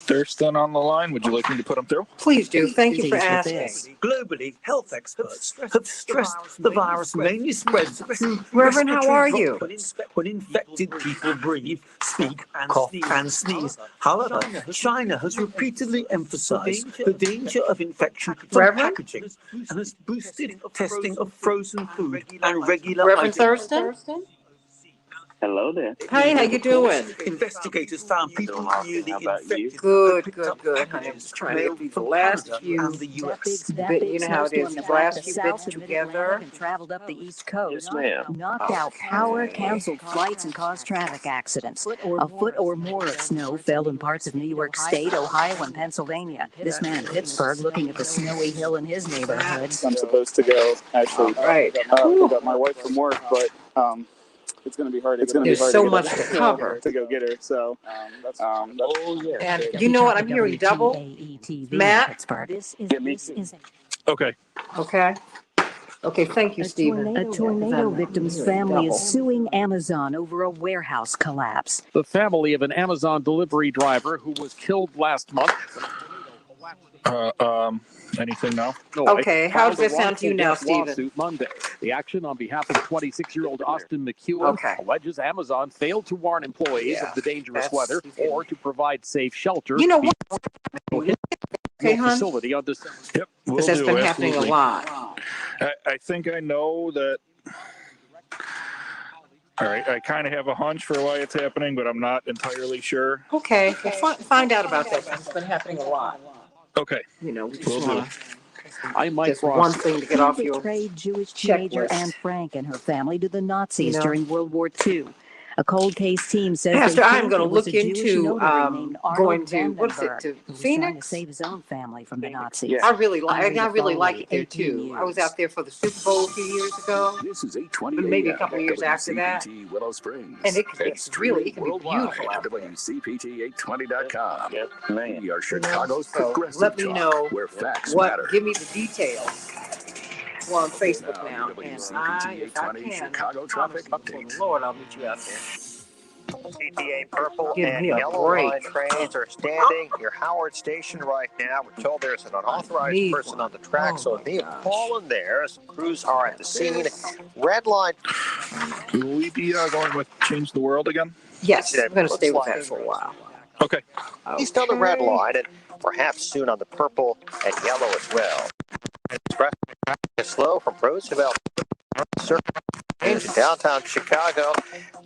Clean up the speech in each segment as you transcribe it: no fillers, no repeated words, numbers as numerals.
Thurston on the line. Would you like me to put him through? Please do. Thank you for asking. Globally, health experts have stressed the virus mainly spreads through Reverend, how are you? when infected people breathe, speak, cough, and sneeze. However, China has repeatedly emphasized the danger of infection from Reverend? packaging and has boosted testing of frozen food and regular Reverend items. Thurston? Hello there. Hey, how you doing? Investigators found people near the infected Good. I'm just trying to get through the last few and the US. bit. You know how it is. The last few bits together. And traveled up the East Coast. Yes, ma'am. Knocked out power, canceled flights, and caused traffic accidents. A foot or more of snow fell in parts of New York State, Ohio, and Pennsylvania. This man in Pittsburgh looking at the snowy hill in his neighborhood. I'm supposed to go actually pick up my wife from work, but it's going to be hard. There's so much to cover. To go get her. So that's And you know what? I'm hearing double. Matt? Okay. Okay, thank you, Stephen. A tornado victim's family is suing Amazon over a warehouse collapse. The family of an Amazon delivery driver who was killed last month. Anything now? Okay, how does this sound to you now, Stephen? Monday. The action on behalf of 26-year-old Austin McEwen alleges Amazon failed to warn employees of the dangerous weather or to provide safe shelter. You know what? Okay, hon? Facility on December. Yep. Because that's been happening a lot. I think I know that. All right, I kind of have a hunch for why it's happening, but I'm not entirely sure. Okay, well, find out about that. It's been happening a lot. Okay. You know, we just want just one thing to get off your betrayed Jewish teenager checklist. Anne Frank and her family to the Nazis You know. during World War II. A cold case team says Pastor, they I'm think going to it was look a Jewish into notary named Arnold going to, what is it, Vandenberg, to who was trying to Phoenix? save his own family from the Nazis. Yeah. I really like Following it there AP too. News. I was out there for the Super Bowl a few years ago, This is 820 maybe a couple of years after that. WCPT Willow Springs. And it can be Worldwide beautiful out at there. WCPT820.com. Yes, ma'am. We are Chicago's So progressive let me talk, know where facts matter. give me the details. Well, on Facebook now, and WCPT if I 820 can, Chicago I traffic promise you, update. for the Lord, I'll meet you out there. CTA purple Give and me a yellow break. line trains are standing near Howard Station right now. We're told there's an unauthorized Need person one. on the track, Oh so my if they have gosh. fallen there, some crews are at the scene. Red line. Will we be going with Change the World again? Yes, It I'm going to stay with looks that like- for a while. Okay. He's on the red Okay. line, and perhaps soon on the purple and yellow as well. Express is slow from Roosevelt Range in downtown Chicago.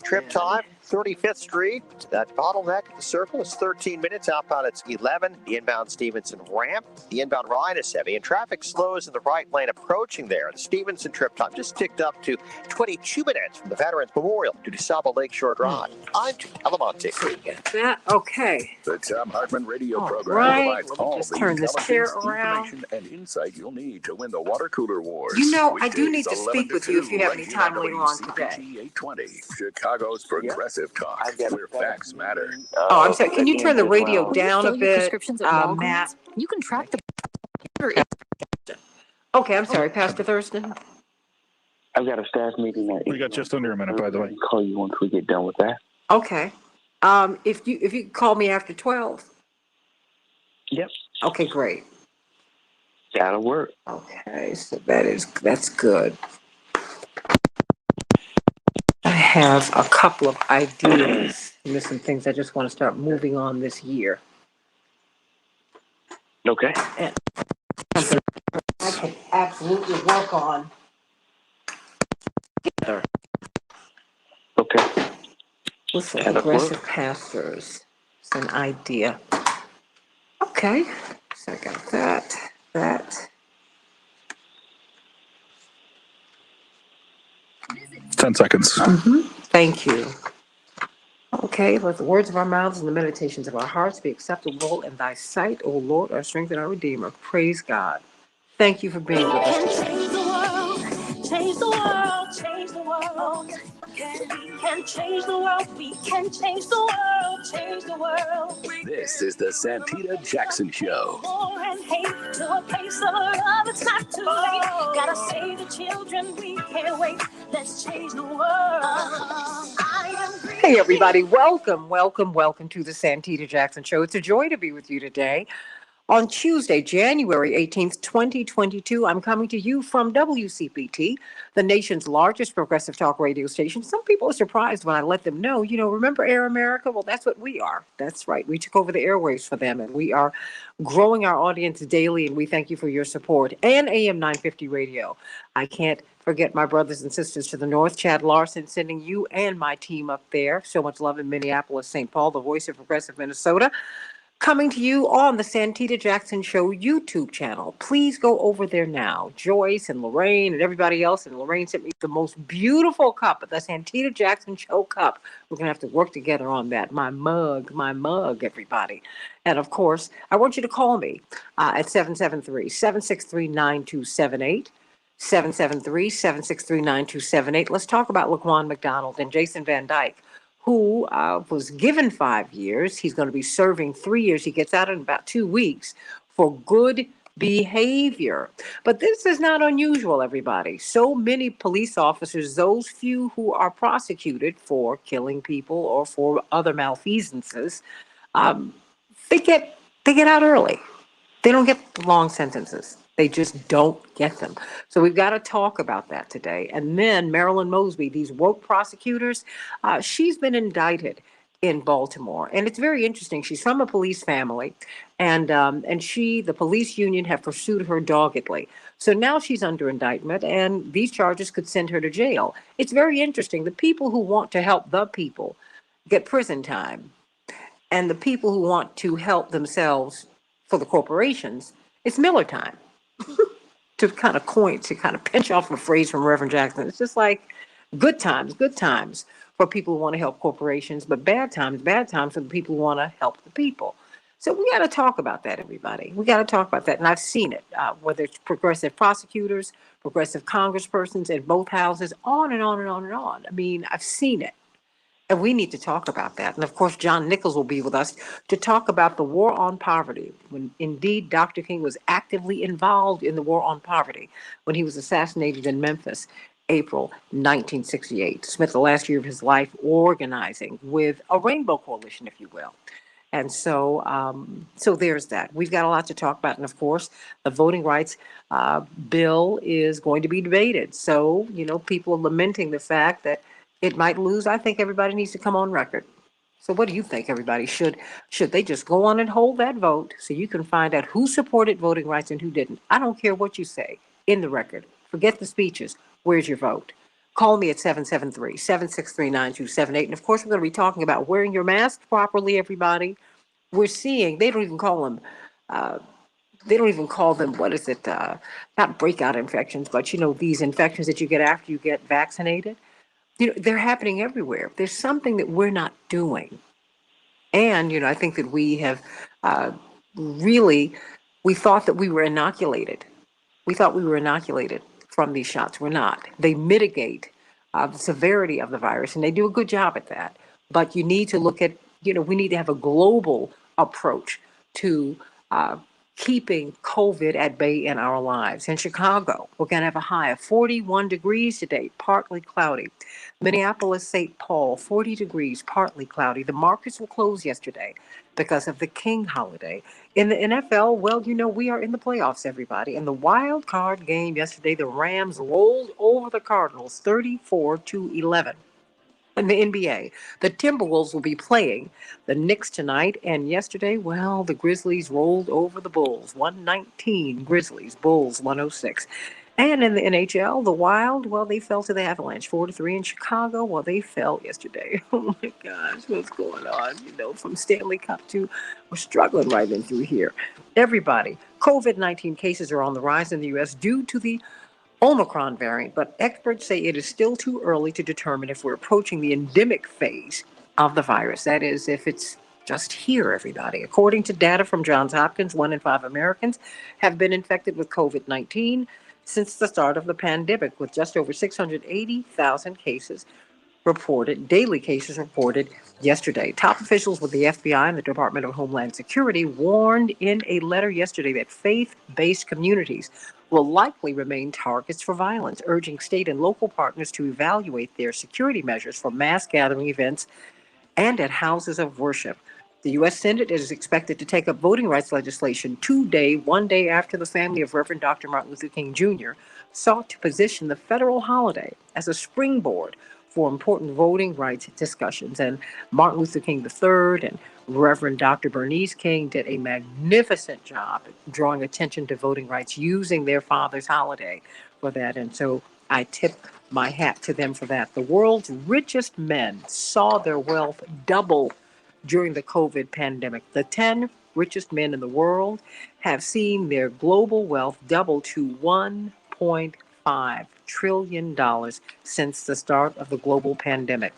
Trip time, 35th Street. That bottleneck at the circle is 13 minutes. Outbound, it's 11. The inbound Stevenson ramp. The inbound Ryan is heavy, and traffic slows in the right lane approaching there. The Stevenson trip time just ticked up to 22 minutes from the Veterans Memorial to DeSable Lakeshore Drive. I'm Telemonte. That okay. The Tom Hartman radio All program right, provides let me all just the turn this chair intelligence, around. information, and insight you'll need to win the water cooler wars. You know, I do need to Weekdays, speak 11 with to you if you 2, have any right time here later on on WCPT today. 820, Chicago's progressive talk, where facts matter. Oh, I'm sorry. Can you turn the radio down a bit, Matt? You can track the Okay, I'm sorry, Pastor Thurston. I've got a staff meeting at We got just under a minute, by the way. I'll call you once we get done with that. Okay. If you could call me after 12. Yep. Okay, great. That'll work. Okay, so that's good. I have a couple of ideas. And there's some things I just want to start moving on this year. Okay. Something I can absolutely work on. Okay. Listen, That'll progressive pastors. It's an idea. Okay, so I got that. 10 seconds. Thank you. Okay, let the words of our mouths and the meditations of our hearts be acceptable in thy sight, O Lord, our strength and our Redeemer. Praise God. Thank you for being with us today. Change the world, change the world, change the world. We can change the world. We can change the world. Change the world. This is the Santita Jackson Show. War and hate to a place of love. It's not too late. Gotta save the children. We can't wait. Let's change the world. Hey, everybody. Welcome to the Santita Jackson Show. It's a joy to be with you today. On Tuesday, January 18th, 2022, I'm coming to you from WCPT, the nation's largest progressive talk radio station. Some people are surprised when I let them know, remember Air America? Well, that's what we are. That's right. We took over the airwaves for them, and we are growing our audience daily, and we thank you for your support. And AM 950 Radio. I can't forget my brothers and sisters to the north, Chad Larson, sending you and my team up there. So much love in Minneapolis, St. Paul, the voice of progressive Minnesota. Coming to you on the Santita Jackson Show YouTube channel. Please go over there now. Joyce and Lorraine and everybody else. And Lorraine sent me the most beautiful cup, the Santita Jackson Show cup. We're going to have to work together on that. My mug, everybody. And of course, I want you to call me at 773-763-9278. 773-763-9278. Let's talk about Laquan McDonald and Jason Van Dyke, who was given 5 years. He's going to be serving 3 years. He gets out in about 2 weeks for good behavior. But this is not unusual, everybody. So many police officers, those few who are prosecuted for killing people or for other malfeasances, they get out early. They don't get long sentences. They just don't get them. So we've got to talk about that today. And then Marilyn Mosby, these woke prosecutors, she's been indicted in Baltimore. And it's very interesting. She's from a police family, and the police union have pursued her doggedly. So now she's under indictment, and these charges could send her to jail. It's very interesting. The people who want to help the people get prison time, and the people who want to help themselves for the corporations, it's Miller time. to kind of pinch off a phrase from Reverend Jackson. It's just like good times for people who want to help corporations, but bad times for the people who want to help the people. So we got to talk about that, everybody. We got to talk about that. And I've seen it, whether it's progressive prosecutors, progressive congresspersons in both houses, on and on and on and on. I mean, I've seen it. And we need to talk about that. And of course, John Nichols will be with us to talk about the war on poverty, when indeed Dr. King was actively involved in the war on poverty when he was assassinated in Memphis, April 1968. Spent the last year of his life organizing with a rainbow coalition, if you will. And so there's that. We've got a lot to talk about. And of course, the voting rights bill is going to be debated. So, people are lamenting the fact that it might lose. I think everybody needs to come on record. So what do you think, everybody? Should they just go on and hold that vote so you can find out who supported voting rights and who didn't? I don't care what you say in the record. Forget the speeches. Where's your vote? Call me at 773-763-9278. And of course, we're going to be talking about wearing your mask properly, everybody. We're seeing, they don't even call them, not breakout infections, but these infections that you get after you get vaccinated. They're happening everywhere. There's something that we're not doing. And, I think that we have we thought that we were inoculated. We thought we were inoculated from these shots. We're not. They mitigate the severity of the virus, and they do a good job at that. But you need to look at, we need to have a global approach to keeping COVID at bay in our lives. In Chicago, we're going to have a high of 41 degrees today, partly cloudy. Minneapolis, St. Paul, 40 degrees, partly cloudy. The markets were closed yesterday because of the King holiday. In the NFL, we are in the playoffs, everybody. In the wild card game yesterday, the Rams rolled over the Cardinals 34-11. In the NBA, the Timberwolves will be playing the Knicks tonight. And yesterday, the Grizzlies rolled over the Bulls, 119 Grizzlies, Bulls 106. And in the NHL, the Wild, they fell to the Avalanche, 4-3 in Chicago. They fell yesterday. Oh my gosh, what's going on? From Stanley Cup to, we're struggling right in through here. Everybody, COVID-19 cases are on the rise in the U.S. due to the Omicron variant, but experts say it is still too early to determine if we're approaching the endemic phase of the virus. That is, if it's just here, everybody. According to data from Johns Hopkins, 1 in 5 Americans have been infected with COVID-19 since the start of the pandemic, with just over 680,000 cases daily cases reported yesterday. Top officials with the FBI and the Department of Homeland Security warned in a letter yesterday that faith-based communities will likely remain targets for violence, urging state and local partners to evaluate their security measures for mass gathering events and at houses of worship. The U.S. Senate is expected to take up voting rights legislation one day after the family of Reverend Dr. Martin Luther King Jr. sought to position the federal holiday as a springboard for important voting rights discussions. And Martin Luther King III and Reverend Dr. Bernice King did a magnificent job drawing attention to voting rights using their father's holiday for that. And so I tip my hat to them for that. The world's richest men saw their wealth double during the COVID pandemic. The 10 richest men in the world have seen their global wealth double to $1.5 trillion since the start of the global pandemic.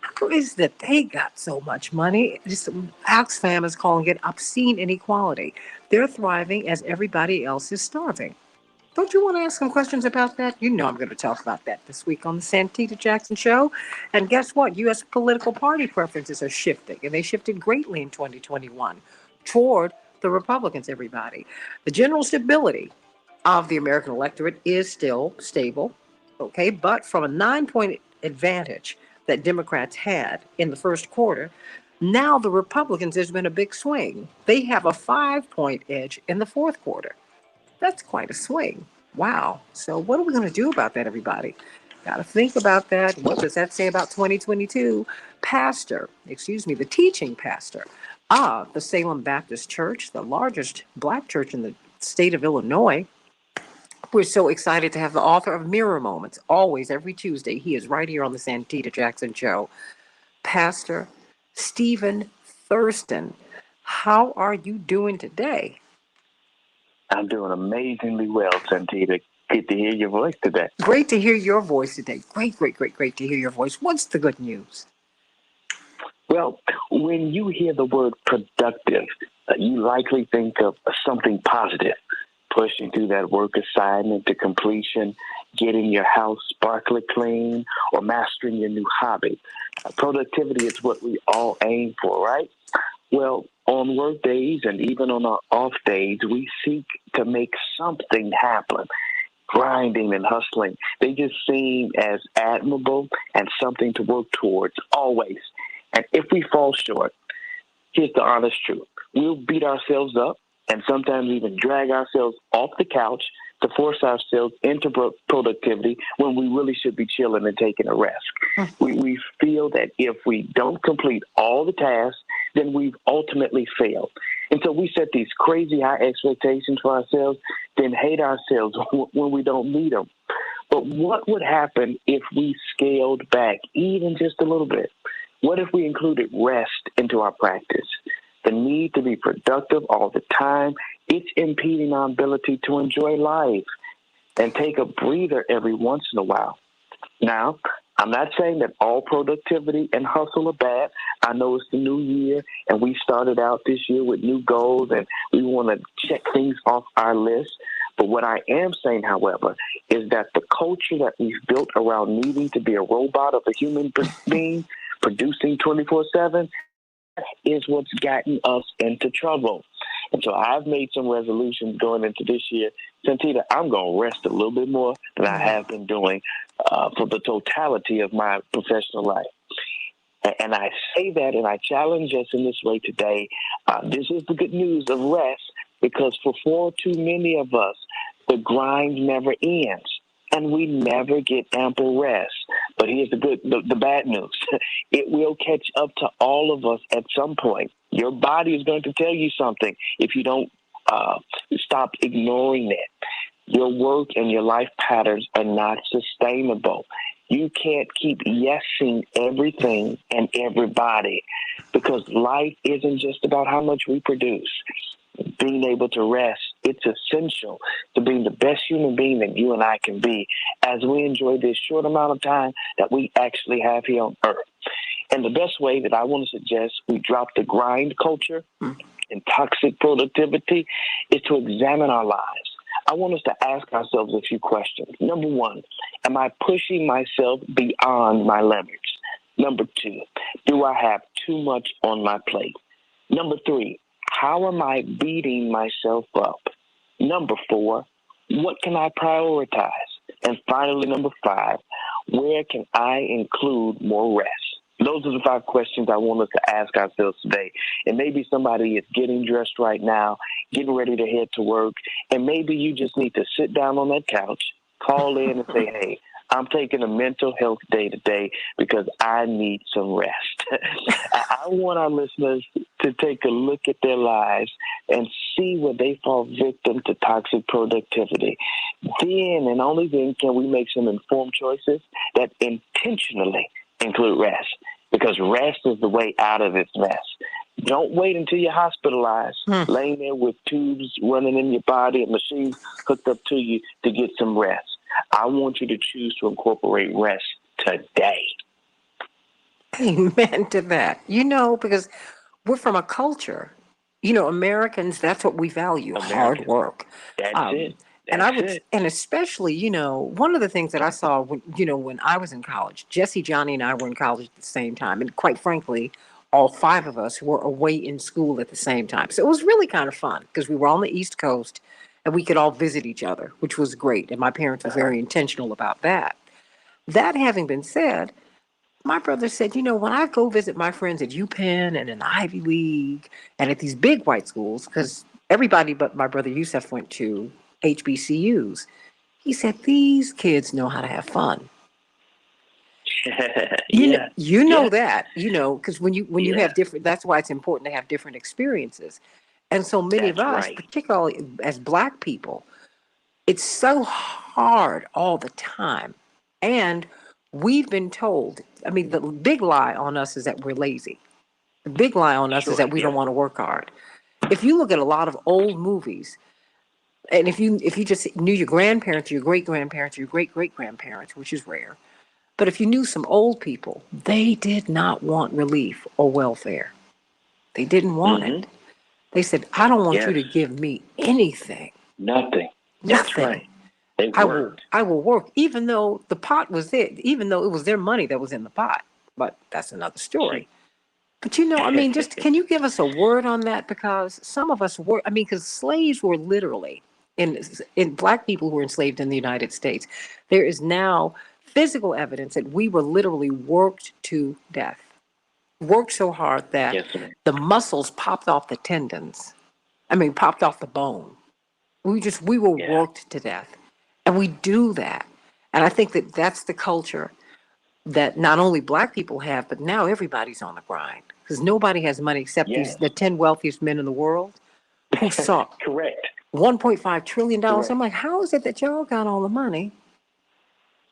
How is that they got so much money? Oxfam is calling it obscene inequality. They're thriving as everybody else is starving. Don't you want to ask some questions about that? You know I'm going to talk about that this week on the Santita Jackson Show. And guess what? U.S. political party preferences are shifting, and they shifted greatly in 2021 toward the Republicans, everybody. The general stability of the American electorate is still stable, okay? But from a 9-point advantage that Democrats had in the first quarter, now the Republicans, there's been a big swing. They have a 5-point edge in the fourth quarter. That's quite a swing. Wow. So what are we going to do about that, everybody? Got to think about that. What does that say about 2022? The teaching pastor of the Salem Baptist Church, the largest black church in the state of Illinois. We're so excited to have the author of Mirror Moments. Always, every Tuesday, he is right here on the Santita Jackson Show. Pastor Stephen Thurston, how are you doing today? I'm doing amazingly well, Santita. Good to hear your voice today. Great to hear your voice today. Great to hear your voice. What's the good news? Well, when you hear the word productive, you likely think of something positive, pushing through that work assignment to completion, getting your house sparkly clean, or mastering your new hobby. Productivity is what we all aim for, right? Well, on work days and even on our off days, we seek to make something happen. Grinding and hustling, they just seem as admirable and something to work towards always. And if we fall short, here's the honest truth. We'll beat ourselves up and sometimes even drag ourselves off the couch to force ourselves into productivity when we really should be chilling and taking a rest. We feel that if we don't complete all the tasks, then we've ultimately failed. And so we set these crazy high expectations for ourselves, then hate ourselves when we don't meet them. But what would happen if we scaled back even just a little bit? What if we included rest into our practice? The need to be productive all the time, it's impeding our ability to enjoy life and take a breather every once in a while. Now, I'm not saying that all productivity and hustle are bad. I know it's the new year, and we started out this year with new goals, and we want to check things off our list. But what I am saying, however, is that the culture that we've built around needing to be a robot of a human being, producing 24/7, is what's gotten us into trouble. And so I've made some resolutions going into this year. Santita, I'm going to rest a little bit more than I have been doing for the totality of my professional life. And I say that, and I challenge us in this way today. This is the good news of rest, because for far too many of us, the grind never ends. And we never get ample rest. But here's the bad news. It will catch up to all of us at some point. Your body is going to tell you something if you don't stop ignoring it. Your work and your life patterns are not sustainable. You can't keep yesing everything and everybody, because life isn't just about how much we produce. Being able to rest, it's essential to being the best human being that you and I can be as we enjoy this short amount of time that we actually have here on earth. And the best way that I want to suggest we drop the grind culture and toxic productivity is to examine our lives. I want us to ask ourselves a few questions. Number one, am I pushing myself beyond my limits? Number 2, do I have too much on my plate? Number 3, how am I beating myself up? Number 4, what can I prioritize? And finally, number 5, where can I include more rest? Those are the 5 questions I want us to ask ourselves today. And maybe somebody is getting dressed right now, getting ready to head to work, and maybe you just need to sit down on that couch, call in and say, hey, I'm taking a mental health day today because I need some rest. I want our listeners to take a look at their lives and see where they fall victim to toxic productivity. Then and only then can we make some informed choices that intentionally include rest, because rest is the way out of this mess. Don't wait until you're hospitalized, laying there with tubes running in your body and machines hooked up to you to get some rest. I want you to choose to incorporate rest today. Amen to that. Because we're from a culture, Americans, that's what we value, hard work. That's it. And especially, one of the things that I saw when I was in college, Jesse, Johnny, and I were in college at the same time. And quite frankly, all 5 of us were away in school at the same time. So it was really kind of fun because we were on the East Coast and we could all visit each other, which was great. And my parents were very intentional about that. That having been said, my brother said, when I go visit my friends at UPenn and in the Ivy League and at these big white schools, because everybody but my brother Yusef went to HBCUs, he said, these kids know how to have fun. That, because when you have different, that's why it's important to have different experiences. And so many of us, particularly as Black people, it's so hard all the time. And we've been told, the big lie on us is that we're lazy. The big lie on us is that we don't want to work hard. If you look at a lot of old movies, and if you just knew your grandparents, your great-grandparents, your great-great-grandparents, which is rare, but if you knew some old people, they did not want relief or welfare. They didn't want it. They said, I don't want you to give me anything. Nothing. That's right. I will work, even though the pot was there, even though it was their money that was in the pot. But that's another story. But just can you give us a word on that? Because some of us were, because slaves were literally in Black people who were enslaved in the United States. There is now physical evidence that we were literally worked to death. Worked so hard that the muscles popped off the tendons. Popped off the bone. We were worked to death. And we do that. And I think that that's the culture that not only Black people have, but now everybody's on the grind. Because nobody has money except the 10 wealthiest men in the world who saw $1.5 trillion. I'm like, how is it that y'all got all the money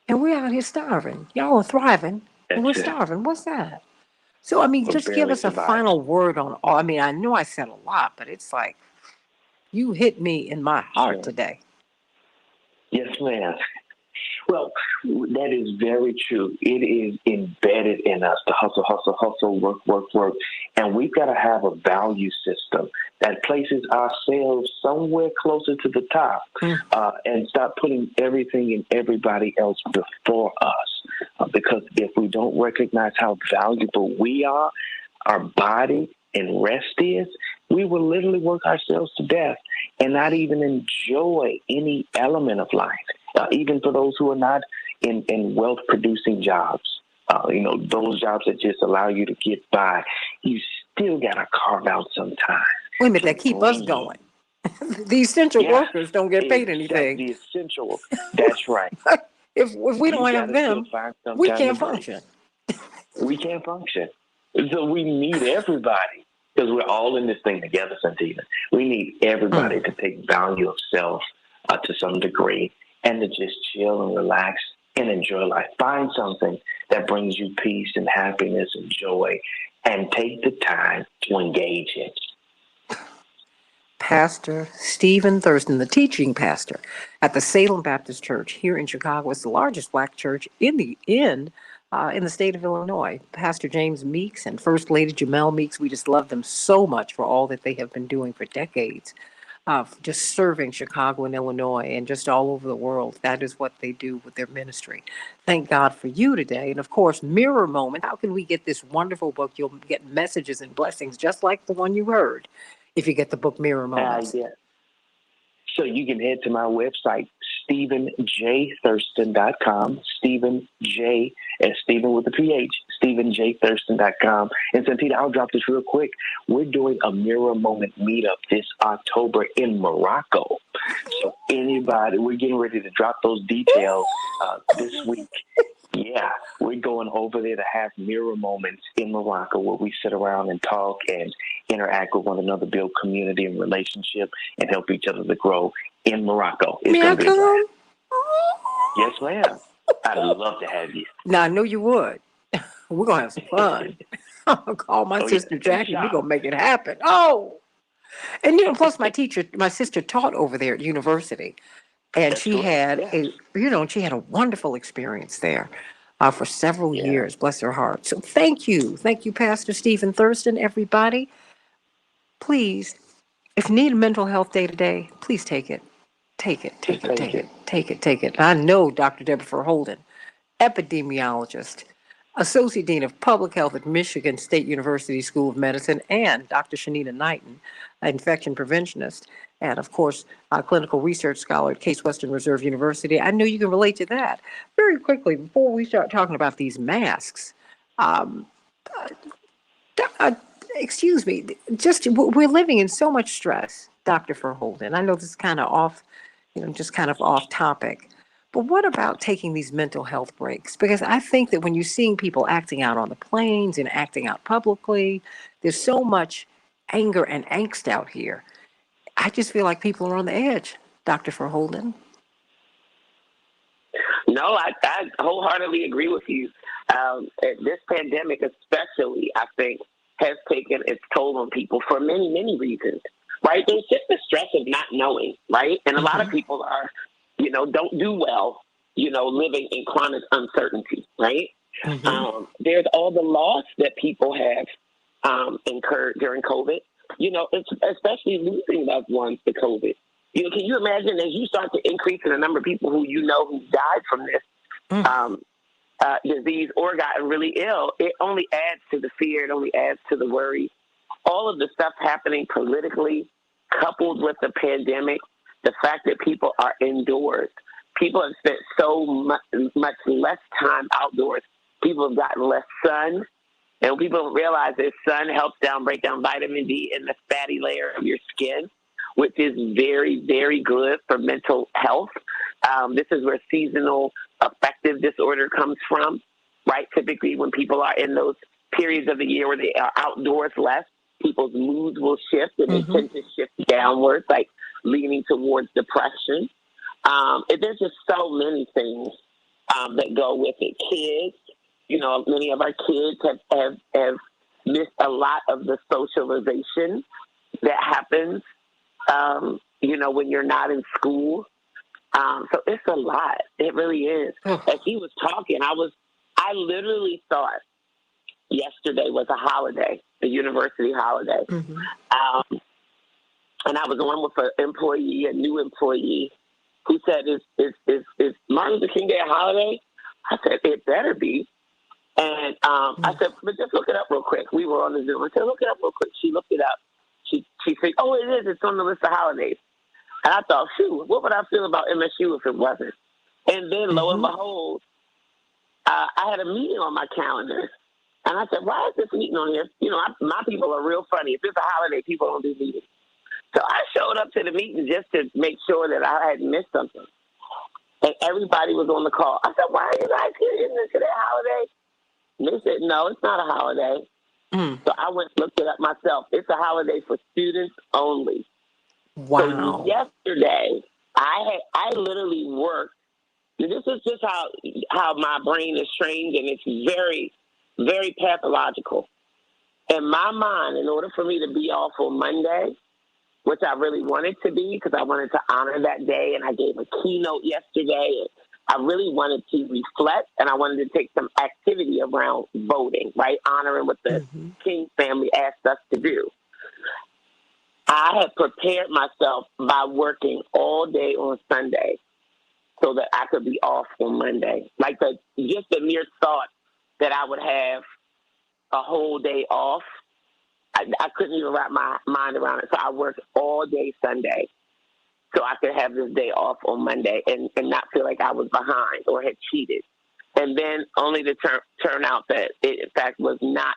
and we're out here starving? Y'all are thriving and we're starving. What's that? So, just give us a final word on all. I know I said a lot, but it's like you hit me in my heart today. Yes, ma'am. Well, that is very true. It is embedded in us to hustle, work. And we've got to have a value system that places ourselves somewhere closer to the top and stop putting everything and everybody else before us. Because if we don't recognize how valuable we are, our body and rest is, we will literally work ourselves to death and not even enjoy any element of life. Even for those who are not in wealth-producing jobs, those jobs that just allow you to get by, you still got to carve out some time. Wait a minute, that keep us going. The essential workers don't get paid anything. The essential, that's right. If we don't have them, we can't function. We can't function. So we need everybody, because we're all in this thing together, Santita. We need everybody to take value of self to some degree, and to just chill and relax and enjoy life. Find something that brings you peace and happiness and joy, and take the time to engage it. Pastor Stephen Thurston, the teaching pastor at the Salem Baptist Church here in Chicago. It's the largest Black church in the state of Illinois. Pastor James Meeks and First Lady Jamel Meeks, we just love them so much for all that they have been doing for decades. of just serving Chicago and Illinois and just all over the world. That is what they do with their ministry. Thank God for you today. And of course, Mirror Moment. How can we get this wonderful book? You'll get messages and blessings just like the one you heard if you get the book Mirror Moments. Yeah. So you can head to my website, StephenJThurston.com. Stephen J, as Stephen with a PH, StephenJThurston.com. And Santita, I'll drop this real quick. We're doing a Mirror Moment meetup this October in Morocco. So anybody, we're getting ready to drop those details this week. Yeah, we're going over there to have mirror moments in Morocco where we sit around and talk and interact with one another, build community and relationship, and help each other to grow in Morocco. It's going to be a blast. Yes, ma'am. I'd love to have you. Now, I know you would. We're going to have some fun. I'll call my sister Jackie. We're going to make it happen. Oh! And, plus my sister taught over there at university. And she had she had a wonderful experience there for several years, bless her heart. So thank you, Pastor Stephen Thurston, everybody. Please, if you need a mental health day today, please take it. Take it. I know Dr. Deborah Holden, epidemiologist, Associate Dean of Public Health at Michigan State University School of Medicine, and Dr. Shanita Knighton, an infection preventionist, and of course, a clinical research scholar at Case Western Reserve University. I know you can relate to that. Very quickly, before we start talking about these masks, excuse me, we're living in so much stress, Dr. Verholden. I know this is kind of off, just kind of off topic. But what about taking these mental health breaks? Because I think that when you're seeing people acting out on the planes and acting out publicly, there's so much anger and angst out here. I just feel like people are on the edge, Dr. Verholden. No, I wholeheartedly agree with you. This pandemic especially, I think, has taken its toll on people for many, many reasons, right? There's just the stress of not knowing, right? And a lot of people are, don't do well, living in chronic uncertainty, right? There's all the loss that people have incurred during COVID, especially losing loved ones to COVID. Can you imagine as you start to increase in the number of people who who died from this disease or gotten really ill, it only adds to the fear, it only adds to the worry. All of the stuff happening politically, coupled with the pandemic, the fact that people are indoors. People have spent so much less time outdoors. People have gotten less sun. And people don't realize that sun helps break down vitamin D in the fatty layer of your skin, which is very, very good for mental health. This is where seasonal affective disorder comes from, right? Typically when people are in those periods of the year where they are outdoors less, people's moods will shift and they tend to shift downwards, like leaning towards depression. There's just so many things that go with it. Kids, many of our kids have missed a lot of the socialization that happens, when you're not in school. So it's a lot. It really is. As he was talking, I literally thought yesterday was a holiday, a university holiday. And I was on with a new employee, who said, is Martin Luther King Day a holiday? I said, it better be. And I said, but just look it up real quick. We were on the Zoom. I said, look it up real quick. She looked it up. She said, oh, it is. It's on the list of holidays. And I thought, shoot, what would I feel about MSU if it wasn't? And then, lo and behold, I had a meeting on my calendar. And I said, why is this meeting on here? My people are real funny. If it's a holiday, people don't do meetings. So I showed up to the meeting just to make sure that I hadn't missed something. And everybody was on the call. I said, why are you guys here? Isn't it today a holiday? And they said, no, it's not a holiday. So I went and looked it up myself. It's a holiday for students only. Wow. So yesterday, I literally worked. This is just how my brain is trained, and it's very, very pathological. In my mind, in order for me to be off on Monday, which I really wanted to be because I wanted to honor that day, and I gave a keynote yesterday, and I really wanted to reflect, and I wanted to take some activity around voting, right? Honoring what the King family asked us to do. I had prepared myself by working all day on Sunday so that I could be off on Monday. Like just the mere thought that I would have a whole day off, I couldn't even wrap my mind around it. So I worked all day Sunday so I could have this day off on Monday and not feel like I was behind or had cheated. And then only to turn out that it, in fact, was not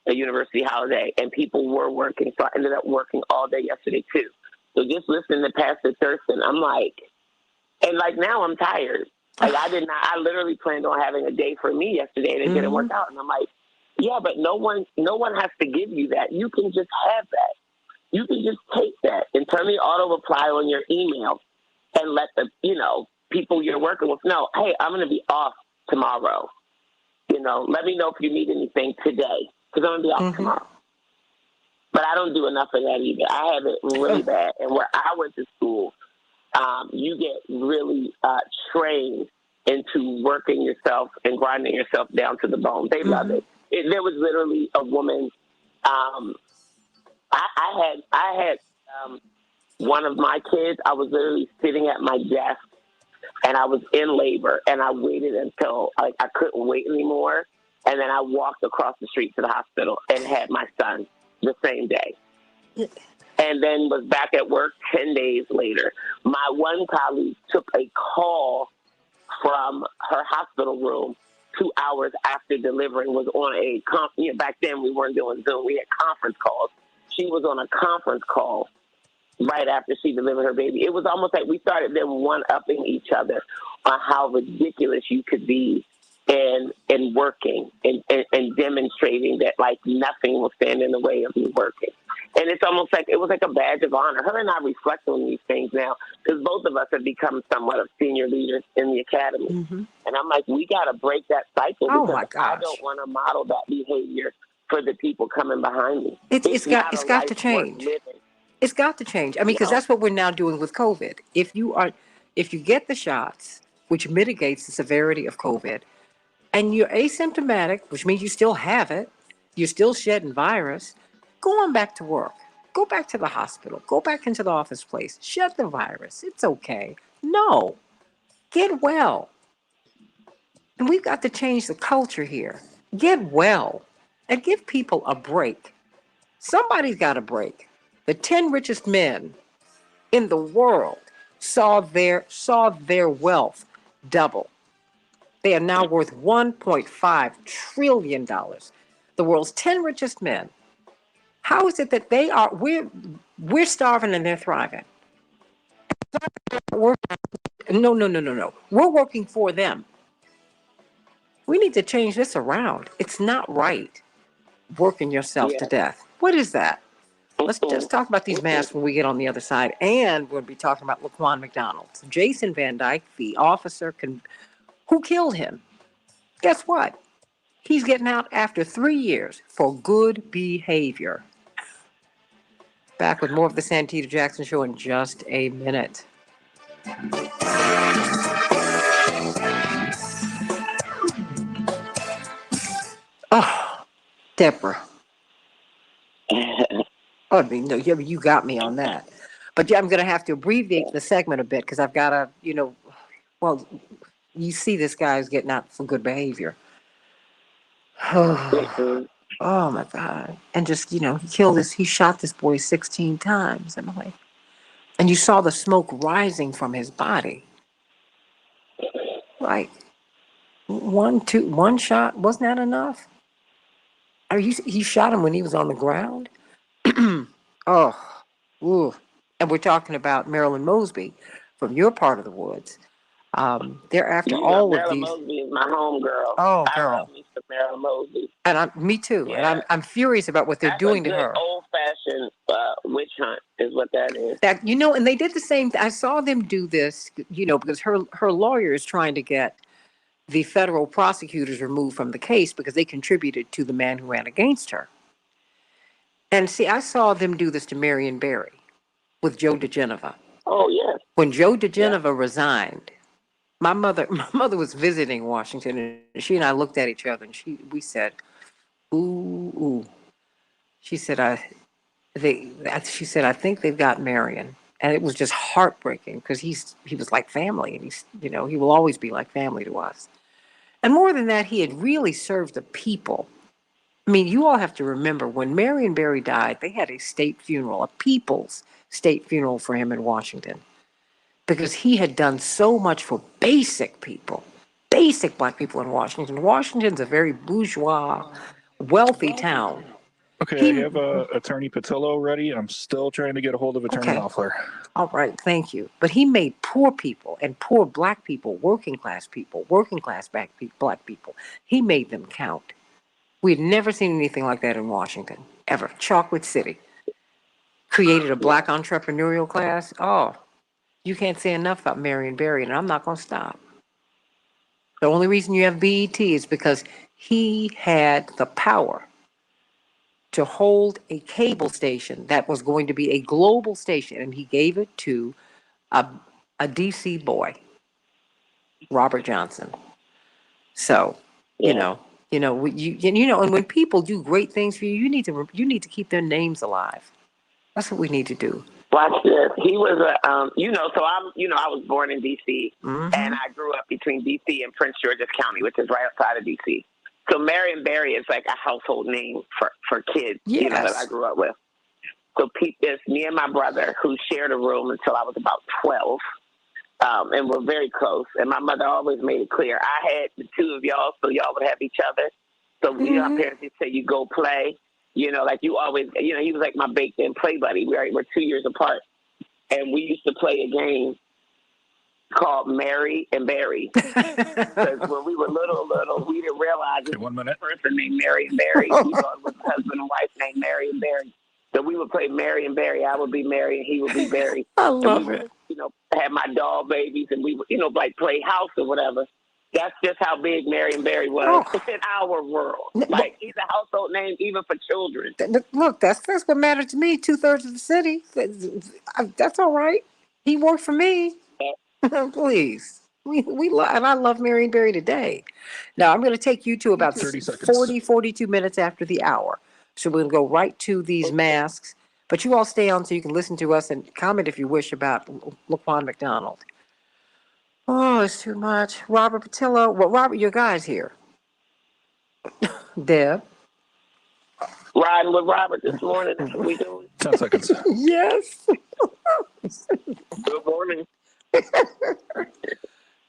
a university holiday and people were working. So I ended up working all day yesterday, too. So just listening to Pastor Thurston, I'm like, and like now I'm tired. Like I literally planned on having a day for me yesterday and it didn't work out. And I'm like, yeah, but no one has to give you that. You can just have that. You can just take that and turn the auto reply on your email and let the, people you're working with know, hey, I'm going to be off tomorrow. Let me know if you need anything today because I'm going to be off tomorrow. But I don't do enough of that either. I have it really bad. And where I went to school, you get really trained into working yourself and grinding yourself down to the bone. They love it. There was literally a woman. I had one of my kids. I was literally sitting at my desk, and I was in labor, and I waited until I couldn't wait anymore, and then I walked across the street to the hospital and had my son the same day. And then was back at work 10 days later. My one colleague took a call from her hospital room 2 hours after delivering, was on a back then we weren't doing Zoom, we had conference calls. She was on a conference call right after she delivered her baby. It was almost like we started them one-upping each other on how ridiculous you could be in working and demonstrating that like nothing will stand in the way of you working. And it's almost like it was like a badge of honor. Her and I reflect on these things now because both of us have become somewhat of senior leaders in the academy. And I'm like, we got to break that cycle because I don't want to model that behavior for the people coming behind me. It's got to change. It's got to change. I mean, because that's what we're now doing with COVID. If you get the shots, which mitigates the severity of COVID, and you're asymptomatic, which means you still have it, you're still shedding virus, go on back to work. Go back to the hospital. Go back into the office place. Shed the virus. It's okay. No. Get well. And we've got to change the culture here. Get well and give people a break. Somebody's got a break. The 10 richest men in the world saw their wealth double. They are now worth $1.5 trillion. The world's 10 richest men. How is it that we're starving and they're thriving? No. We're working for them. We need to change this around. It's not right working yourself to death. What is that? Let's just talk about these masks when we get on the other side. And we'll be talking about Laquan McDonald. Jason Van Dyke, the officer who killed him. Guess what? He's getting out after 3 years for good behavior. Back with more of the Santita Jackson Show in just a minute. Oh, Deborah. I mean, no, you got me on that. But I'm going to have to abbreviate the segment a bit because I've got to, you see this guy's getting out for good behavior. Oh my God. And just, he shot this boy 16 times. Emily. And you saw the smoke rising from his body. Like, one shot, wasn't that enough? He shot him when he was on the ground? Ooh. And we're talking about Marilyn Mosby from your part of the woods. They're after all of Marilyn these. Mosby is my homegirl. Oh, girl. I love me some Marilyn Mosby. And me too. Yeah. And I'm furious about what they're doing to her. Old-fashioned witch hunt is what that is. And they did the same thing. I saw them do this, because her lawyer is trying to get the federal prosecutors removed from the case because they contributed to the man who ran against her. And see, I saw them do this to Marion Barry with Joe DeGeneva. Oh, yes. When Joe DeGeneva resigned, my mother was visiting Washington, and she and I looked at each other, and we said, ooh. She said, She said, I think they've got Marion. And it was just heartbreaking because he was like family, and he will always be like family to us. And more than that, he had really served the people. I mean, you all have to remember when Marion Barry died, they had a state funeral, a people's state funeral for him in Washington, because he had done so much for basic people, basic black people in Washington. Washington's a very bourgeois, wealthy town. Okay, I have Attorney Patillo ready. I'm still trying to get a hold of Attorney Loeffler. All right, thank you. But he made poor people and poor black people, working class black people, he made them count. We had never seen anything like that in Washington, ever. Chocolate City created a black entrepreneurial class. Oh, you can't say enough about Marion Barry, and I'm not going to stop. The only reason you have BET is because he had the power to hold a cable station that was going to be a global station, and he gave it to a DC boy, Robert Johnson. So, and when people do great things for you, you need to keep their names alive. That's what we need to do. Watch this. He was I was born in D.C. And I grew up between D.C. and Prince George's County, which is right outside of D.C. So Marion Barry is like a household name for kids, that I grew up with. So peep this, me and my brother, who shared a room until I was about 12, and we're very close. And my mother always made it clear, I had the two of y'all, so y'all would have each other. So our parents would say, you go play. Like you always, he was like my baked-in play buddy. We're 2 years apart. And we used to play a game called Mary and Barry. Because when we were little, we didn't realize it was a person named Mary and Barry. We thought it was a husband and wife named Mary and Barry. So we would play Mary and Barry. I would be Mary and he would be Barry. I love it. Have my doll babies and we would, like play house or whatever. That's just how big Mary and Barry was in our world. Like, he's a household name even for children. Look, that's what matters to me. 2/3 of the city. That's all right. He worked for me. Please. We love, and I love Marion Barry today. Now, I'm going to take you to about 42 minutes after the hour. So we're going to go right to these masks. But you all stay on so you can listen to us and comment if you wish about Laquan McDonald. Oh, it's too much. Robert Patillo. Well, Robert, your guy's here. Deb. Riding with Robert this morning. That's what we doing. 10 seconds. Yes. Good morning.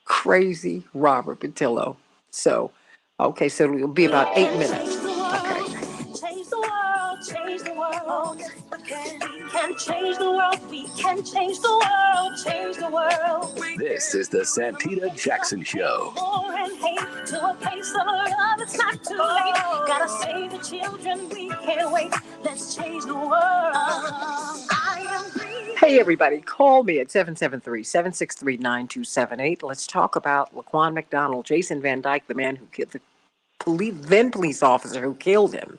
Crazy Robert Patillo. So it'll be about 8 minutes. Okay. Change the world, change the world. We can change the world, we can change the world, change the world. This is the Santita Jackson Show. War and hate to a place of love, it's not too late. Gotta save the children, we can't wait. Let's change the world. Hey, everybody, call me at 773-763-9278. Let's talk about Laquan McDonald, Jason Van Dyke, the man who killed the then police officer who killed him,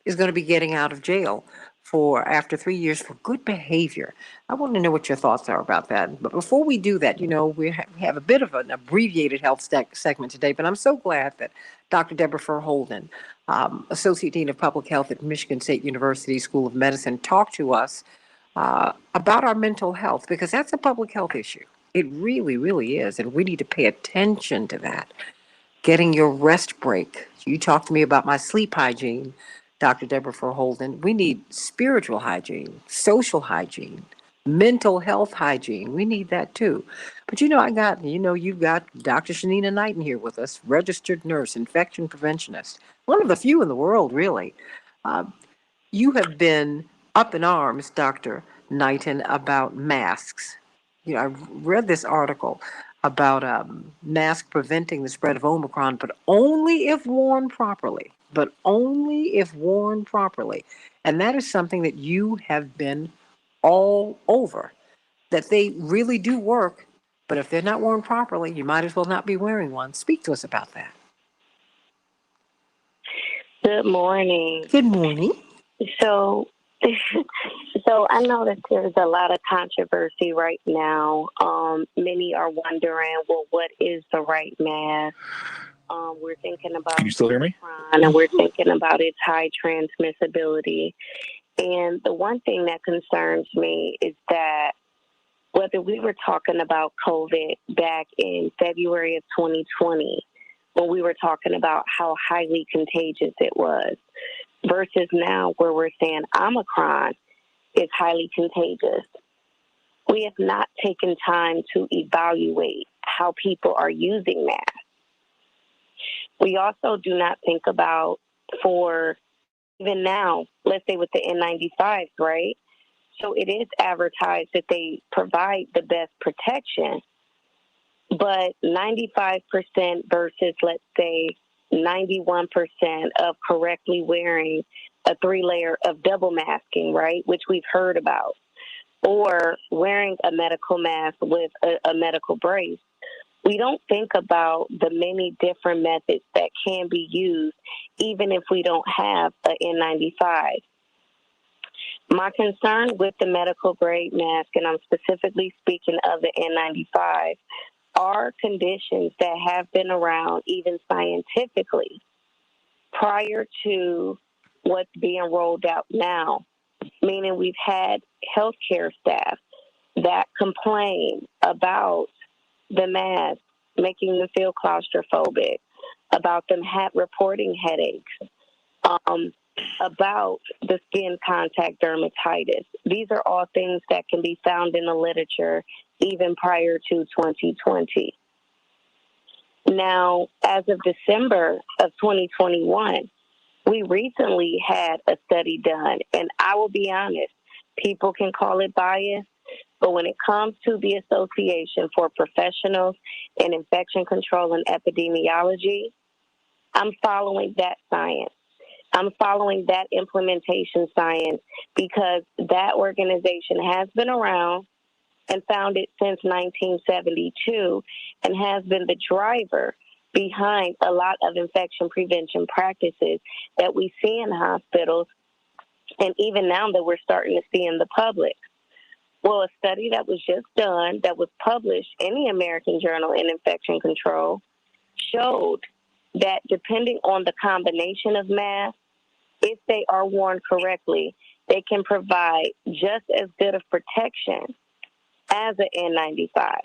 is going to be getting out of jail after 3 years for good behavior. I want to know what your thoughts are about that. But before we do that, we have a bit of an abbreviated health segment today, but I'm so glad that Dr. Deborah Furr-Holden, Associate Dean of Public Health at Michigan State University School of Medicine, talked to us about our mental health, because that's a public health issue. It really, really is, and we need to pay attention to that. Getting your rest break. You talked to me about my sleep hygiene, Dr. Deborah Furr-Holden. We need spiritual hygiene, social hygiene, mental health hygiene. We need that too. But you've got Dr. Shanina Knighton here with us, registered nurse, infection preventionist, one of the few in the world, really. You have been up in arms, Dr. Knighton, about masks. I read this article about masks preventing the spread of Omicron, but only if worn properly. And that is something that you have been all over, that they really do work, but if they're not worn properly, you might as well not be wearing one. Speak to us about that. Good morning. Good morning. So I know that there's a lot of controversy right now. Many are wondering, well, what is the right mask? We're thinking about. Can you still hear me? And we're thinking about its high transmissibility. And the one thing that concerns me is that whether we were talking about COVID back in February of 2020, when we were talking about how highly contagious it was, versus now where we're saying Omicron is highly contagious, we have not taken time to evaluate how people are using masks. We also do not think about, for even now, let's say with the N95s, right? So it is advertised that they provide the best protection, but 95% versus, let's say, 91% of correctly wearing a 3-layer of double masking, right, which we've heard about, or wearing a medical mask with a medical brace. We don't think about the many different methods that can be used, even if we don't have an N95. My concern with the medical grade mask, and I'm specifically speaking of the N95, are conditions that have been around even scientifically prior to what's being rolled out now, meaning we've had healthcare staff that complain about the mask making them feel claustrophobic, about them reporting headaches, about the skin contact dermatitis. These are all things that can be found in the literature even prior to 2020. Now, as of December of 2021, we recently had a study done, and I will be honest, people can call it bias, but when it comes to the Association for Professionals in Infection Control and Epidemiology, I'm following that science. I'm following that implementation science because that organization has been around and founded since 1972 and has been the driver behind a lot of infection prevention practices that we see in hospitals and even now that we're starting to see in the public. Well, a study that was just done, that was published in the American Journal in Infection Control, showed that depending on the combination of masks, if they are worn correctly, they can provide just as good of protection as an N95.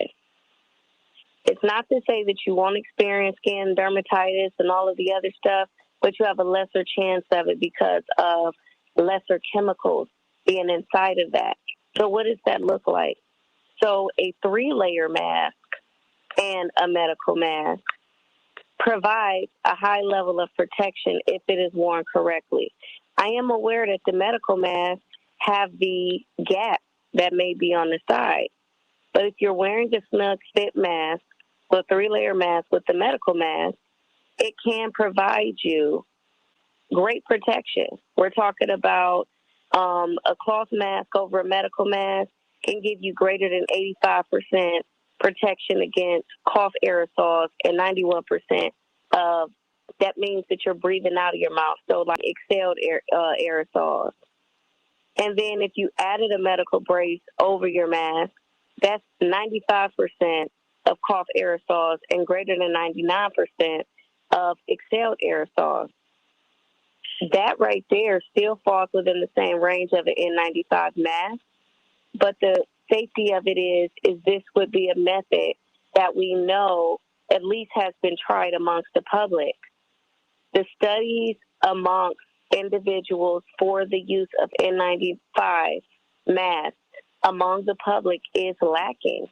It's not to say that you won't experience skin dermatitis and all of the other stuff, but you have a lesser chance of it because of lesser chemicals being inside of that. So what does that look like? So a 3-layer mask and a medical mask provides a high level of protection if it is worn correctly. I am aware that the medical masks have the gap that may be on the side. But if you're wearing a snug fit mask, or 3-layer mask with the medical mask, it can provide you great protection. We're talking about a cloth mask over a medical mask can give you greater than 85% protection against cough aerosols and 91% of that means that you're breathing out of your mouth, so like exhaled aerosols. And then if you added a medical brace over your mask, that's 95% of cough aerosols and greater than 99% of exhaled aerosols. That right there still falls within the same range of an N95 mask, but the safety of it is this would be a method that we know at least has been tried amongst the public. The studies amongst individuals for the use of N95 masks among the public is lacking.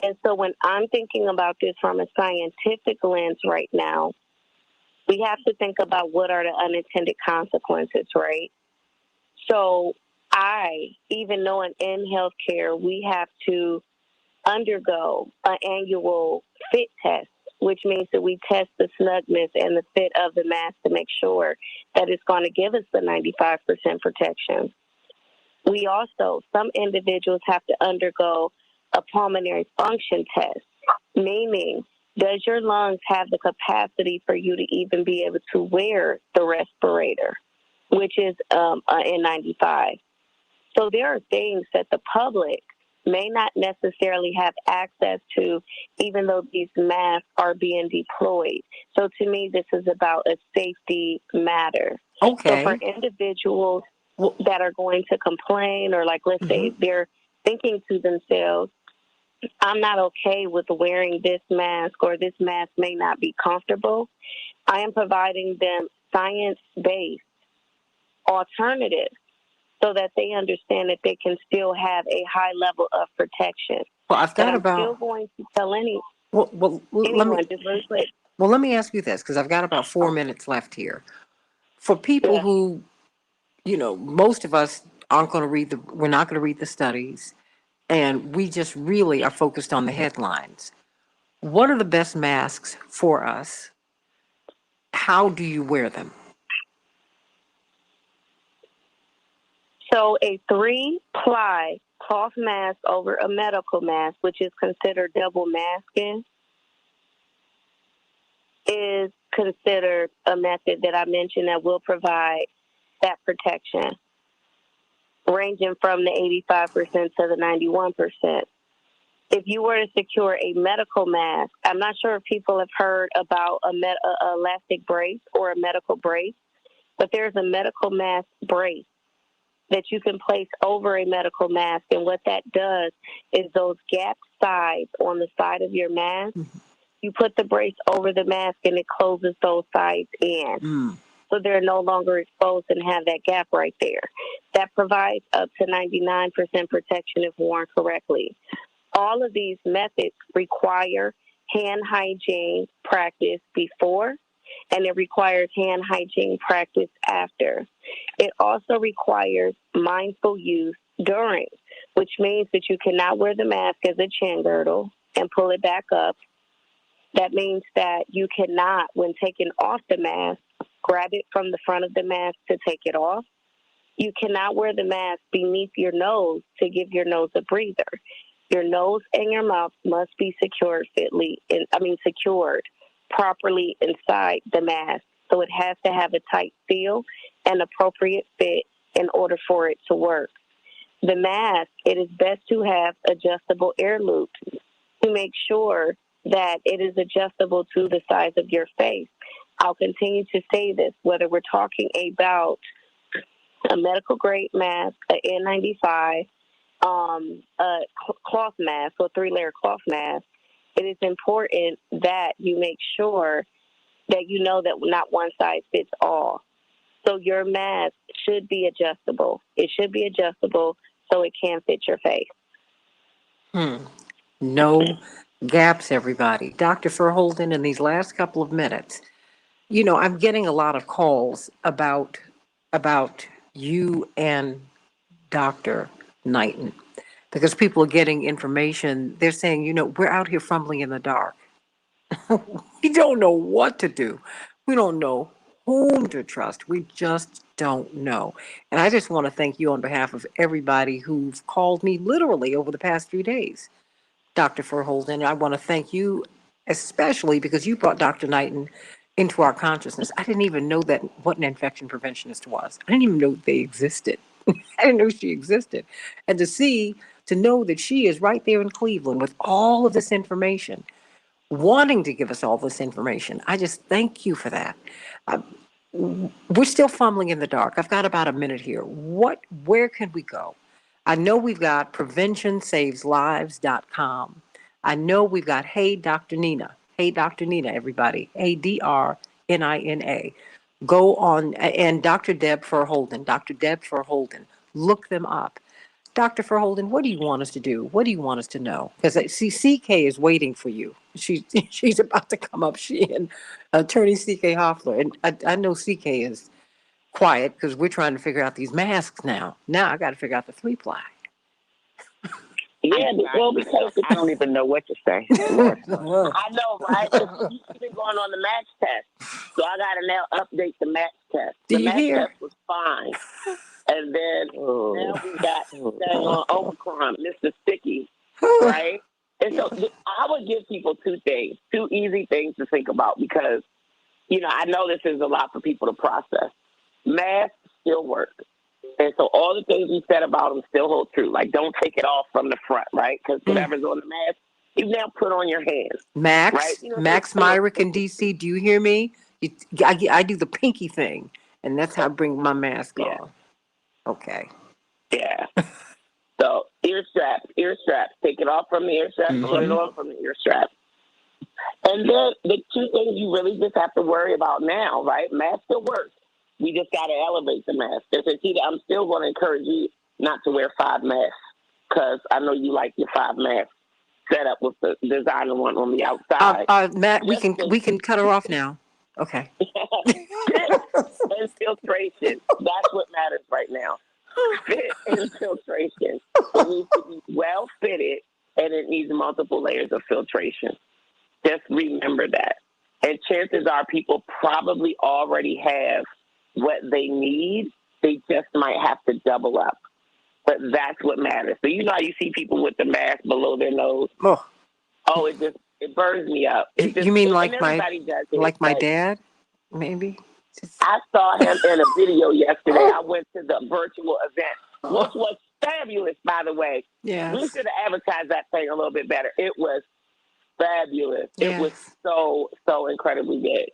And so when I'm thinking about this from a scientific lens right now, we have to think about what are the unintended consequences, right? So even knowing in healthcare, we have to undergo an annual fit test, which means that we test the snugness and the fit of the mask to make sure that it's going to give us the 95% protection. We also, some individuals have to undergo a pulmonary function test, meaning does your lungs have the capacity for you to even be able to wear the respirator, which is an N95. So there are things that the public may not necessarily have access to, even though these masks are being deployed. So to me, this is about a safety matter. Okay. So for individuals that are going to complain, or like, let's say they're thinking to themselves, I'm not okay with wearing this mask, or this mask may not be comfortable. I am providing them science-based alternatives so that they understand that they can still have a high level of protection. Well, I've got I'm still going to tell anyone, let me ask you this, because I've got about 4 minutes left here. For people who, most of us aren't going to we're not going to read the studies, and we just really are focused on the headlines. What are the best masks for us? How do you wear them? So a 3-ply cloth mask over a medical mask, which is considered double masking, is considered a method that I mentioned that will provide that protection, ranging from the 85% to the 91%. If you were to secure a medical mask, I'm not sure if people have heard about a elastic brace or a medical brace, but there's a medical mask brace that you can place over a medical mask. And what that does is those gap sides on the side of your mask, you put the brace over the mask and it closes those sides in. So they're no longer exposed and have that gap right there. That provides up to 99% protection if worn correctly. All of these methods require hand hygiene practice before, and it requires hand hygiene practice after. It also requires mindful use during, which means that you cannot wear the mask as a chin girdle and pull it back up. That means that you cannot, when taking off the mask, grab it from the front of the mask to take it off. You cannot wear the mask beneath your nose to give your nose a breather. Your nose and your mouth must be secured properly inside the mask. So it has to have a tight seal and appropriate fit in order for it to work. The mask, it is best to have adjustable air loops to make sure that it is adjustable to the size of your face. I'll continue to say this, whether we're talking about a medical grade mask, an N95, a cloth mask, or 3-layer cloth mask, it is important that you make sure that you know that not one size fits all. So your mask should be adjustable. It should be adjustable so it can fit your face. No gaps, everybody. Dr. Verholden, in these last couple of minutes, I'm getting a lot of calls about you and Dr. Knighton, because people are getting information. They're saying, we're out here fumbling in the dark. We don't know what to do. We don't know whom to trust. We just don't know. And I just want to thank you on behalf of everybody who've called me literally over the past few days, Dr. Verholden. I want to thank you especially because you brought Dr. Knighton into our consciousness. I didn't even know what an infection preventionist was. I didn't even know they existed. I didn't know she existed. And to know that she is right there in Cleveland with all of this information, wanting to give us all this information. I just thank you for that. We're still fumbling in the dark. I've got about a minute here. Where can we go? I know we've got PreventionSavesLives.com. I know we've got Hey Dr. Nina. Hey Dr. Nina, everybody. ADRNINA. Go on, and Dr. Deb Verholden. Dr. Deb Verholden. Look them up. Dr. Verholden, what do you want us to do? What do you want us to know? Because CK is waiting for you. She's about to come up. She and Attorney CK Hoffler. And I know CK is quiet because we're trying to figure out these masks now. Now I got to figure out the 3-ply. Yeah, well, because I don't even know what to say. I know, right? You've been going on the match test. So I got to now update the match test. The match test was fine. And then now we got staying on Omicron, Mr. Sticky, right? And so I would give people two easy things to think about because, I know this is a lot for people to process. Masks still work. And so all the things we said about them still hold true. Like, don't take it off from the front, right? Because whatever's on the mask, you now put on your hands. Max, right? Max Myrick in D.C., do you hear me? I do the pinky thing, and that's how I bring my mask on. Okay. Yeah. So ear strap. Take it off from the ear strap, put it on from the ear strap. And then the two things you really just have to worry about now, right? Mask still works. We just got to elevate the mask. And Santita, I'm still going to encourage you not to wear 5 masks because I know you like your 5 masks set up with the designer one on the outside. Matt, we can cut her off now. Okay. Fit and filtration. That's what matters right now. Fit and filtration. It needs to be well fitted and it needs multiple layers of filtration. Just remember that. And chances are people probably already have what they need. They just might have to double up. But that's what matters. So you know how you see people with the mask below their nose? Oh, it burns me up. You mean like my but dad, maybe? I saw him in a video yesterday. I went to the virtual event, which was fabulous, by the way. Yes. We should have advertised that thing a little bit better. It was fabulous. Yes. It was so incredibly good.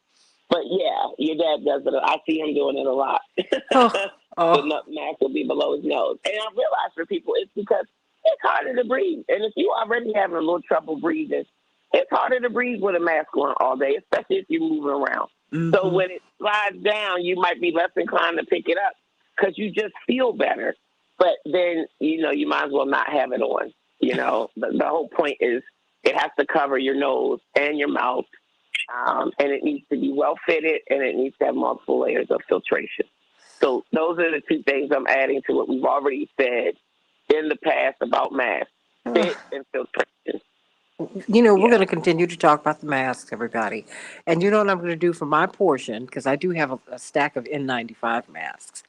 But yeah, your dad does it. I see him doing it a lot. The mask will be below his nose. And I realize for people, it's because it's harder to breathe. And if you already having a little trouble breathing, it's harder to breathe with a mask on all day, especially if you're moving around. So when it slides down, you might be less inclined to pick it up because you just feel better. But then, you might as well not have it on. The whole point is it has to cover your nose and your mouth, and it needs to be well fitted, and it needs to have multiple layers of filtration. So those are the two things I'm adding to what we've already said in the past about masks, fit and filtration. We're going to continue to talk about the masks, everybody. And you know what I'm going to do for my portion, because I do have a stack of N95 masks.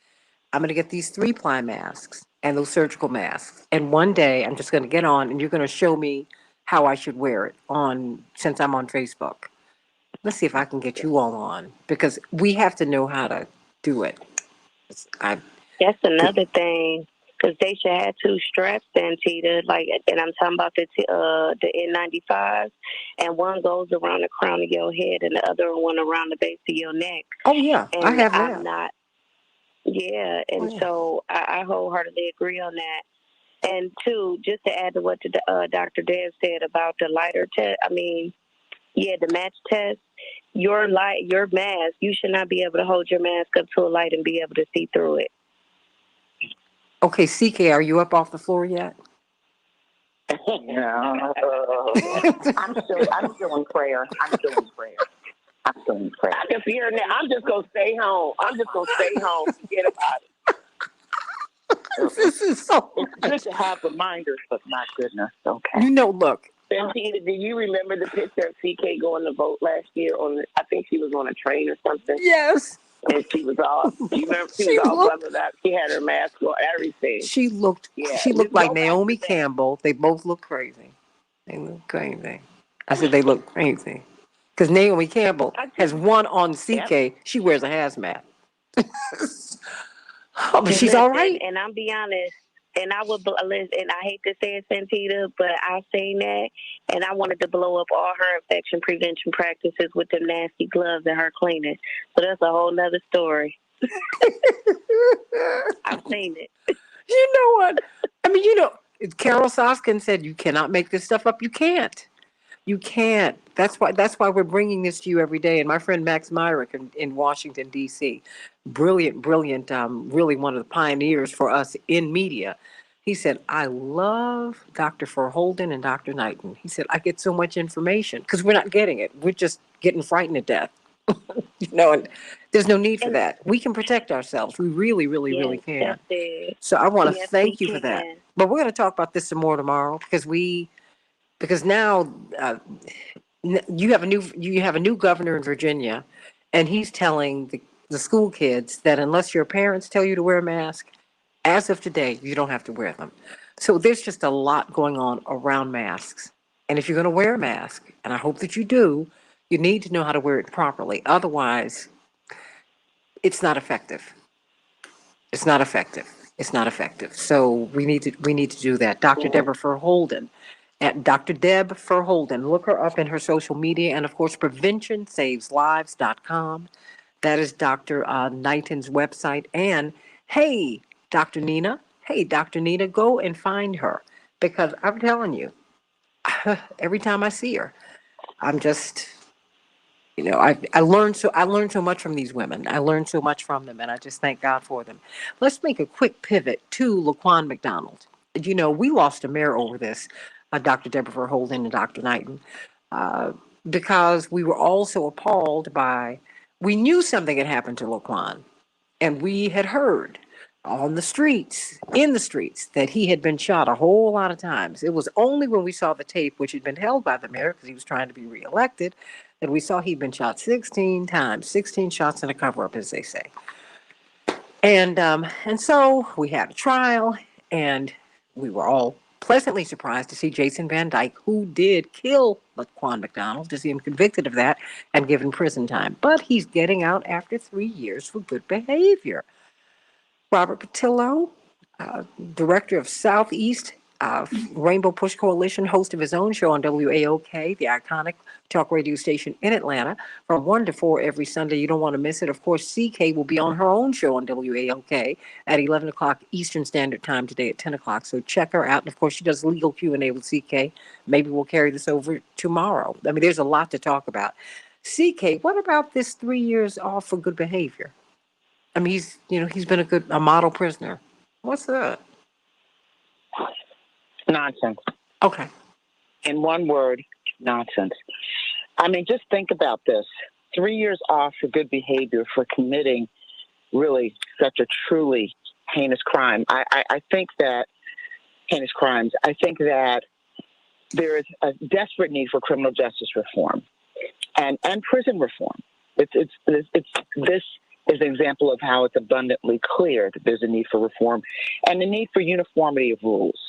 I'm going to get these 3-ply masks and those surgical masks. And one day I'm just going to get on and you're going to show me how I should wear it since I'm on Facebook. Let's see if I can get you all on, because we have to know how to do it. That's another thing, because they should have 2 straps, Santita, and I'm talking about the N95, and one goes around the crown of your head and the other one around the base of your neck. Oh, yeah, and I have that. So I wholeheartedly agree on that. And 2, just to add to what Dr. Deb said about the lighter test, the match test, your mask, you should not be able to hold your mask up to a light and be able to see through it. Okay, CK, are you up off the floor yet? Yeah. I'm still in prayer. I can see her now. I'm just going to stay home. And get about it. This is so... It's good to have reminders, but my goodness, okay. Look. Santita, do you remember the picture of CK going to vote last year? I think she was on a train or something. Yes. And she was all, you remember, she was all bundled up. She had her mask on, everything. She looked like Naomi Campbell. They both look crazy. I said they look crazy. Because Naomi Campbell has one on CK. Yep. She wears a hazmat. But she's all right. And I'll be honest, and I hate to say it, Santita, but I seen that, and I wanted to blow up all her infection prevention practices with them nasty gloves and her cleaning. So that's a whole nother story. I've seen it. You know what? Carol Soskin said, you cannot make this stuff up. You can't. That's why we're bringing this to you every day. And my friend Max Myrick in Washington, D.C., brilliant, really one of the pioneers for us in media. He said, I love Dr. Verholden and Dr. Knighton. He said, I get so much information because we're not getting it. We're just getting frightened to death. And there's no need for that. We can protect ourselves. We really, really can. So I want to thank you for that. But we're going to talk about this some more tomorrow because now you have a new governor in Virginia, and he's telling the school kids that unless your parents tell you to wear a mask, as of today, you don't have to wear them. So there's just a lot going on around masks. And if you're going to wear a mask, and I hope that you do, you need to know how to wear it properly. Otherwise, it's not effective. It's not effective. So we need to do that. Dr. Deborah Verholden. At Dr. Deb Verholden. Look her up in her social media. And, of course, preventionsaveslives.com. That is Dr. Knighton's website. And, hey, Dr. Nina. Hey, Dr. Nina, go and find her, because I'm telling you, every time I see her, I'm just, I learned so much from these women. I learned so much from them, and I just thank God for them. Let's make a quick pivot to Laquan McDonald. We lost a mayor over this, Dr. Deborah Holden and Dr. Knighton, because we were all so appalled we knew something had happened to Laquan, and we had heard in the streets, that he had been shot a whole lot of times. It was only when we saw the tape, which had been held by the mayor because he was trying to be reelected, that we saw he'd been shot 16 times, 16 shots in a cover-up, as they say. And so we had a trial, and we were all pleasantly surprised to see Jason Van Dyke, who did kill Laquan McDonald, to see him convicted of that and given prison time. But he's getting out after 3 years for good behavior. Robert Patillo, director of Southeast Rainbow Push Coalition, host of his own show on WAOK, the iconic talk radio station in Atlanta, from 1 to 4 every Sunday. You don't want to miss it. Of course, CK will be on her own show on WAOK at 11 o'clock Eastern Standard Time today at 10 o'clock. So check her out. And of course, she does legal Q&A with CK. Maybe we'll carry this over tomorrow. I mean, there's a lot to talk about. CK, what about this 3 years off for good behavior? I mean, he's been a model prisoner. What's that? Nonsense. Okay. In one word, nonsense. I mean, just think about this. 3 years off for good behavior for committing really such a truly heinous crime. I think that heinous crimes. I think that there is a desperate need for criminal justice reform and prison reform. This is an example of how it's abundantly clear that there's a need for reform and the need for uniformity of rules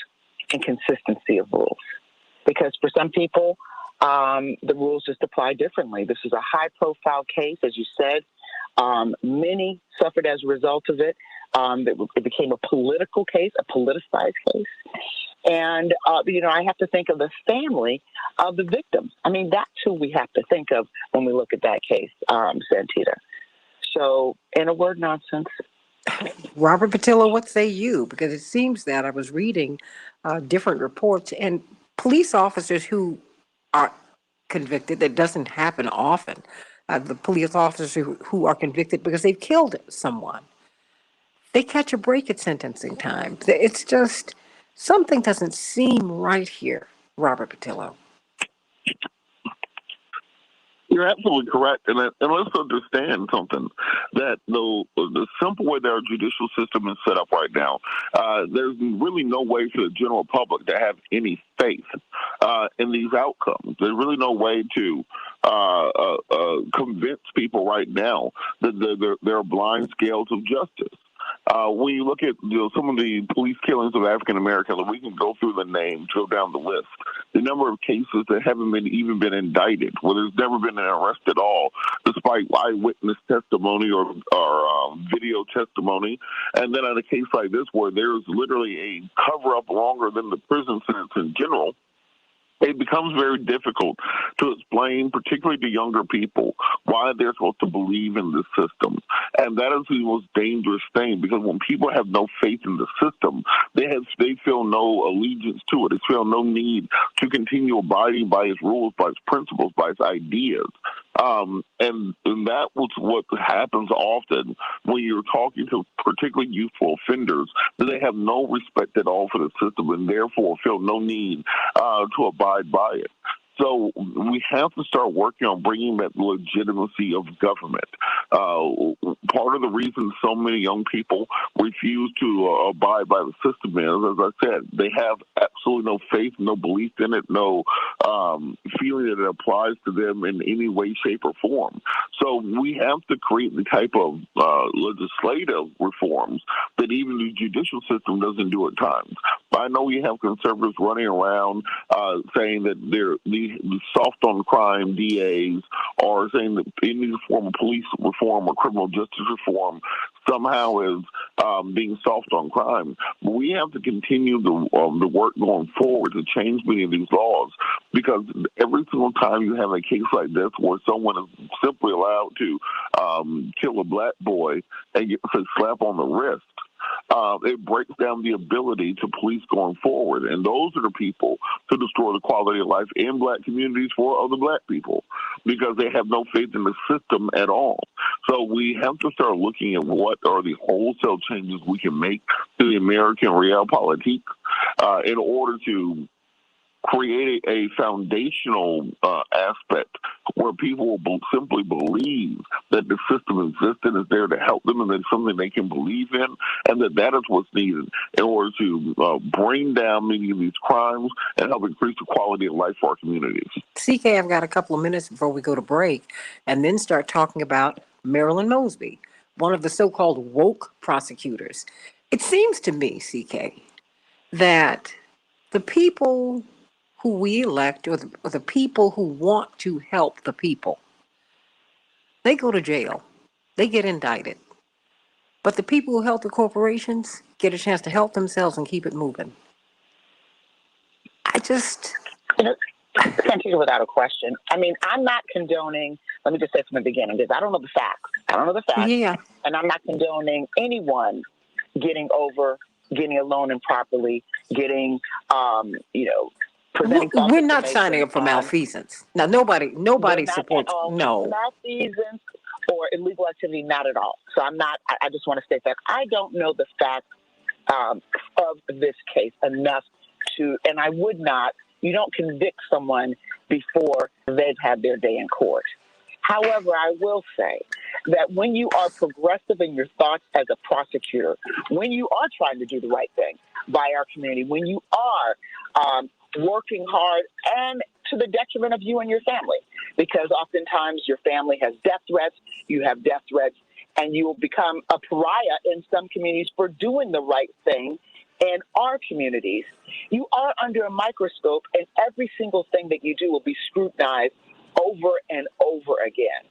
and consistency of rules. Because for some people, the rules just apply differently. This is a high-profile case, as you said. Many suffered as a result of it. It became a political case, a politicized case. And, I have to think of the family of the victims. I mean, that's who we have to think of when we look at that case, Santita. So, in a word, nonsense. Robert Patillo, what say you? Because it seems that I was reading different reports, and police officers who are convicted, that doesn't happen often, the police officers who are convicted because they've killed someone, they catch a break at sentencing time. It's just, something doesn't seem right here, Robert Patillo. You're absolutely correct. And let's understand something, that the simple way that our judicial system is set up right now, there's really no way for the general public to have any faith in these outcomes. There's really no way to convince people right now that there are blind scales of justice. When you look at some of the police killings of African Americans, we can go through the names, go down the list. The number of cases that haven't even been indicted, where there's never been an arrest at all, despite eyewitness testimony or video testimony. And then in a case like this, where there's literally a cover-up longer than the prison sentence in general, it becomes very difficult to explain, particularly to younger people, why they're supposed to believe in this system. And that is the most dangerous thing, because when people have no faith in the system, they feel no allegiance to it. They feel no need to continue abiding by its rules, by its principles, by its ideas. And that was what happens often when you're talking to particularly youthful offenders, that they have no respect at all for the system and therefore feel no need to abide by it. So we have to start working on bringing that legitimacy of government. Part of the reason so many young people refuse to abide by the system is, as I said, they have absolutely no faith, no belief in it, no feeling that it applies to them in any way, shape, or form. So we have to create the type of legislative reforms that even the judicial system doesn't do at times. I know we have conservatives running around saying that they're the soft on crime DAs are saying that any form of police reform or criminal justice reform somehow is being soft on crime. But we have to continue the work going forward to change many of these laws, because every single time you have a case like this where someone is simply allowed to kill a black boy and get a slap on the wrist, it breaks down the ability to police going forward. And those are the people to destroy the quality of life in black communities for other black people because they have no faith in the system at all. So we have to start looking at what are the wholesale changes we can make to the American realpolitik in order to create a foundational aspect where people will simply believe that the system exists and is there to help them and that it's something they can believe in, and that is what's needed in order to bring down many of these crimes and help increase the quality of life for our communities. CK, I've got a couple of minutes before we go to break and then start talking about Marilyn Mosby, one of the so-called woke prosecutors. It seems to me, CK, that the people who we elect or the people who want to help the people, they go to jail. They get indicted. But the people who help the corporations get a chance to help themselves and keep it moving. I just... Santita, without a question. I mean, I'm not condoning, let me just say from the beginning, because I don't know the facts. Yeah. And I'm not condoning anyone getting a loan improperly, getting, presenting false We're not information signing up for malfeasance. Now, nobody supports, no. Malfeasance or illegal activity, not at all. So I just want to state that I don't know the facts of this case enough and I would not, you don't convict someone before they've had their day in court. However, I will say that when you are progressive in your thoughts as a prosecutor, when you are trying to do the right thing by our community, when you are working hard and to the detriment of you and your family, because oftentimes your family has death threats, you have death threats, and you will become a pariah in some communities for doing the right thing. In our communities, you are under a microscope, and every single thing that you do will be scrutinized over and over again.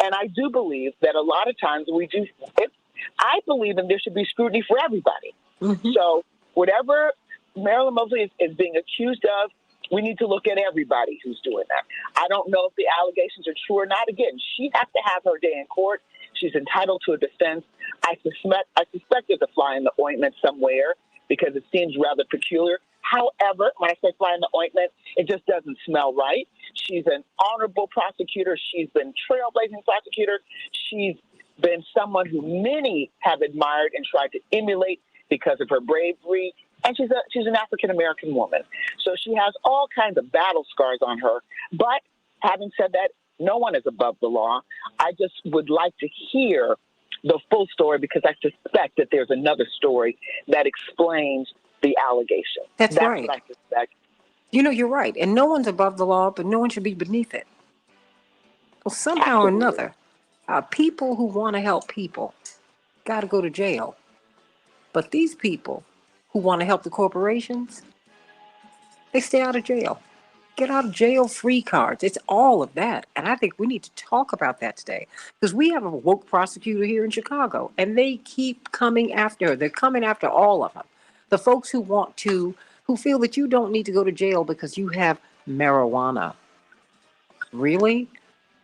And I do believe that a lot of times I believe that there should be scrutiny for everybody. Mm-hmm. So whatever Marilyn Mosby is being accused of, we need to look at everybody who's doing that. I don't know if the allegations are true or not. Again, she has to have her day in court. She's entitled to a defense. I suspect there's a fly in the ointment somewhere because it seems rather peculiar. However, when I say fly in the ointment, it just doesn't smell right. She's an honorable prosecutor. She's been trailblazing prosecutor. She's been someone who many have admired and tried to emulate because of her bravery. And she's an African-American woman. So she has all kinds of battle scars on her. But having said that, no one is above the law. I just would like to hear the full story because I suspect that there's another story that explains the allegation. That's right. What I suspect. You're right. And no one's above the law, but no one should be beneath it. Well, somehow or another, people who want to help people got to go to jail. But these people who want to help the corporations, they stay out of jail. Get out of jail free cards. It's all of that. And I think we need to talk about that today because we have a woke prosecutor here in Chicago and they keep coming after her. They're coming after all of them. The folks who feel that you don't need to go to jail because you have marijuana. Really?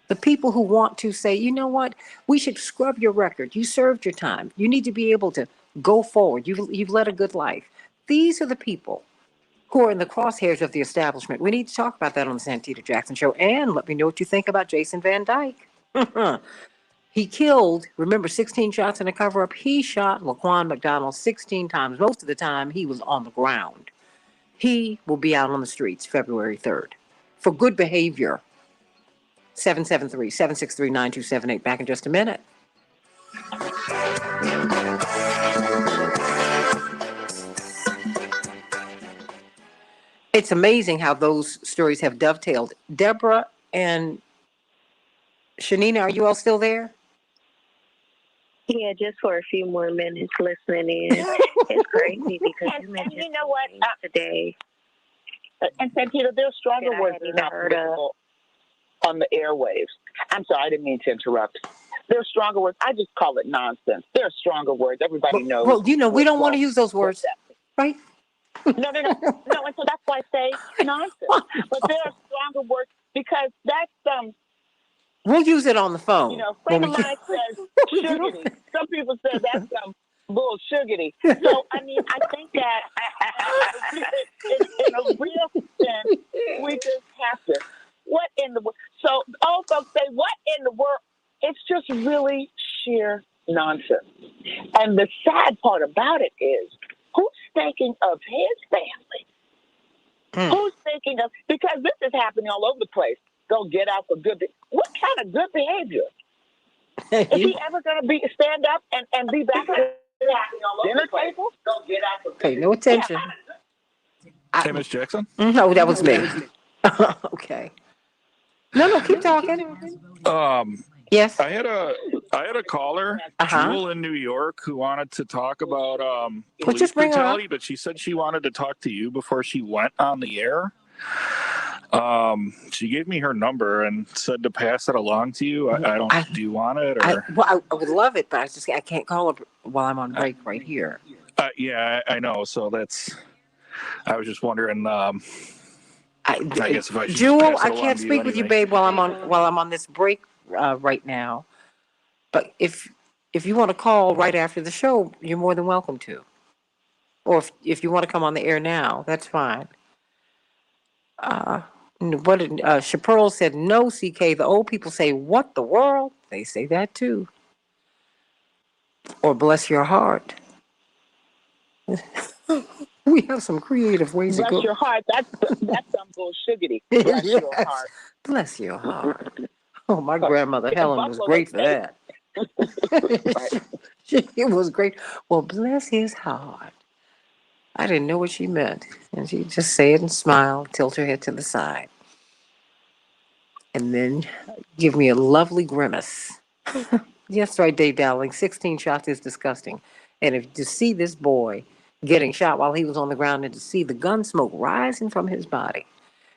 The people who want to say, you know what? We should scrub your record. You served your time. You need to be able to go forward. You've led a good life. These are the people who are in the crosshairs of the establishment. We need to talk about that on the Santita Jackson Show. And let me know what you think about Jason Van Dyke. He killed, remember, 16 shots in a cover-up. He shot Laquan McDonald 16 times. Most of the time, he was on the ground. He will be out on the streets February 3rd for good behavior. 773-763-9278. Back in just a minute. It's amazing how those stories have dovetailed. Deborah and Shanina, are you all still there? Yeah, just for a few more minutes listening in. It's crazy because you mentioned and you know what? Today. And Santita, there's stronger words than not political on the airwaves. I'm sorry, I didn't mean to interrupt. There's stronger words. I just call it nonsense. There are stronger words. Everybody knows. Well, we don't want to use those words, right? No. And so that's why I say nonsense. But there are stronger words because that's We'll use it on the phone. Friend of mine says sugarity. Some people say that's bull sugarity. really sheer nonsense. And the sad part about it is, who's thinking of his family? Who's thinking of, because this is happening all over the place. They'll get out for good. What kind of good behavior? Is he ever going to stand up and be back at the dinner table? They'll get out for good. Pay no attention. Hey, Miss Jackson? No, that was me. Okay. No, keep talking. Yes. I had a caller, Jewel in New York, who wanted to talk about police brutality, but she said she wanted to talk to you before she went on the air. She gave me her number and said to pass it along to you. Do you want it? Or? I would love it, but I can't call her while I'm on break right here. Yeah, I know. So I was just wondering. I guess if I should Jewel, pass it I along can't to speak you with you, anyway. babe, while I'm on this break right now. But if you want to call right after the show, you're more than welcome to. Or if you want to come on the air now, that's fine. Chaparral said, no, CK. The old people say, what the world? They say that too. Or bless your heart. We have some creative ways to go. Bless your heart. That's some bullshiggity. Bless your heart. Bless your heart. Oh, my grandmother Helen was great for that. It was great. Well, bless his heart. I didn't know what she meant. And she'd just say it and smile, tilt her head to the side. And then give me a lovely grimace. Yes, right, Dave Dowling. 16 shots is disgusting. And to see this boy getting shot while he was on the ground and to see the gun smoke rising from his body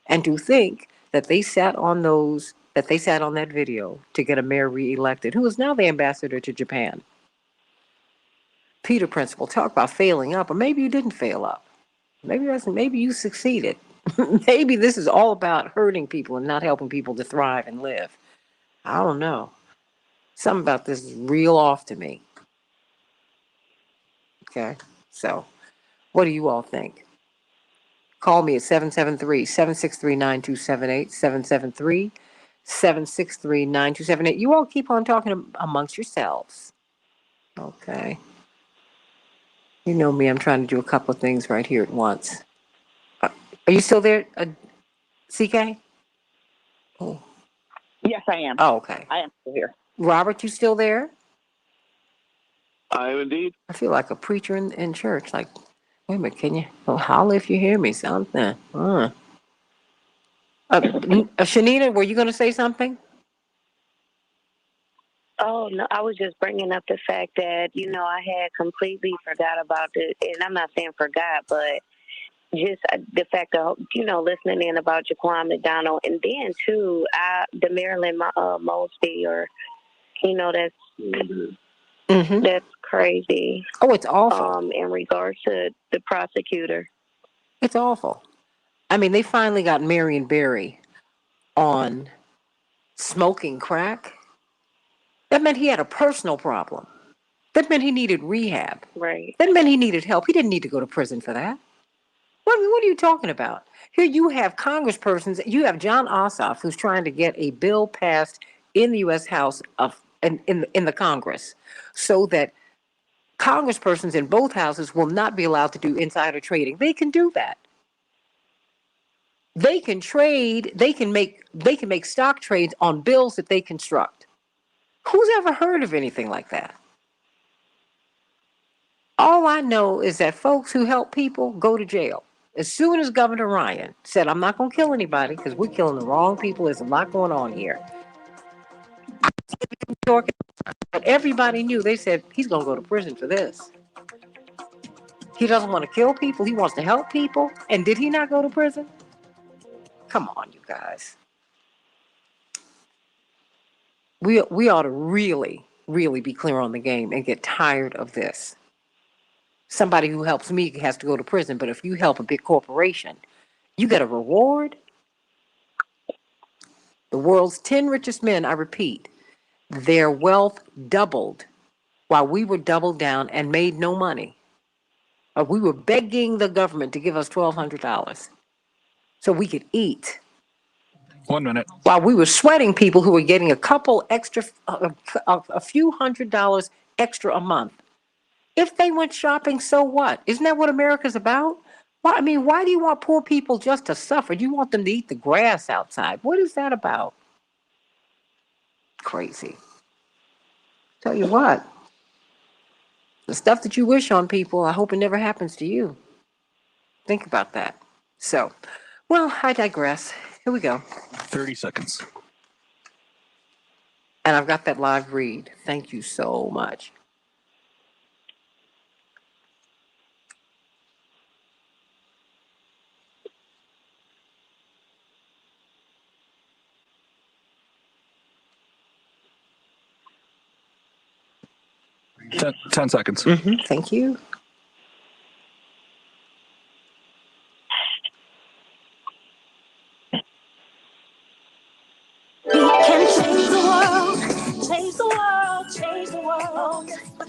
and to think that they sat on that video to get a mayor reelected, who is now the ambassador to Japan. Peter Principle, talk about failing up, or maybe you didn't fail up. Maybe you succeeded. Maybe this is all about hurting people and not helping people to thrive and live. I don't know. Something about this is real off to me. Okay, so what do you all think? Call me at 773-763-9278, 773-763-9278. You all keep on talking amongst yourselves. Okay. You know me, I'm trying to do a couple of things right here at once. Are you still there, CK? Oh. Yes, I am. Oh, okay. I am still here. Robert, you still there? I am indeed. I feel like a preacher in church. Like, wait a minute, can you holler if you hear me? Something. Shanita, were you going to say something? Oh, no, I was just bringing up the fact that, I had completely forgot about it. And I'm not saying forgot, but just the fact of, listening in about Jaquan McDonald. And then, too, the Marilyn Mosby, or, that's that's crazy. Oh, it's awful. In regards to the prosecutor. It's awful. I mean, they finally got Marion Barry on smoking crack. That meant he had a personal problem. That meant he needed rehab. Right. That meant he needed help. He didn't need to go to prison for that. What are you talking about? Here you have congresspersons. You have John Ossoff, who's trying to get a bill passed in the U.S. House in the Congress, so that congresspersons in both houses will not be allowed to do insider trading. They can do that. They can trade. They can make stock trades on bills that they construct. Who's ever heard of anything like that? All I know is that folks who help people go to jail. As soon as Governor Ryan said, I'm not going to kill anybody because we're killing the wrong people, there's a lot going on here. But everybody knew, they said, he's going to go to prison for this. He doesn't want to kill people. He wants to help people. And did he not go to prison? Come on, you guys. We ought to really, really be clear on the game and get tired of this. Somebody who helps me has to go to prison, but if you help a big corporation, you get a reward. The world's 10 richest men, I repeat, their wealth doubled while we were doubled down and made no money. We were begging the government to give us $1,200 so we could eat. 1 minute. While we were sweating people who were getting a couple extra, a few $100s extra a month. If they went shopping, so what? Isn't that what America's about? Why, I mean, why do you want poor people just to suffer? Do you want them to eat the grass outside? What is that about? Crazy. Tell you what, the stuff that you wish on people, I hope it never happens to you. Think about that. So, well, I digress. Here we go. 30 seconds. And I've got that live read. Thank you so much. Ten seconds. Mm-hmm. Thank you. We can change the world, change the world, change the world. We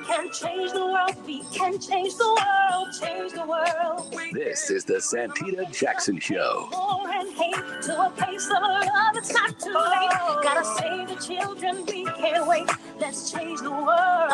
can change the world, we can change the world, change the world. This is the Santita Jackson Show. War and hate to a place of love, it's not too late. Gotta save the children, we can't wait. Let's change the world.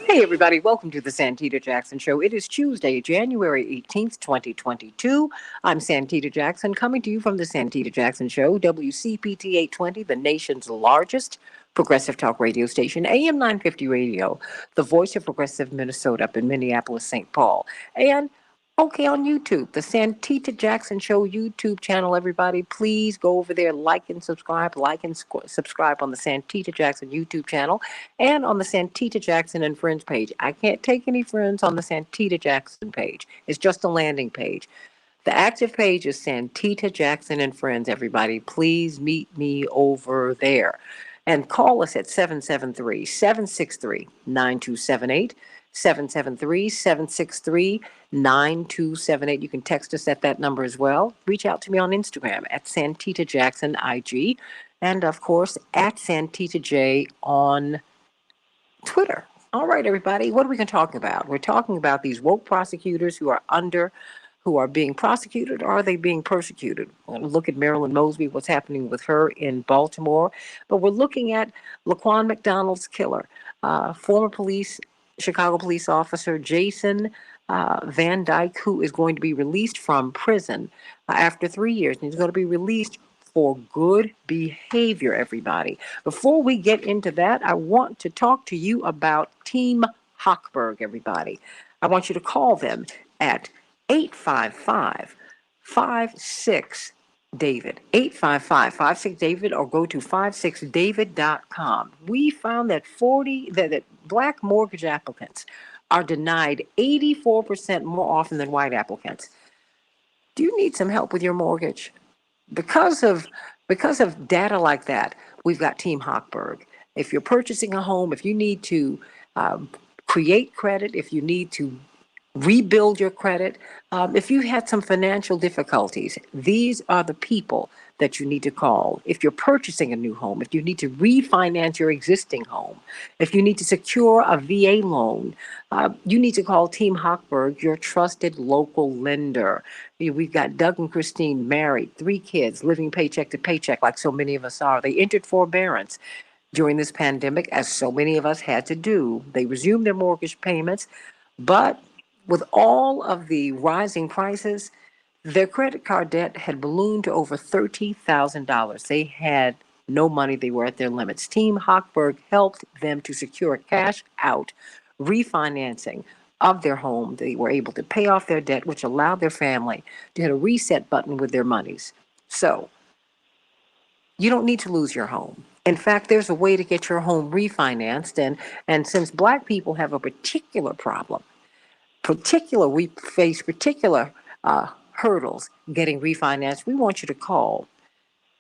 Hey, everybody. Welcome to the Santita Jackson Show. It is Tuesday, January 18th, 2022. I'm Santita Jackson, coming to you from the Santita Jackson Show, WCPT 820, the nation's largest progressive talk radio station, AM 950 Radio, the voice of progressive Minnesota up in Minneapolis, St. Paul. And okay, on YouTube, the Santita Jackson Show YouTube channel, everybody. Please go over there, like and subscribe on the Santita Jackson YouTube channel and on the Santita Jackson and Friends page. I can't take any friends on the Santita Jackson page. It's just a landing page. The active page is Santita Jackson and Friends, everybody. Please meet me over there. And call us at 773-763-9278. 773-763-9278. You can text us at that number as well. Reach out to me on Instagram at Santita Jackson IG, and of course at Santita J on Twitter. All right, everybody, what are we going to talk about? We're talking about these woke prosecutors who are being prosecuted, or are they being persecuted? We're going to look at Marilyn Mosby, what's happening with her in Baltimore, but we're looking at Laquan McDonald's killer, former Chicago police officer Jason Van Dyke, who is going to be released from prison after 3 years, and he's going to be released for good behavior, everybody. Before we get into that, I want to talk to you about Team Hochberg, everybody. I want you to call them at 855-56-DAVID, 855-56-DAVID, or go to 56david.com. We found that that black mortgage applicants are denied 84% more often than white applicants. Do you need some help with your mortgage? Because of data like that, we've got Team Hochberg. If you're purchasing a home, if you need to create credit, if you need to rebuild your credit, if you had some financial difficulties, these are the people that you need to call. If you're purchasing a new home, if you need to refinance your existing home, if you need to secure a VA loan, you need to call Team Hochberg, your trusted local lender. We've got Doug and Christine, married, 3 kids, living paycheck to paycheck like so many of us are. They entered forbearance during this pandemic, as so many of us had to do. They resumed their mortgage payments, but with all of the rising prices, their credit card debt had ballooned to over $30,000. They had no money. They were at their limits. Team Hochberg helped them to secure cash out refinancing of their home. They were able to pay off their debt, which allowed their family to hit a reset button with their monies. So you don't need to lose your home. In fact, there's a way to get your home refinanced. And since black people have a particular problem, we face particular hurdles getting refinanced, we want you to call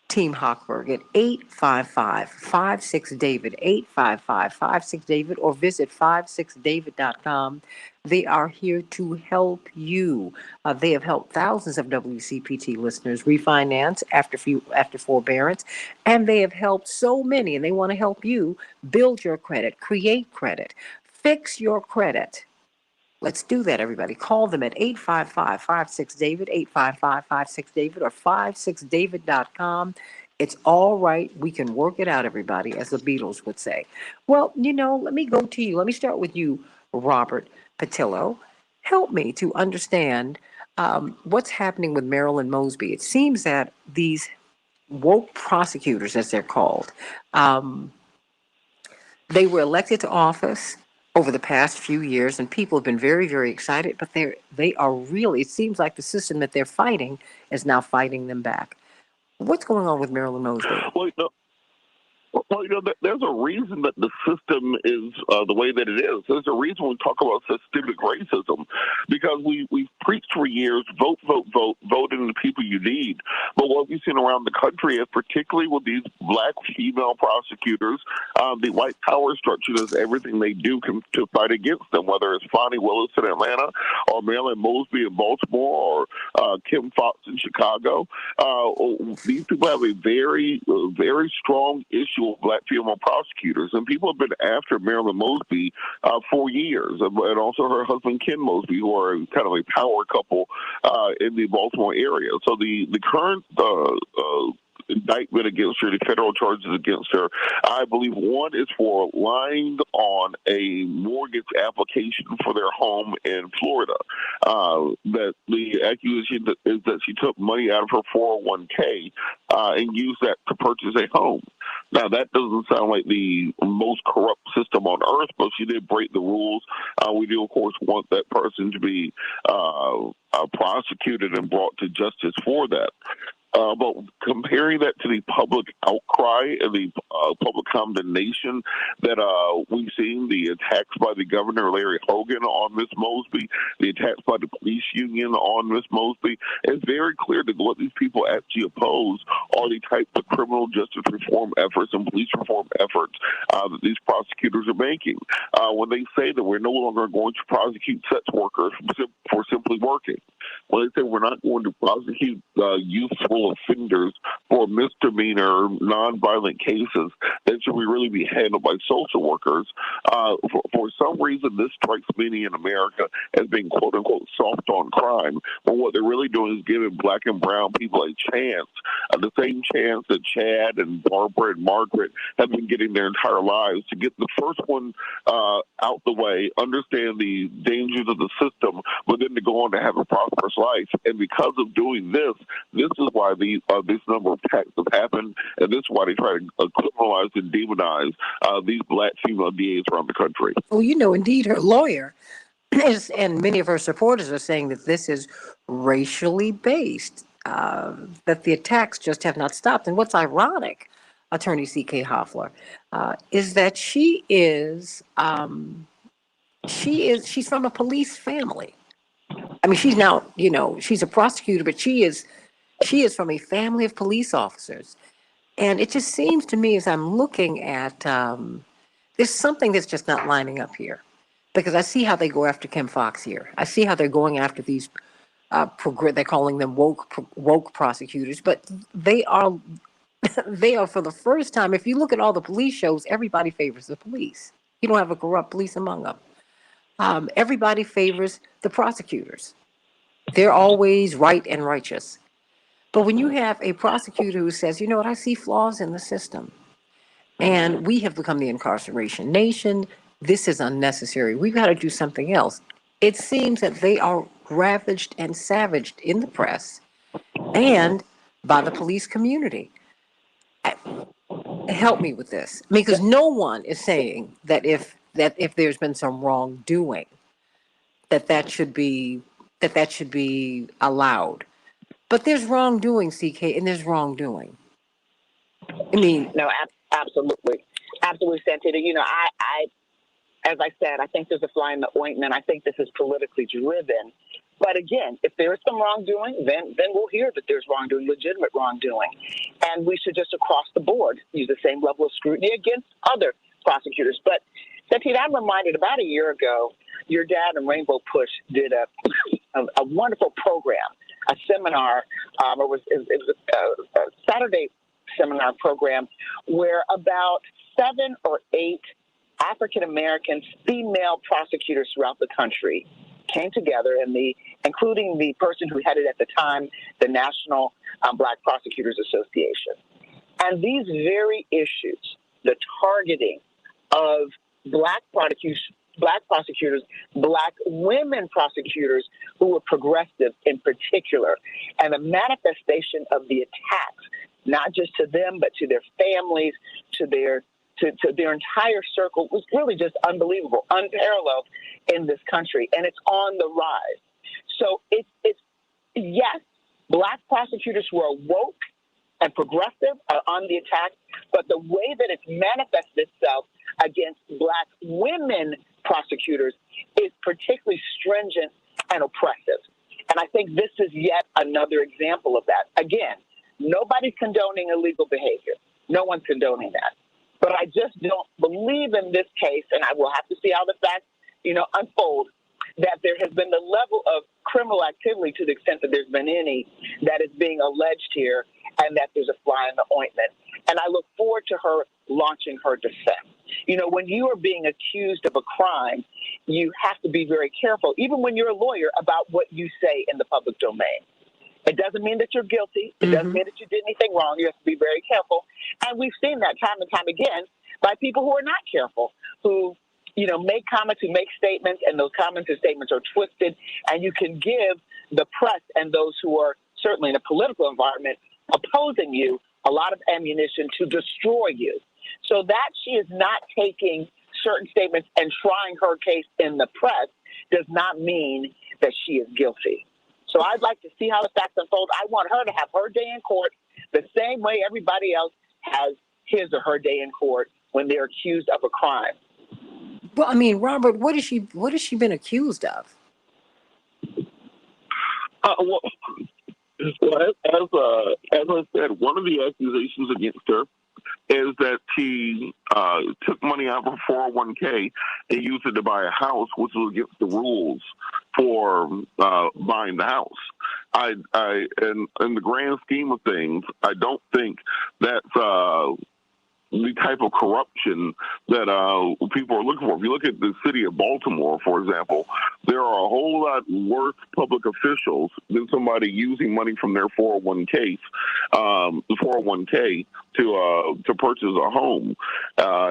Team Hochberg at 855-56-DAVID, 855-56-DAVID, or visit 56david.com. They are here to help you. They have helped thousands of WCPT listeners refinance after forbearance, and they have helped so many, and they want to help you build your credit, create credit, fix your credit. Let's do that, everybody. Call them at 855-56-DAVID, 855-56-DAVID, or 56david.com. It's all right. We can work it out, everybody, as the Beatles would say. Well, let me go to you. Let me start with you, Robert Patillo. Help me to understand what's happening with Marilyn Mosby. It seems that these woke prosecutors, as they're called, they were elected to office over the past few years, and people have been very, very excited, but they are really, it seems like the system that they're fighting is now fighting them back. What's going on with Marilyn Mosby? Well, there's a reason that the system is the way that it is. There's a reason we talk about systemic racism, because we've preached for years, vote in the people you need. But what we've seen around the country is, particularly with these black female prosecutors, the white power structure does everything they do to fight against them, whether it's Fonnie Willis in Atlanta or Marilyn Mosby in Baltimore or Kim Foxx in Chicago. These people have a very, very strong issue of black female prosecutors, and people have been after Marilyn Mosby for years, and also her husband Ken Mosby, who are kind of a power couple in the Baltimore area. So the current indictment against her, the federal charges against her, I believe one is for lying on a mortgage application for their home in Florida. That the accusation is that she took money out of her 401k and used that to purchase a home. Now, that doesn't sound like the most corrupt system on earth, but she did break the rules. We do, of course, want that person to be prosecuted and brought to justice for that. But comparing that to the public outcry and the public condemnation that we've seen, the attacks by the governor, Larry Hogan, on Miss Mosby, the attacks by the police union on Miss Mosby, it's very clear that what these people actually oppose are the types of criminal justice reform efforts and police reform efforts that these prosecutors are making. When they say that we're no longer going to prosecute sex workers for simply working, when they say we're not going to prosecute youthful offenders for misdemeanor, nonviolent cases that should really be handled by social workers. For some reason, this strikes many in America as being quote unquote soft on crime. But what they're really doing is giving black and brown people a chance, the same chance that Chad and Barbara and Margaret have been getting their entire lives, to get the first one out the way, understand the dangers of the system, but then to go on to have a prosperous life. And because of doing this is why this number of attacks have happened, and this is why they try to criminalize and demonize these black female DAs around the country. Well, indeed, her lawyer and many of her supporters are saying that this is racially based, that the attacks just have not stopped. And what's ironic, Attorney C.K. Hoffler, is that she's from a police family. I mean, she's now, she's a prosecutor, but she is from a family of police officers. And it just seems to me, as I'm looking at, there's something that's just not lining up here. Because I see how they go after Kim Foxx here. I see how they're going after these, they're calling them woke prosecutors, but they are for the first time. If you look at all the police shows, everybody favors the police. You don't have a corrupt police among them. Everybody favors the prosecutors. They're always right and righteous. But when you have a prosecutor who says, I see flaws in the system, and we have become the incarceration nation, this is unnecessary, we've got to do something else. It seems that they are ravaged and savaged in the press and by the police community. Help me with this, because no one is saying that if there's been some wrongdoing, that should be allowed. But there's wrongdoing, CK, and there's wrongdoing. I mean, no, absolutely, Santita. I as I said, I think there's a fly in the ointment. I think this is politically driven. But again, if there is some wrongdoing, then we'll hear that there's wrongdoing, legitimate wrongdoing. And we should just across the board use the same level of scrutiny against other prosecutors. But Santita, I'm reminded about a year ago, your dad and Rainbow Push did a wonderful program, a seminar. It was a Saturday seminar program where about 7 or 8 African-American female prosecutors throughout the country came together, and including the person who headed at the time the National Black Prosecutors Association. And these very issues, the targeting of black prosecutors, black women prosecutors who were progressive in particular, and the manifestation of the attacks, not just to them, but to their families, to their entire circle, was really just unbelievable, unparalleled in this country, and it's on the rise. So it's yes, black prosecutors who are woke and progressive are on the attack, but the way that it's manifested itself against black women prosecutors is particularly stringent and oppressive. And I think this is yet another example of that. Again, nobody's condoning illegal behavior. No one's condoning that. But I just don't believe in this case, and I will have to see how the facts, unfold, that there has been the level of criminal activity, to the extent that there's been any, that is being alleged here, and that there's a fly in the ointment. And I look forward to her launching her defense. When you are being accused of a crime, you have to be very careful, even when you're a lawyer, about what you say in the public domain. It doesn't mean that you're guilty. It doesn't mean that you did anything wrong. You have to be very careful. And we've seen that time and time again by people who are not careful, who make comments, who make statements, and those comments and statements are twisted, and you can give the press and those who are certainly in a political environment opposing you a lot of ammunition to destroy you. So that she is not taking certain statements and trying her case in the press does not mean that she is guilty. So I'd like to see how the facts unfold. I want her to have her day in court the same way everybody else has his or her day in court when they're accused of a crime. Well, I mean, Robert, what has she been accused of? Well, as I said, one of the accusations against her is that she took money out of her 401k and used it to buy a house, which was against the rules for buying the house. In the grand scheme of things, I don't think that's the type of corruption that people are looking for. If you look at the city of Baltimore, for example, there are a whole lot worse public officials than somebody using money from their 401k to purchase a home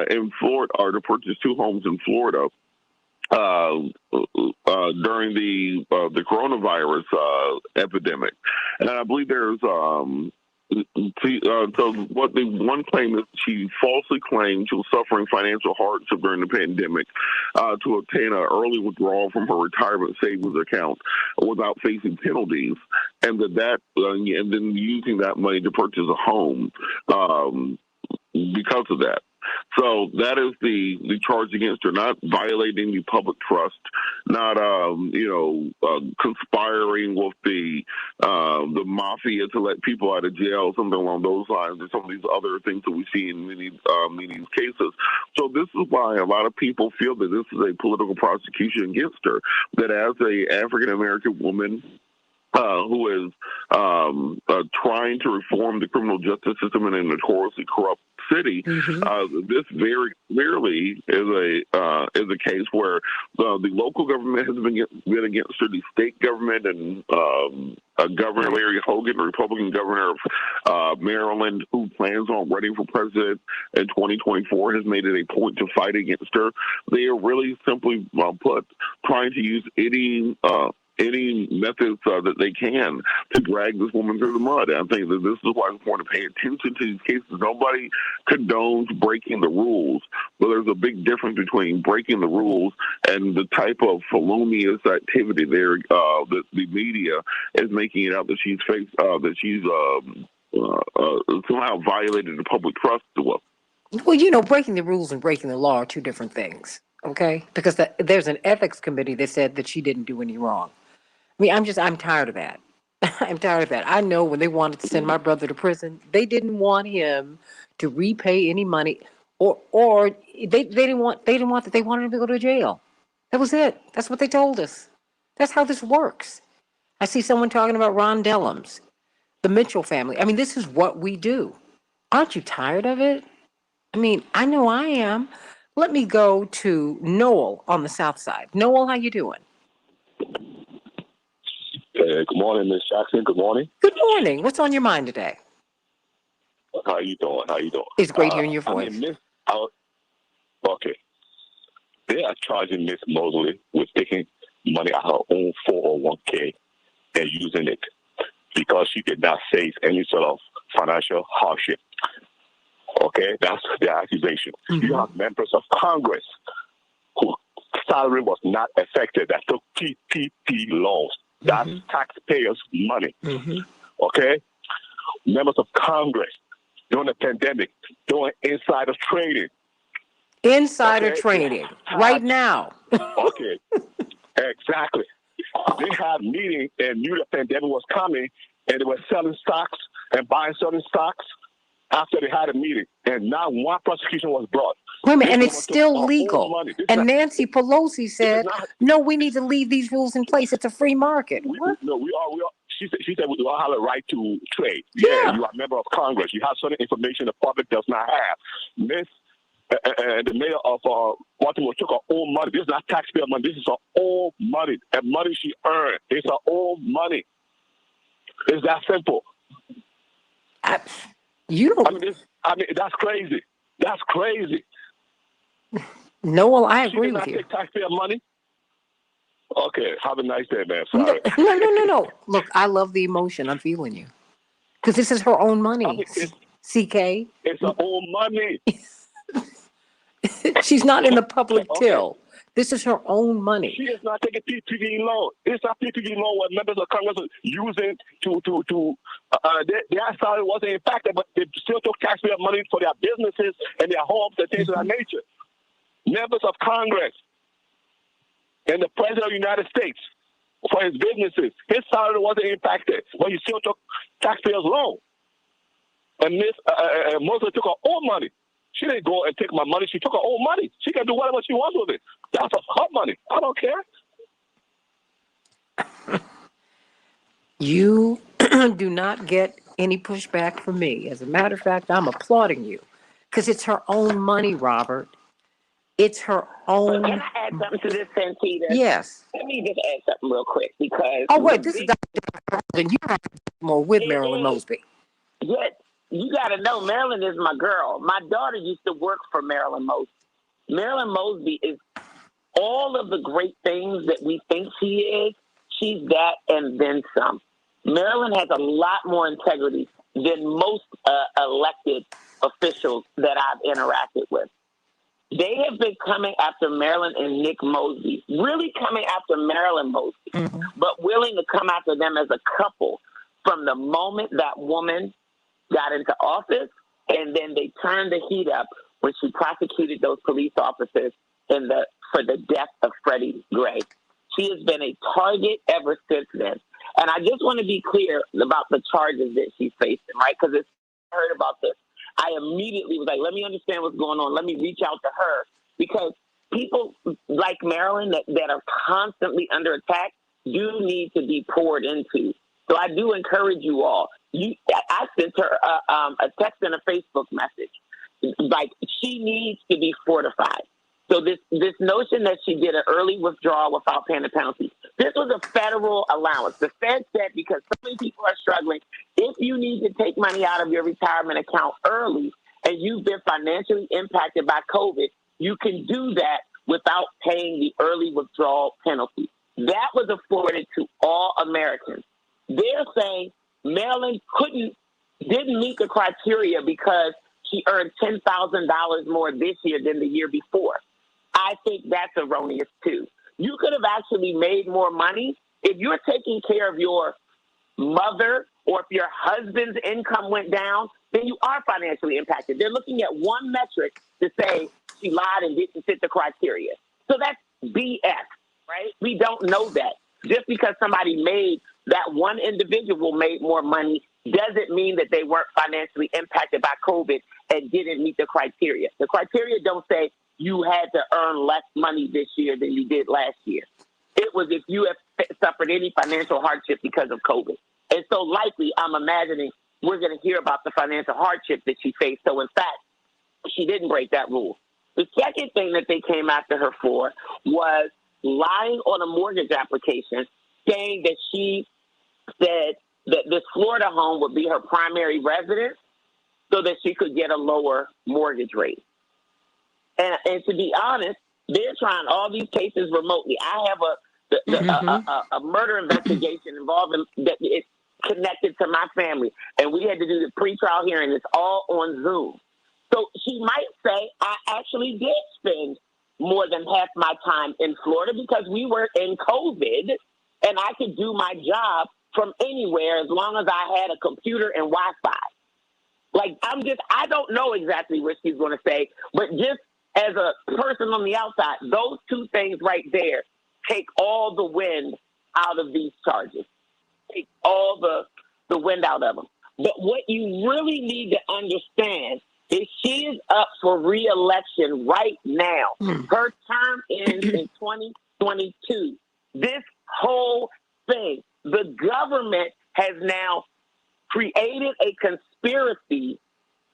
in Florida, or to purchase two homes in Florida during the coronavirus epidemic. And I believe there's so what the one claim is, she falsely claimed she was suffering financial hardship during the pandemic to obtain an early withdrawal from her retirement savings account without facing penalties, and and then using that money to purchase a home because of that. So that is the charge against her, not violating the public trust, not conspiring with the mafia to let people out of jail, something along those lines, or some of these other things that we see in many cases. So this is why a lot of people feel that this is a political prosecution against her, that as a African American woman who is trying to reform the criminal justice system in a notoriously corrupt city, this very clearly is a case where the local government has been against her. The state government and Governor Larry Hogan, the Republican governor of Maryland, who plans on running for president in 2024, has made it a point to fight against her. They are really simply trying to use any methods that they can to drag this woman through the mud. And I think that this is why it's important to pay attention to these cases. Nobody condones breaking the rules, but there's a big difference between breaking the rules and the type of felonious activity there that the media is making it out that she's somehow violated the public trust. Well, breaking the rules and breaking the law are two different things, okay? Because there's an ethics committee that said that she didn't do any wrong. I mean, I'm tired of that. I'm tired of that. I know when they wanted to send my brother to prison, they didn't want him to repay any money, or they didn't want that. They wanted him to go to jail. That was it. That's what they told us. That's how this works. I see someone talking about Ron Dellums, the Mitchell family. I mean, this is what we do. Aren't you tired of it? I mean, I know I am. Let me go to Noel on the South Side. Noel, how you doing? Good morning, Miss Jackson. Good morning. Good morning. What's on your mind today? How you doing? It's great hearing your voice. Okay. They are charging Miss Mosley with taking money out of her own 401k and using it because she did not face any sort of financial hardship. Okay, that's the accusation. Mm-hmm. You have members of Congress whose salary was not affected that took PPP loans. That's taxpayers' money. Mm-hmm. Okay? Members of Congress during the pandemic doing insider trading. Insider trading right now. Okay, exactly. They had meetings and knew the pandemic was coming, and they were selling stocks and buying certain stocks after they had a meeting, and not one prosecution was brought. Wait a minute, and it's still legal. And Nancy Pelosi said, no, we need to leave these rules in place. It's a free market. We are. She said we all have a right to trade. Yeah, you are a member of Congress. You have certain information the public does not have. The mayor of Baltimore took her own money. This is not taxpayer money. This is her own money. And money she earned. It's her own money. It's that simple. That's crazy. That's crazy. No, well, I agree with you. She did not take taxpayer money? Okay, have a nice day, man. Sorry. No. Look, I love the emotion. I'm feeling you. Because this is her own money, CK. It's her own money. She's not in the public till. This is her own money. She is not taking PPP loan. It's not PPP loan what members of Congress are using their salary wasn't impacted, but they still took taxpayer money for their businesses and their homes and things of that nature. Members of Congress and the President of the United States for his businesses, his salary wasn't impacted, but he still took taxpayers' loan. And Miss Mosley took her own money. She didn't go and take my money. She took her own money. She can do whatever she wants with it. That's her money. I don't care. You do not get any pushback from me. As a matter of fact, I'm applauding you because it's her own money, Robert. It's her own. Can I add something to this, Santita? Yes. Let me just add something real quick because. Oh, wait, this is Dr. And you have more with Marilyn Mosby. Yes. You got to know, Marilyn is my girl. My daughter used to work for Marilyn Mosby. Marilyn Mosby is all of the great things that we think she is. She's that and then some. Marilyn has a lot more integrity than most elected officials that I've interacted with. They have been coming after Marilyn and Nick Mosby, really coming after Marilyn Mosby, but willing to come after them as a couple from the moment that woman got into office, and then they turned the heat up when she prosecuted those police officers for the death of Freddie Gray. She has been a target ever since then. And I just want to be clear about the charges that she's facing, right? Because I heard about this. I immediately was like, let me understand what's going on. Let me reach out to her. Because people like Marilyn that are constantly under attack do need to be poured into. So I do encourage you all. I sent her a text and a Facebook message. Like, she needs to be fortified. So this notion that she did an early withdrawal without paying a penalty, this was a federal allowance. The Fed said because so many people are struggling, if you need to take money out of your retirement account early and you've been financially impacted by COVID, you can do that without paying the early withdrawal penalty. That was afforded to all Americans. They're saying Marilyn didn't meet the criteria because she earned $10,000 more this year than the year before. I think that's erroneous too. You could have actually made more money if you're taking care of your mother or if your husband's income went down, then you are financially impacted. They're looking at one metric to say she lied and didn't fit the criteria. So that's BS, right? We don't know that. Just because that one individual made more money doesn't mean that they weren't financially impacted by COVID and didn't meet the criteria. The criteria don't say you had to earn less money this year than you did last year. It was if you have suffered any financial hardship because of COVID. And so likely, I'm imagining we're going to hear about the financial hardship that she faced. So in fact, she didn't break that rule. The second thing that they came after her for was lying on a mortgage application, saying that she said that this Florida home would be her primary residence so that she could get a lower mortgage rate. And to be honest, they're trying all these cases remotely. I have a murder investigation involving that it's connected to my family, and we had to do the pretrial hearing. It's all on Zoom. So she might say, I actually did spend more than half my time in Florida because we were in COVID, and I could do my job from anywhere as long as I had a computer and Wi-Fi. Like, I don't know exactly what she's going to say, but just as a person on the outside, those two things right there take all the wind out of these charges, take all the wind out of them. But what you really need to understand is she is up for re-election right now. Her term ends in 2022. This whole thing, the government has now created a conspiracy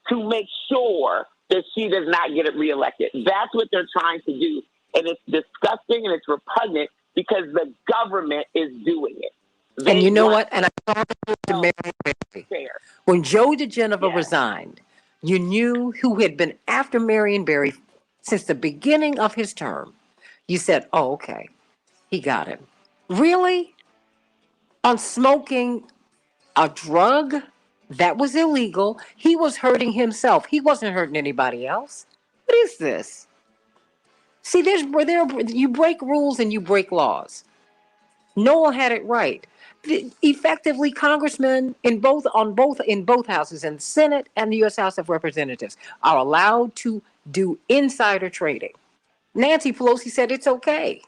to make sure that she does not get reelected. That's what they're trying to do. And it's disgusting and it's repugnant because the government is doing it. And you know what? And I thought to Mary, when Joe DeGenova resigned, you knew who had been after Marion Barry since the beginning of his term. You said, oh, okay, he got him. Really? On smoking a drug that was illegal. He was hurting himself. He wasn't hurting anybody else. What is this? See, you break rules and you break laws. Noel had it right. Effectively, congressmen in both houses, in the Senate and the U.S. House of Representatives, are allowed to do insider trading. Nancy Pelosi said it's okay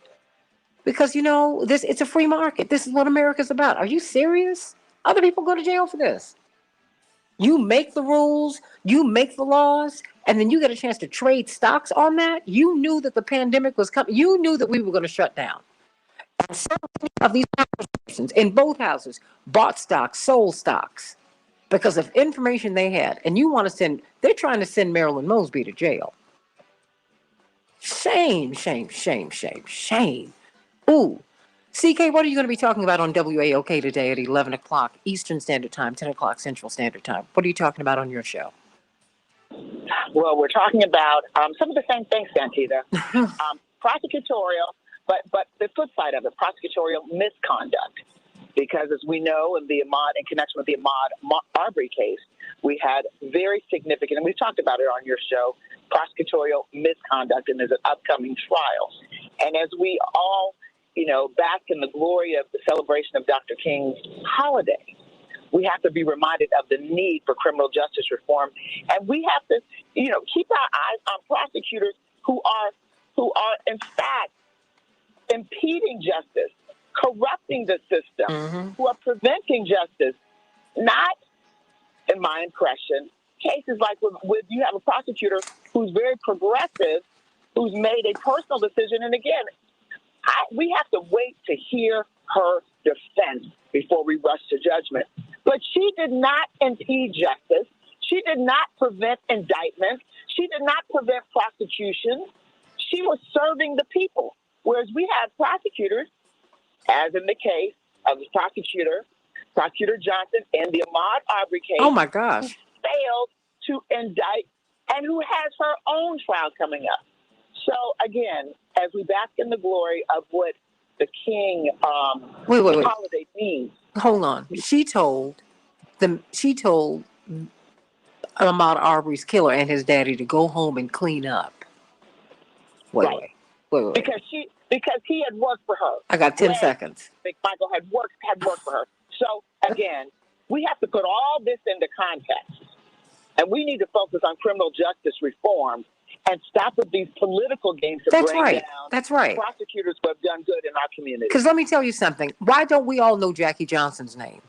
because it's a free market. This is what America's about. Are you serious? Other people go to jail for this. You make the rules, you make the laws, and then you get a chance to trade stocks on that. You knew that the pandemic was coming. You knew that we were going to shut down. And some of these corporations in both houses bought stocks, sold stocks because of information they had. And they're trying to send Marilyn Mosby to jail. Shame, shame, shame, shame, shame. Ooh. CK, what are you going to be talking about on WAOK today at 11 o'clock Eastern Standard Time, 10 o'clock Central Standard Time? What are you talking about on your show? Well, we're talking about some of the same things, Santita. Prosecutorial, but the flip side of it, prosecutorial misconduct. Because as we know, in connection with the Ahmaud Arbery case, we had very significant, and we've talked about it on your show, prosecutorial misconduct, and there's an upcoming trial. And as we all bask in the glory of the celebration of Dr. King's holiday, we have to be reminded of the need for criminal justice reform. And we have to, keep our eyes on prosecutors who are in fact impeding justice, corrupting the system, who are preventing justice. Not, in my impression, cases like with you have a prosecutor who's very progressive, who's made a personal decision. And again, we have to wait to hear her defense before we rush to judgment. But she did not impede justice. She did not prevent indictments. She did not prevent prosecution. She was serving the people. Whereas we have prosecutors, as in the case of Prosecutor Johnson in the Ahmaud Arbery case. Oh, my gosh. Who failed to indict and who has her own trial coming up. So, again, as we bask in the glory of what the King holiday means. Hold on. She told Ahmaud Arbery's killer and his daddy to go home and clean up. Wait. Because he had worked for her. I got 10 seconds. McMichael had worked for her. So, again, we have to put all this into context. And we need to focus on criminal justice reform and stop with these political games to bring down prosecutors who have done good in our community. Because let me tell you something. Why don't we all know Jackie Johnson's name?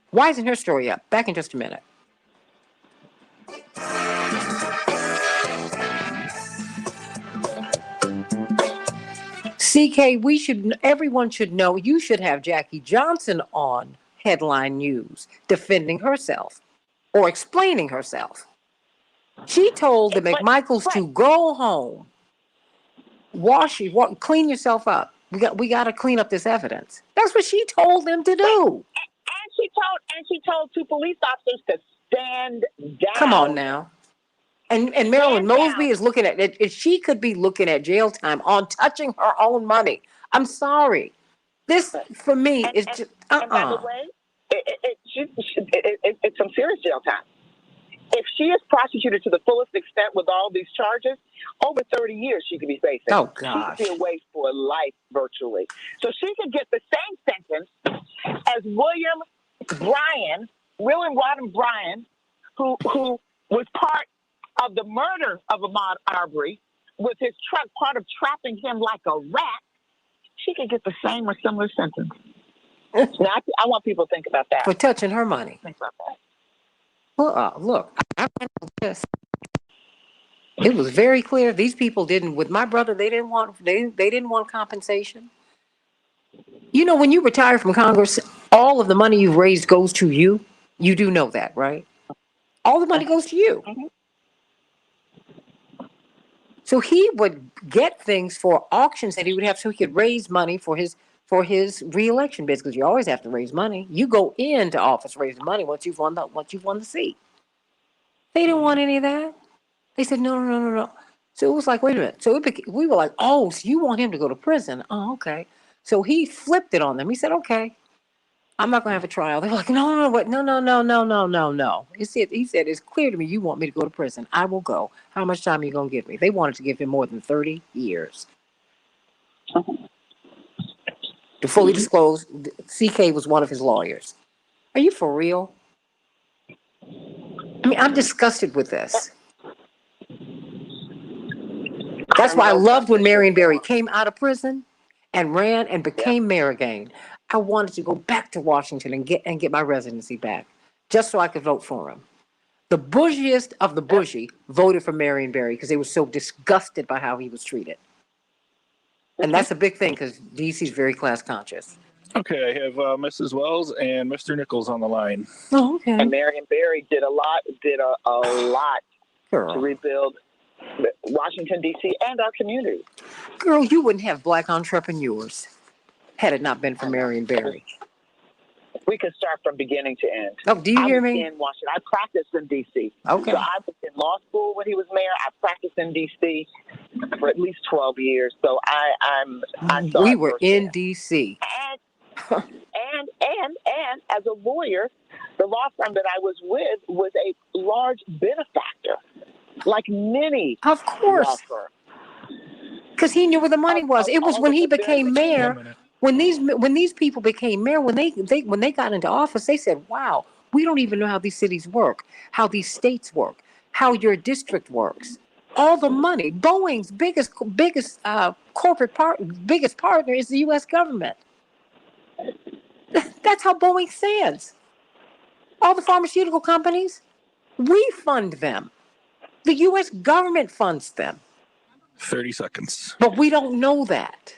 Why isn't her story up? Back in just a minute. CK, everyone should know, you should have Jackie Johnson on Headline News defending herself or explaining herself. She told the McMichaels to go home, clean yourself up. We got to clean up this evidence. That's what she told them to do. And she told two police officers to stand down. Come on now. And Marilyn Mosby is looking at it. She could be looking at jail time on touching her own money. I'm sorry. This, for me, is just, And by the way, it's some serious jail time. If she is prosecuted to the fullest extent with all these charges, over 30 years she could be facing. Oh, gosh. She could be away for life virtually. So she could get the same sentence as William Rodham Bryan, who was part of the murder of Ahmaud Arbery with his truck, part of trapping him like a rat. She could get the same or similar sentence. Now, I want people to think about that. For touching her money. Think about that. Well, look, I know this. It was very clear. These people didn't. With my brother, they didn't want compensation. You know, when you retire from Congress, all of the money you've raised goes to you. You do know that, right? All the money goes to you. Mm-hmm. So he would get things for auctions that he would have, so he could raise money for his reelection bids, because you always have to raise money. You go into office raising money once you've won the seat. They didn't want any of that. They said no. So it was like, wait a minute. So we were like, oh, so you want him to go to prison? Oh, okay. So he flipped it on them. He said, okay, I'm not going to have a trial. They're like, no. He said, it's clear to me you want me to go to prison. I will go. How much time are you going to give me? They wanted to give him more than 30 years. To fully disclose, CK was one of his lawyers. Are you for real? I mean, I'm disgusted with this. That's why I loved when Marion Barry came out of prison and ran and became mayor again. I wanted to go back to Washington and get my residency back, just so I could vote for him. The bushiest of the bushy voted for Marion Barry because they were so disgusted by how he was treated. And that's a big thing because DC's very class conscious. Okay, I have Mrs. Wells and Mr. Nichols on the line. Oh, okay. And Marion Barry did a lot Girl. to rebuild Washington, D.C. and our community. Girl, you wouldn't have black entrepreneurs had it not been for Marion Barry. We could start from beginning to end. Oh, do you hear me? In Washington. I practiced in D.C. Okay. So I was in law school when he was mayor. I practiced in D.C. for at least 12 years. So I saw we it were firsthand. in D.C. And as a lawyer, the law firm that I was with was a large benefactor, like many. Of course. Because he knew where the money was. It was when he became mayor. When these people became mayor, when they got into office, they said, "Wow, we don't even know how these cities work, how these states work, how your district works. All the money. Boeing's biggest corporate biggest partner is the U.S. government. That's how Boeing stands. All the pharmaceutical companies, we fund them. The U.S. government funds them. 30 seconds. But we don't know that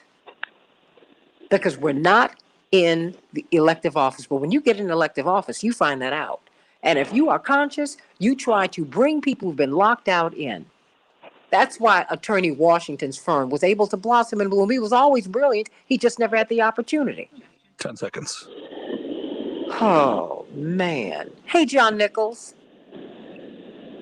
because we're not in the elective office. But when you get in elective office, you find that out. And if you are conscious, you try to bring people who've been locked out in. That's why Attorney Washington's firm was able to blossom and bloom. He was always brilliant. He just never had the opportunity. 10 seconds. Oh, man. Hey, John Nichols.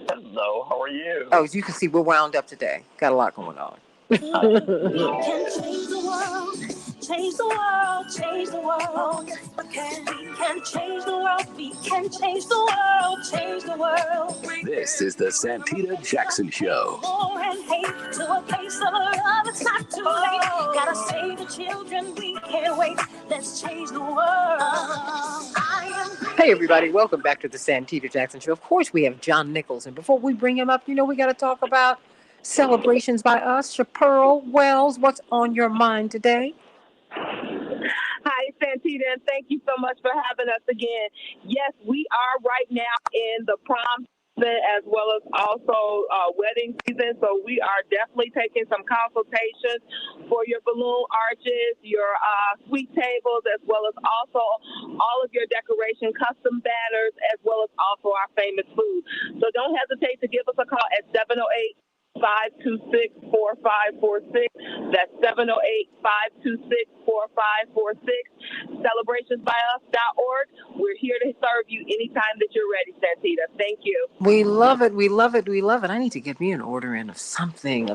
Hello, how are you? Oh, as you can see, we're wound up today. Got a lot going on. We can change the world, change the world, change the world. We can change the world, we can change the world, change the world. This is the Santita Jackson Show. War and hate to a place of love, it's not too late. Gotta save the children, we can't wait. Let's change the world. Hey, everybody. Welcome back to the Santita Jackson Show. Of course, we have John Nichols. And before we bring him up, we got to talk about celebrations by us. Chapearl Wells, what's on your mind today? Hi, Santita, and thank you so much for having us again. Yes, we are right now in the prom season as well as also wedding season, so we are definitely taking some consultations for your balloon arches, your sweet tables, as well as also all of your decoration custom banners, as well as also our famous food. So don't hesitate to give us a call at 708 That's 708-526-4546. Celebrationsbyus.org. We're here to serve you anytime that you're ready, Santita. Thank you. We love it. We love it. We love it. I need to get me an order in of something.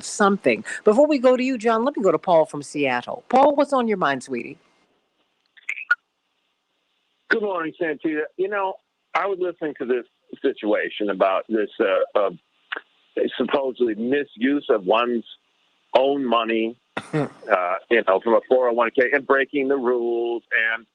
Before we go to you, John, let me go to Paul from Seattle. Paul, what's on your mind, sweetie? Good morning, Santita. You know, I was listening to this situation about this supposedly misuse of one's own money, from a 401k and breaking the rules. And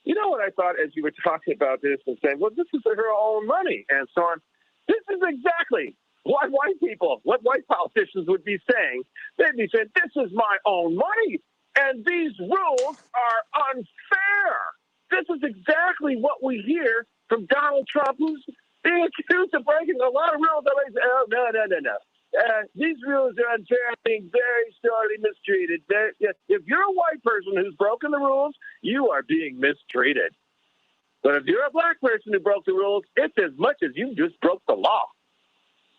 you know what I thought as you were talking about this and saying, well, this is her own money and so on. This is exactly what white politicians would be saying. They'd be saying, this is my own money, and these rules are unfair. This is exactly what we hear from Donald Trump, who's being accused of breaking a lot of rules. Oh, no. These rules are unfair, being very sorely mistreated. If you're a white person who's broken the rules, you are being mistreated. But if you're a black person who broke the rules, it's as much as you just broke the law.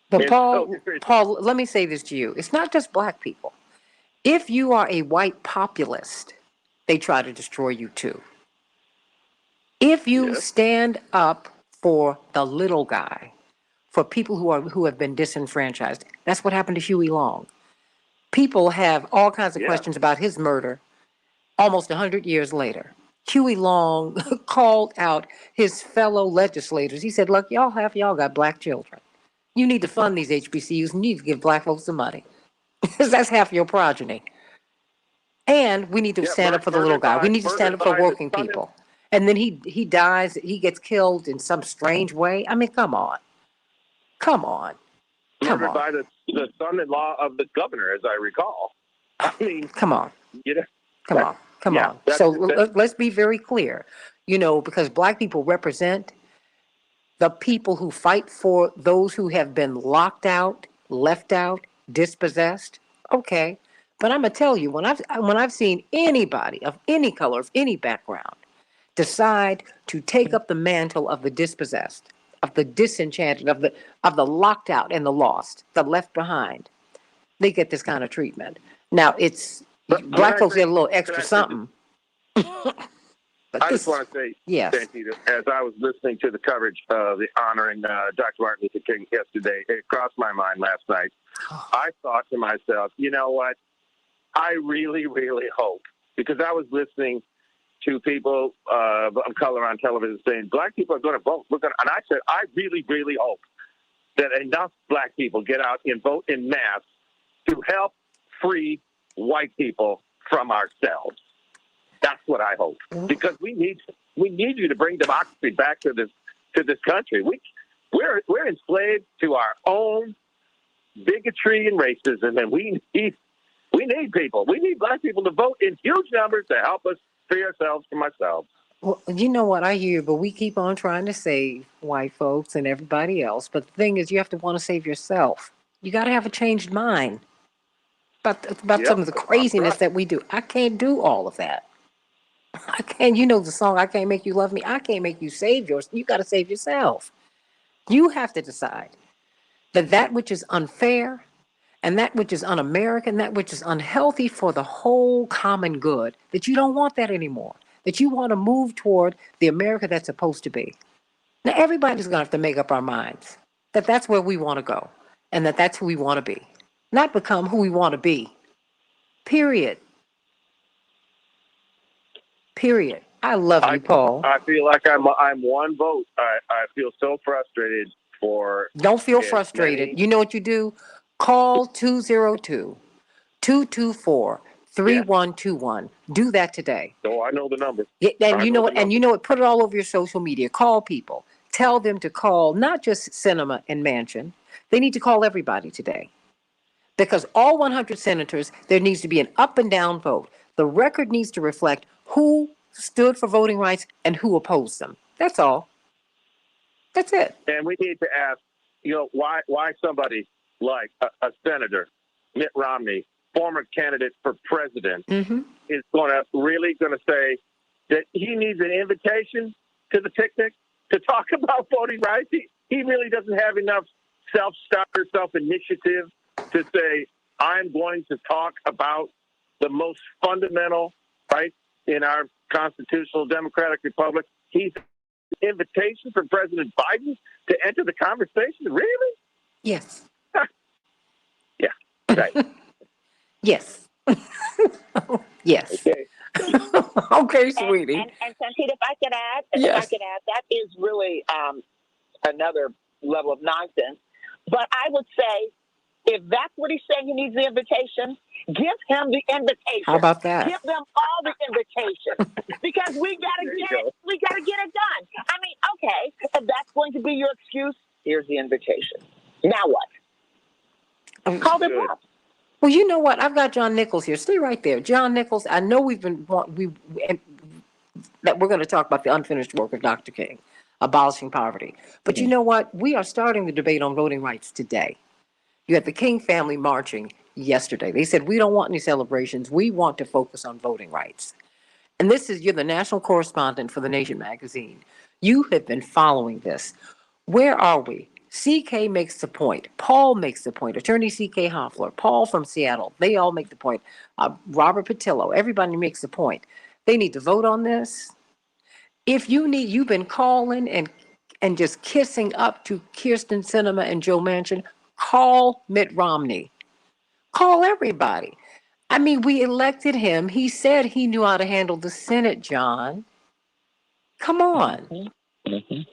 But Paul, let me say this to you. It's not just black people. If you are a white populist, they try to destroy you too. If you stand up for the little guy, for people who have been disenfranchised, that's what happened to Huey Long. People have all kinds of questions about his murder almost 100 years later. Huey Long called out his fellow legislators. He said, look, y'all got black children. You need to fund these HBCUs. You need to give black folks some money. That's half your progeny. And we need to stand up for the little guy. We need to stand up for working people. And then he dies. He gets killed in some strange way. I mean, come on. Murdered by the son-in-law of the governor, as I recall. I mean, come on. Come on. That's So let's be very clear, because black people represent the people who fight for those who have been locked out, left out, dispossessed. Okay. But I'm going to tell you, when I've seen anybody of any color, of any background, decide to take up the mantle of the dispossessed, of the disenchanted, of the locked out and the lost, the left behind, they get this kind of treatment. Now black folks get a little extra something. I just want to say, Santita, as I was listening to the coverage of the honoring Dr. Martin Luther King yesterday, it crossed my mind last night. I thought to myself, you know what? I really, really hope, because I was listening to people of color on television saying black people are going to vote. And I said, I really, really hope that enough black people get out and vote in mass to help free white people from ourselves. That's what I hope, because we need you to bring democracy back to this country. We're enslaved to our own bigotry and racism, and we need people. We need black people to vote in huge numbers to help us free ourselves from ourselves. Well, you know what, I hear, but we keep on trying to save white folks and everybody else. But the thing is, you have to want to save yourself. You got to have a changed mind about some of the craziness that we do. I can't do all of that. I can't. You know the song, I Can't Make You Love Me. I can't make you save yours. You got to save yourself. You have to decide that which is unfair and that which is un-American, that which is unhealthy for the whole common good, that you don't want that anymore, that you want to move toward the America that's supposed to be. Now, everybody's going to have to make up our minds that that's where we want to go and that that's who we want to be, not become who we want to be. Period. I love you, Paul. I feel like I'm one vote. I feel so frustrated for... Don't feel frustrated. You know what you do? Call 202-224-3121. Do that today. Oh, I know the number. And you know what? Put it all over your social media. Call people. Tell them to call not just Sinema and Manchin. They need to call everybody today. Because all 100 senators, there needs to be an up and down vote. The record needs to reflect who stood for voting rights and who opposed them. That's all. That's it. And we need to ask, why somebody like a senator, Mitt Romney, former candidate for president, is going to say that he needs an invitation to the picnic to talk about voting rights. He really doesn't have enough self-initiative to say, I'm going to talk about the most fundamental rights in our constitutional democratic republic. He's an invitation for President Biden to enter the conversation? Really? Yes. Yeah, right. Yes. Yes. Okay. Okay, sweetie. And Santita, if I could add, Yes. that is really another level of nonsense. But I would say, if that's what he's saying, he needs the invitation, give him the invitation. How about that? Give them all the invitation because we gotta get it. We gotta get it done. I mean, okay, if that's going to be your excuse, here's the invitation. Now what? Call them up. Well, you know what? I've got John Nichols here. Stay right there. John Nichols, I know that we're going to talk about the unfinished work of Dr. King, abolishing poverty. But you know what? We are starting the debate on voting rights today. You had the King family marching yesterday. They said, we don't want any celebrations. We want to focus on voting rights. And you're the national correspondent for The Nation magazine. You have been following this. Where are we? CK makes the point. Paul makes the point. Attorney CK Hoffler, Paul from Seattle, they all make the point. Robert Patillo, everybody makes the point. They need to vote on this. If you've been calling and just kissing up to Kirsten Sinema and Joe Manchin, call Mitt Romney. Call everybody. I mean, we elected him. He said he knew how to handle the Senate, John. Come on. Mm-hmm.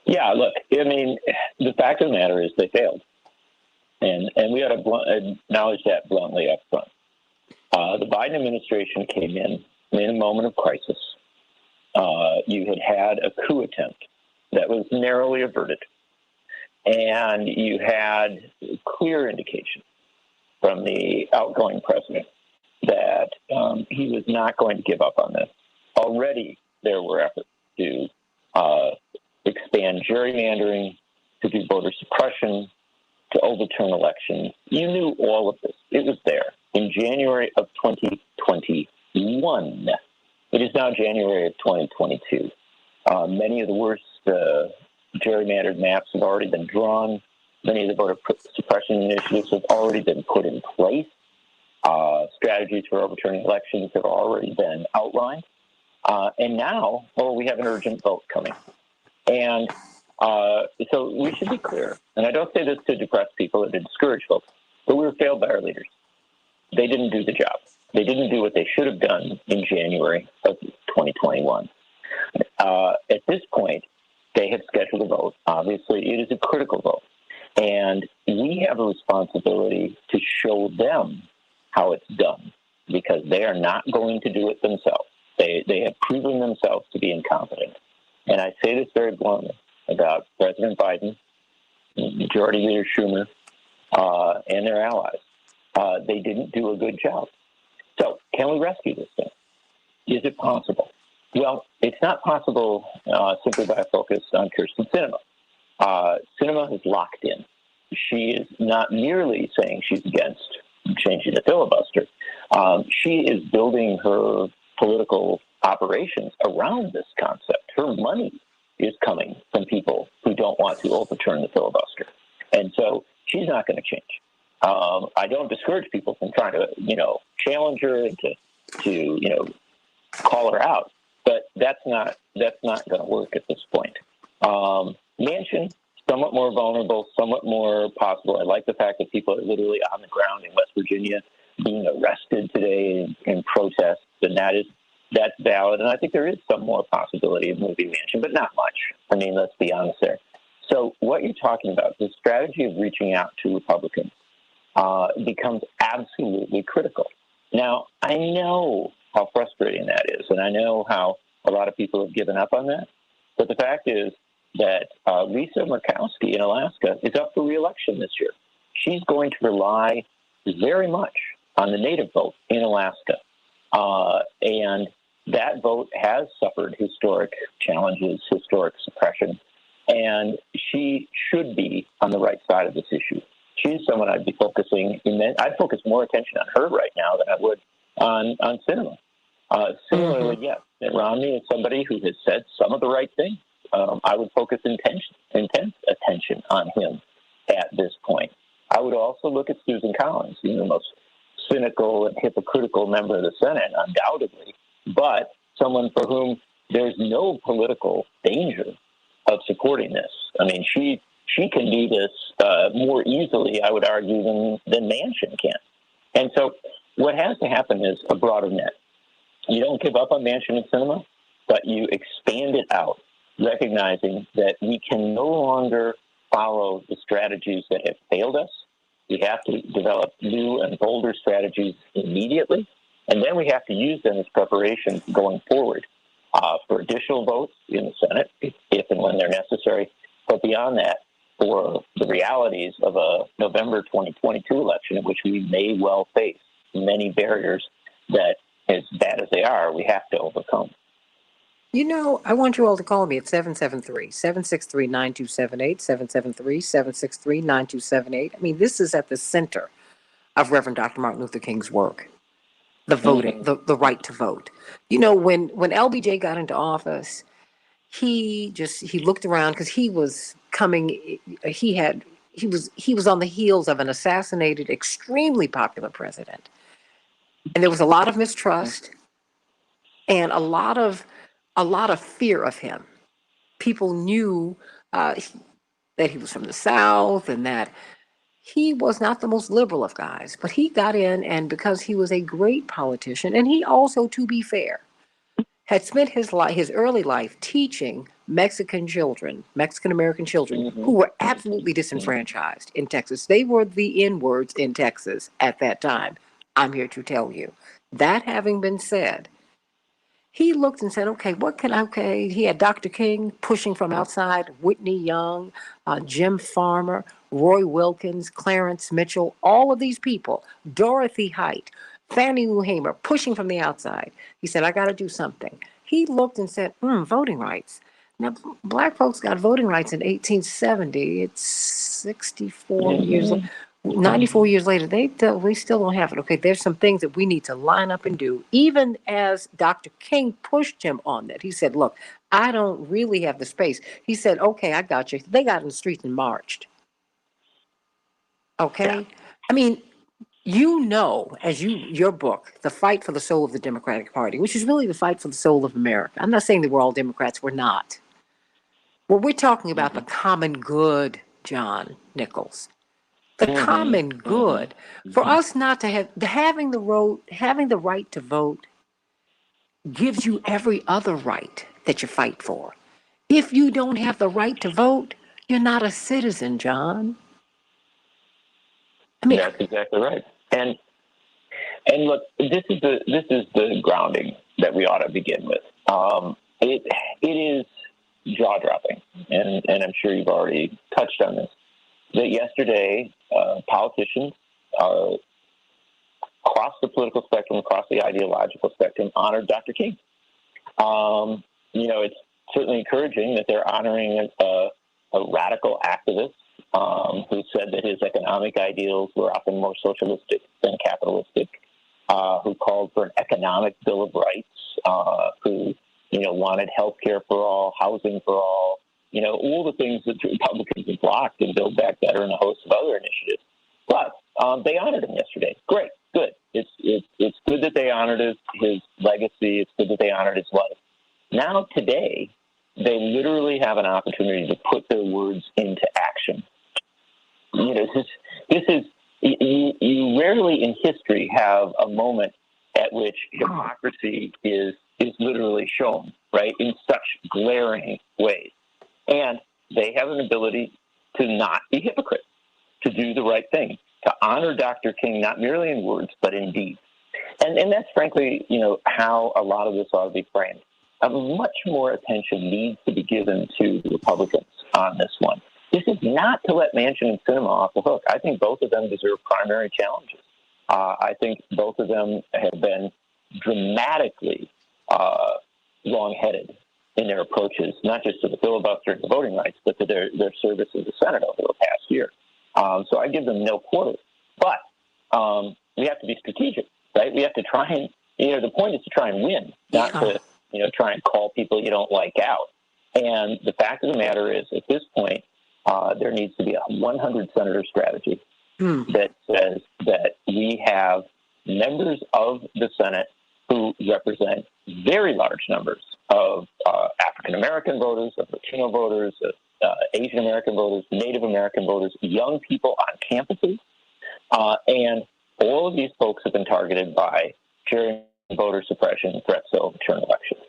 Yeah, look, I mean, the fact of the matter is they failed. And we ought to acknowledge that bluntly up front. The Biden administration came in a moment of crisis. You had a coup attempt that was narrowly averted. And you had clear indication from the outgoing president that he was not going to give up on this. Already there were efforts to expand gerrymandering, to do voter suppression, to overturn elections. You knew all of this. It was there. In January of 2021, it is now January of 2022. Many of the worst gerrymandered maps have already been drawn. Many of the voter suppression initiatives have already been put in place. Strategies for overturning elections have already been outlined. And now, we have an urgent vote coming. And so we should be clear. And I don't say this to depress people or to discourage folks, but we were failed by our leaders. They didn't do the job. They didn't do what they should have done in January of 2021. At this point, they have scheduled a vote. Obviously, it is a critical vote. And we have a responsibility to show them how it's done because they are not going to do it themselves. They have proven themselves to be incompetent. And I say this very bluntly about President Biden, Majority Leader Schumer, and their allies. They didn't do a good job. So can we rescue this thing? Is it possible? Well, it's not possible simply by a focus on Kirsten Sinema. Sinema is locked in. She is not merely saying she's against changing the filibuster. She is building her political operations around this concept. Her money is coming from people who don't want to overturn the filibuster. And so she's not going to change. I don't discourage people from trying to, challenge her and to call her out. But that's not going to work at this point. Manchin, somewhat more vulnerable, somewhat more possible. I like the fact that people are literally on the ground in West Virginia being arrested today in protests, and that's valid. And I think there is some more possibility of moving Manchin, but not much. I mean, let's be honest there. So what you're talking about, the strategy of reaching out to Republicans, becomes absolutely critical. Now, I know how frustrating that is, and I know how a lot of people have given up on that. But the fact is that Lisa Murkowski in Alaska is up for re-election this year. She's going to rely very much on the native vote in Alaska. And that vote has suffered historic challenges, historic suppression, and she should be on the right side of this issue. She's someone I'd be focusing I'd focus more attention on her right now than I would on Sinema. Similarly, yes, Mitt Romney is somebody who has said some of the right things. I would focus intense attention on him. at this point. I would also look at Susan Collins, the most cynical and hypocritical member of the Senate, undoubtedly, but someone for whom there's no political danger of supporting this. I mean, she can do this more easily, I would argue, than Manchin can. And so what has to happen is a broader net. You don't give up on Manchin and Sinema, but you expand it out, recognizing that we can no longer follow the strategies that have failed us. We have to develop new and bolder strategies immediately, and then we have to use them as preparation going forward for additional votes in the Senate, if and when they're necessary. But beyond that, for the realities of a November 2022 election in which we may well face many barriers that, as bad as they are, we have to overcome. You know, I want you all to call me at 773-763-9278, 773-763-9278. I mean, this is at the center of Reverend Dr. Martin Luther King's work, the voting, the right to vote. You know, when LBJ got into office, he looked around because he was on the heels of an assassinated, extremely popular president. And there was a lot of mistrust and a lot of fear of him. People knew that he was from the South and that he was not the most liberal of guys, but he got in, and because he was a great politician, and he also, to be fair, had spent his early life teaching Mexican-American children who were absolutely disenfranchised in Texas. They were the N-words in Texas at that time. I'm here to tell you. That having been said, he looked and said, okay, he had Dr. King pushing from outside, Whitney Young, Jim Farmer, Roy Wilkins, Clarence Mitchell, all of these people, Dorothy Height, Fannie Lou Hamer, pushing from the outside. He said, I got to do something. He looked and said, voting rights. Now, black folks got voting rights in 1870. It's 64 years later. 94 years later, we still don't have it. Okay, there's some things that we need to line up and do. Even as Dr. King pushed him on that, he said, look, I don't really have the space. He said, okay, I got you. They got in the streets and marched. Okay? Yeah. I mean, you know, as your book, The Fight for the Soul of the Democratic Party, which is really the fight for the soul of America. I'm not saying that we're all Democrats. We're not. Well, we're talking about the common good, John Nichols. The common good. For us not to having the right to vote gives you every other right that you fight for. If you don't have the right to vote, you're not a citizen, John. I mean, that's exactly right. And look, this is the grounding that we ought to begin with. It is jaw-dropping, and I'm sure you've already touched on this, that yesterday politicians across the political spectrum, across the ideological spectrum, honored Dr. King. It's certainly encouraging that they're honoring a radical activist who said that his economic ideals were often more socialistic than capitalistic, who called for an economic Bill of Rights, who wanted health care for all, housing for all, all the things that the Republicans have blocked and Build Back Better and a host of other initiatives. But they honored him yesterday. Great, good. It's good that they honored his legacy. It's good that they honored his life. Now today, they literally have an opportunity to put their words into action. This is you rarely in history have a moment at which hypocrisy is literally shown, right, in such glaring ways. And they have an ability to not be hypocrites, to do the right thing, to honor Dr. King, not merely in words, but in deed. And that's frankly, how a lot of this ought to be framed. Much more attention needs to be given to the Republicans on this one. This is not to let Manchin and Sinema off the hook. I think both of them deserve primary challenges. I think both of them have been dramatically wrong-headed in their approaches, not just to the filibuster and the voting rights, but to their service as the Senate over the past year. So I give them no quarter. But we have to be strategic, right? We have to try and, the point is to try and win, not to, try and call people you don't like out. And the fact of the matter is, at this point, there needs to be a 100 senator strategy that says that we have members of the Senate who represent very large numbers of African American voters, of Latino voters, of Asian American voters, Native American voters, young people on campuses, and all of these folks have been targeted by voter suppression, threats to overturn elections.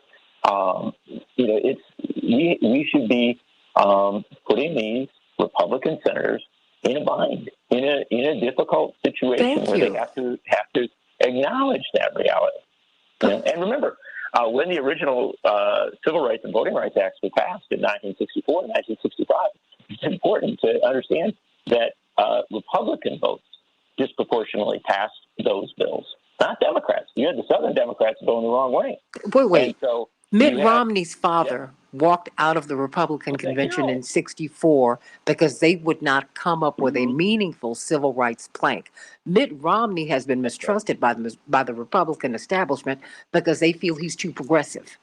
We should be putting these Republican senators in a bind, in a difficult situation where they have to acknowledge that reality. And remember, when the original Civil Rights and Voting Rights Acts were passed in 1964 and 1965, it's important to understand that Republican votes disproportionately passed those bills, not Democrats. You had the Southern Democrats going the wrong way. Wait. And so Mitt Romney's father walked out of the Republican convention in 64 because they would not come up with a meaningful civil rights plank. Mitt Romney has been mistrusted by the Republican establishment because they feel he's too progressive.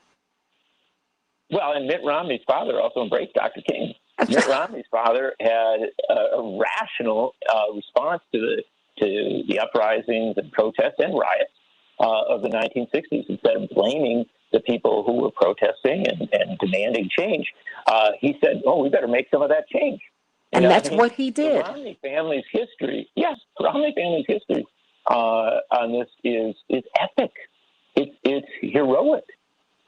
Well, and Mitt Romney's father also embraced Dr. King. Mitt Romney's father had a rational response to the uprisings and protests and riots of the 1960s. Instead of blaming the people who were protesting and demanding change, he said, we better make some of that change. And that's what he did. The Romney family's history, on this is epic. It's heroic.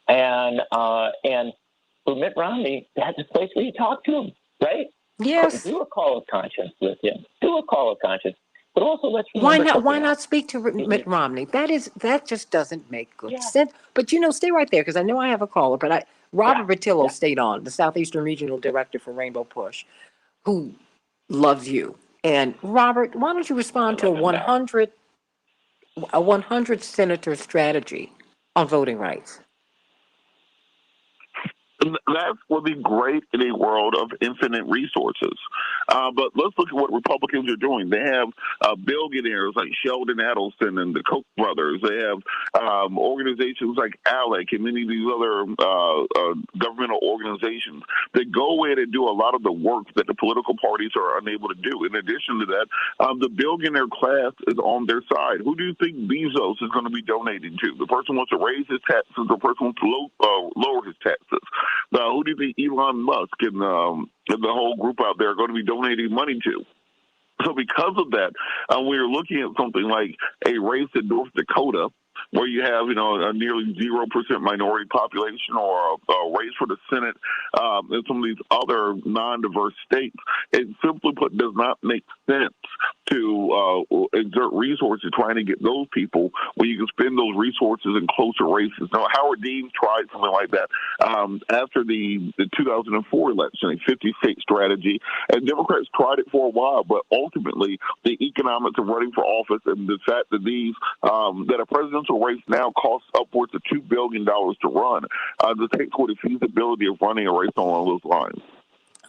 And for Mitt Romney, that's a place where you talk to him, right? Yes. Do a call of conscience with him. Do a call of conscience. But also, let's remember why not speak to Mitt Romney? That just doesn't make good sense. But stay right there because I know I have a caller. But Robert Vittillo stayed on, the Southeastern Regional Director for Rainbow Push, who loves you. And Robert, why don't you respond to a 100 senator strategy on voting rights? That would be great in a world of infinite resources. But let's look at what Republicans are doing. They have billionaires like Sheldon Adelson and the Koch brothers. They have organizations like ALEC and many of these other governmental organizations that go in and do a lot of the work that the political parties are unable to do. In addition to that, the billionaire class is on their side. Who do you think Bezos is going to be donating to? The person wants to raise his taxes, the person wants to lower his taxes. Who do you think Elon Musk and the whole group out there are going to be donating money to? So because of that, we're looking at something like a race in North Dakota where you have, a nearly 0% minority population, or a race for the Senate in some of these other non-diverse states. It simply put does not make sense to exert resources trying to get those people when you can spend those resources in closer races. Now, Howard Dean tried something like that after the 2004 election, a 50-state strategy, and Democrats tried it for a while, but ultimately the economics of running for office and the fact that that a presidential race now costs upwards of $2 billion to run, the takes away the feasibility of running a race along those lines.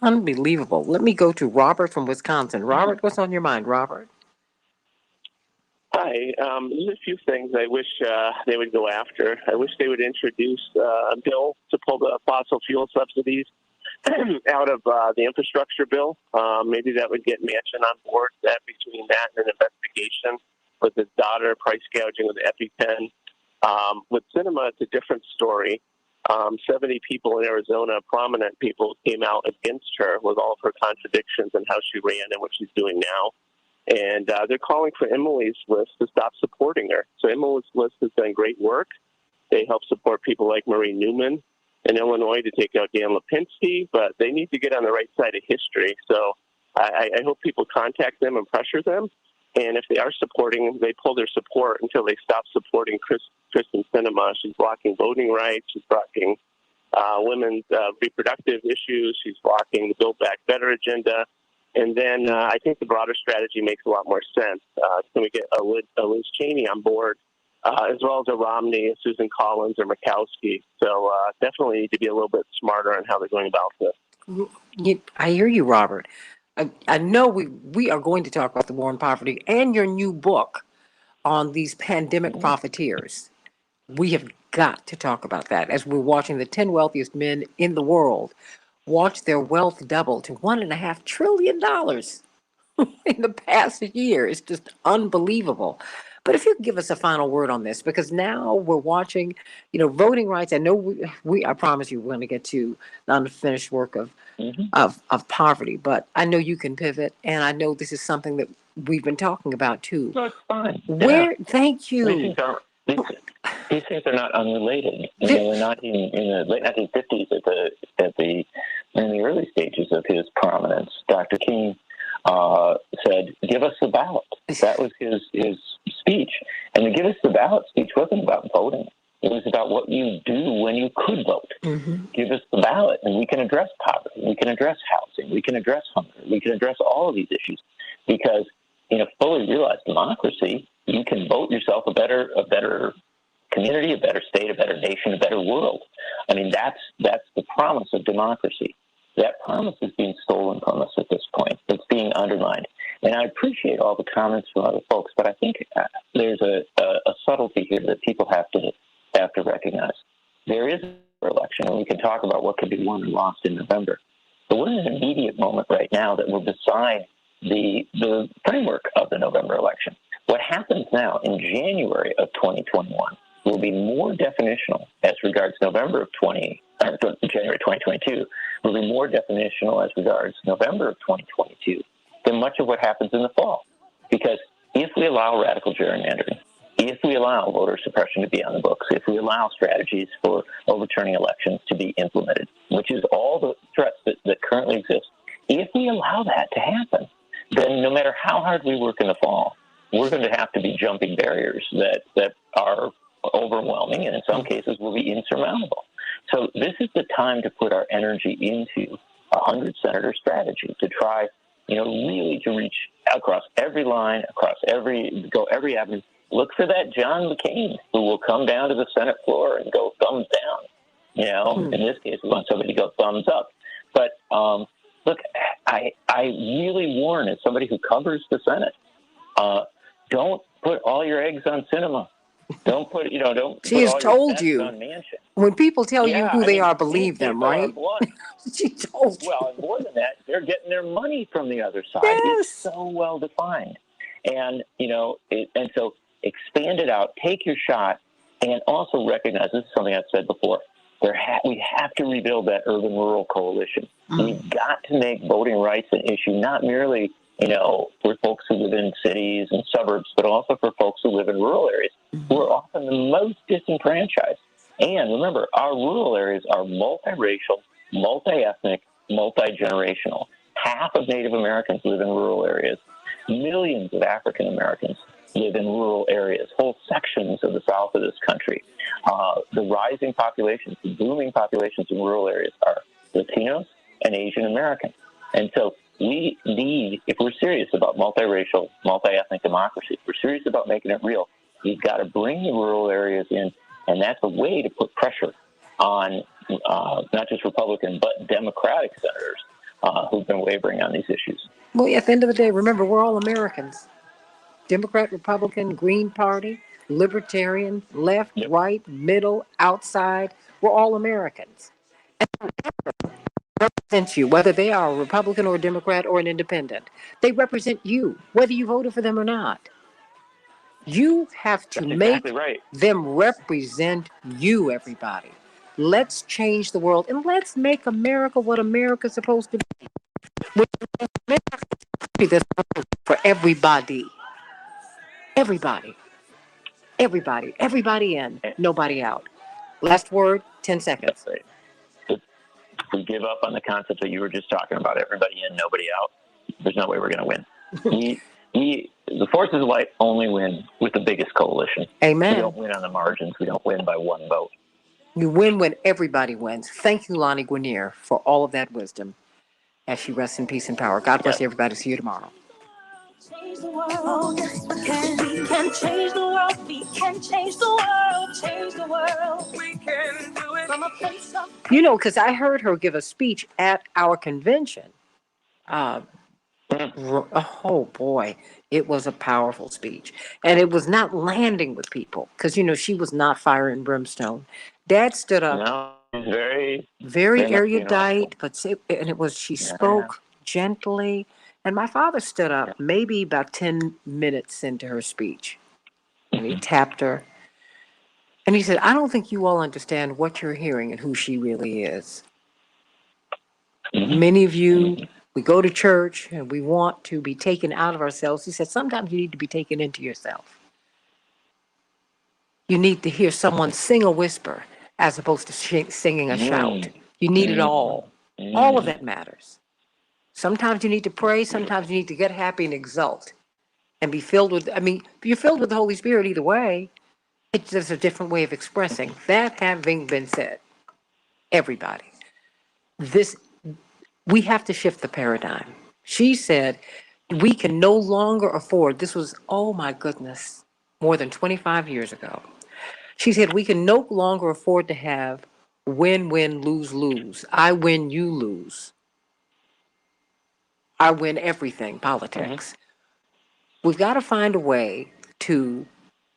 Unbelievable. Let me go to Robert from Wisconsin. Robert, what's on your mind, Robert? Hi. There's a few things I wish they would go after. I wish they would introduce a bill to pull the fossil fuel subsidies out of the infrastructure bill. Maybe that would get Manchin on board. That between that and an investigation with his daughter price gouging with EpiPen. With cinema, it's a different story. 70 people in Arizona, prominent people, came out against her with all of her contradictions and how she ran and what she's doing now. And they're calling for Emily's List to stop supporting her. So Emily's List has done great work. They help support people like Marie Newman in Illinois to take out Dan Lipinski, but they need to get on the right side of history. So I hope people contact them and pressure them. And if they are supporting, they pull their support until they stop supporting Kristen Sinema. She's blocking voting rights. She's blocking women's reproductive issues. She's blocking the Build Back Better agenda. And then I think the broader strategy makes a lot more sense. Can we get a Liz Cheney on board, as well as a Romney, a Susan Collins, or Murkowski? So definitely need to be a little bit smarter on how they're going about this. I hear you, Robert. I know we are going to talk about the war on poverty and your new book on these pandemic profiteers. We have got to talk about that as we're watching the 10 wealthiest men in the world watched their wealth double to $1.5 trillion in the past year. It's just unbelievable. But if you could give us a final word on this, because now we're watching, voting rights. I know I promise you, we're going to get to the unfinished work of poverty, but I know you can pivot, and I know this is something that we've been talking about too. No, it's fine. Thank you. These things are not unrelated. They're not in the late 1950s in the early stages of his prominence. Dr. King said, "Give us the ballot." That was his speech. And the "Give us the ballot" speech wasn't about voting. It was about what you do when you could vote. Give us the ballot, and we can address poverty. We can address housing. We can address hunger. We can address all of these issues. Because in a fully realized democracy, you can vote yourself a better community, a better state, a better nation, a better world. I mean, that's the promise of democracy. That promise is being stolen from us at this point. It's being undermined. And I appreciate all the comments from other folks, but I think there's a subtlety here that people have to recognize. There is an election, and we can talk about what could be won and lost in November. But we're in an immediate moment right now that will decide the framework of the November election. What happens now in January of 2021 will be more definitional as regards January 2022 will be more definitional as regards November of 2022 than much of what happens in the fall. Because if we allow radical gerrymandering, if we allow voter suppression to be on the books, if we allow strategies for overturning elections to be implemented, which is all the threats that currently exist, if we allow that to happen, then no matter how hard we work in the fall, we're going to have to be jumping barriers that are overwhelming and in some cases will be insurmountable. So this is the time to put our energy into a 100-senator strategy to try, really to reach across every line, go every avenue. Look for that John McCain who will come down to the Senate floor and go thumbs down. In this case, we want somebody to go thumbs up. But look, I really warn as somebody who covers the Senate, don't put all your eggs on Sinema. Don't put, don't. She has told you. On Manchin. When people tell you who they are, believe them, right? She told you. Well, and more than that, they're getting their money from the other side. Yes. It's so well defined, and and so expand it out, take your shot, and also recognize this is something I've said before. We have to rebuild that urban-rural coalition. We've got to make voting rights an issue, not merely for folks who live in cities and suburbs, but also for folks who live in rural areas who are often the most disenfranchised. And remember, our rural areas are multiracial, multi-ethnic, multi-generational. Half of Native Americans live in rural areas. Millions of African Americans live in rural areas, whole sections of the south of this country. The rising populations, the booming populations in rural areas are Latinos and Asian Americans. And so we need, if we're serious about multiracial, multi-ethnic democracy, if we're serious about making it real, we've got to bring the rural areas in, and that's a way to put pressure on not just Republican but Democratic senators who've been wavering on these issues. Well, at the end of the day, remember, we're all Americans. Democrat, Republican, Green Party, Libertarian, left, right, middle, outside. We're all Americans. And represent you, whether they are a Republican or a Democrat or an independent. They represent you, whether you voted for them or not. You have to make them represent you, everybody. Let's change the world, and let's make America what America's supposed to be. For everybody. Everybody. Everybody. Everybody in, nobody out. Last word, 10 seconds. We give up on the concept that you were just talking about, everybody in, nobody out. There's no way we're going to win. The forces of light only win with the biggest coalition. Amen. We don't win on the margins. We don't win by one vote. You win when everybody wins. Thank you, Lonnie Guinier, for all of that wisdom as she rests in peace and power. God bless everybody. See you tomorrow. Change the world. We can change the world. We can change the world. Change the world. We can do it. From a place of... Because I heard her give a speech at our convention. Oh boy, it was a powerful speech, and it was not landing with people because she was not fire and brimstone. Dad stood up very, very erudite, she spoke gently. And my father stood up maybe about 10 minutes into her speech, and he tapped her. And he said, I don't think you all understand what you're hearing and who she really is. Many of you, we go to church and we want to be taken out of ourselves. He said, sometimes you need to be taken into yourself. You need to hear someone sing a whisper as opposed to singing a shout. You need it all. All of that matters. Sometimes you need to pray. Sometimes you need to get happy and exult and be filled with, you're filled with the Holy Spirit either way. It's just a different way of expressing. That having been said, everybody, we have to shift the paradigm. She said, we can no longer afford, this was, oh my goodness, more than 25 years ago. She said, we can no longer afford to have win-win, lose-lose. I win, you lose. I win everything, politics. We've got to find a way to,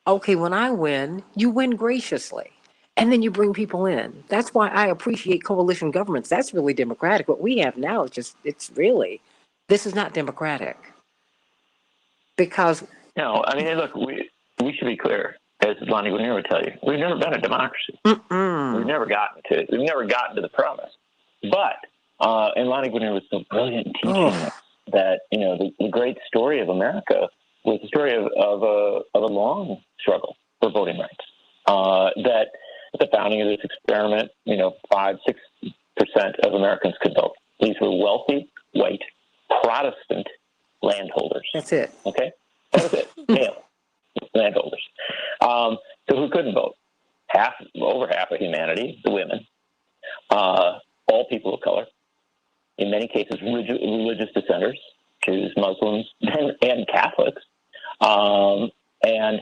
okay, when I win, you win graciously. And then you bring people in. That's why I appreciate coalition governments. That's really democratic. What we have now is this is not democratic. Because... No, look, we should be clear. As Lonnie Guinier would tell you, we've never been a democracy. We've never gotten to the promise. But, and Lonnie Guinier was so brilliant in teaching us that, the great story of America was the story of a long struggle for voting rights. That at the founding of this experiment, 5-6% of Americans could vote. These were wealthy, white, Protestant landholders. That's it. Okay? That was it. Male landholders. So who couldn't vote? Over half of humanity, the women, all people of color, in many cases religious dissenters, Jews, Muslims, and Catholics, and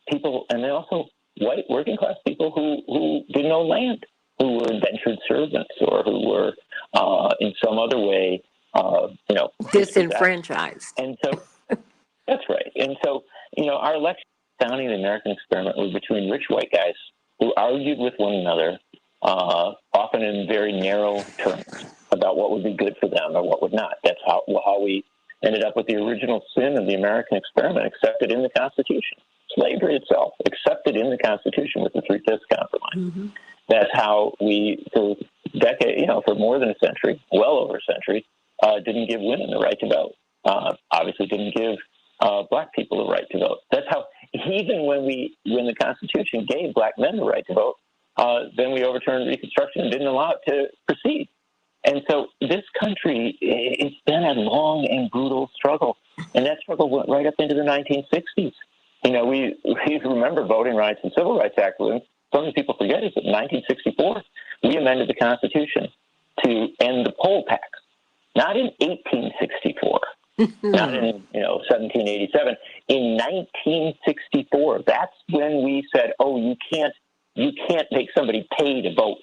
people, and then also white working class people who didn't own land, who were indentured servants or who were in some other way, disenfranchised. And so that's right. And so, our election founding the American experiment was between rich white guys who argued with one another, often in very narrow terms, about what would be good for them or what would not. That's how we ended up with the original sin of the American experiment accepted in the Constitution. Slavery itself, accepted in the Constitution with the 3/5 compromise. That's how we, for decades, for more than a century, well over a century, didn't give women the right to vote. Obviously didn't give black people the right to vote. That's how, even when the Constitution gave black men the right to vote, then we overturned Reconstruction and didn't allow it to proceed. And so this country, it's been a long and brutal struggle. And that struggle went right up into the 1960s. We remember Voting Rights and Civil Rights Act. Something people forget is that in 1964, we amended the Constitution to end the poll tax. Not in 1864, not in 1787. In 1964, that's when we said, "Oh, you can't make somebody pay to vote."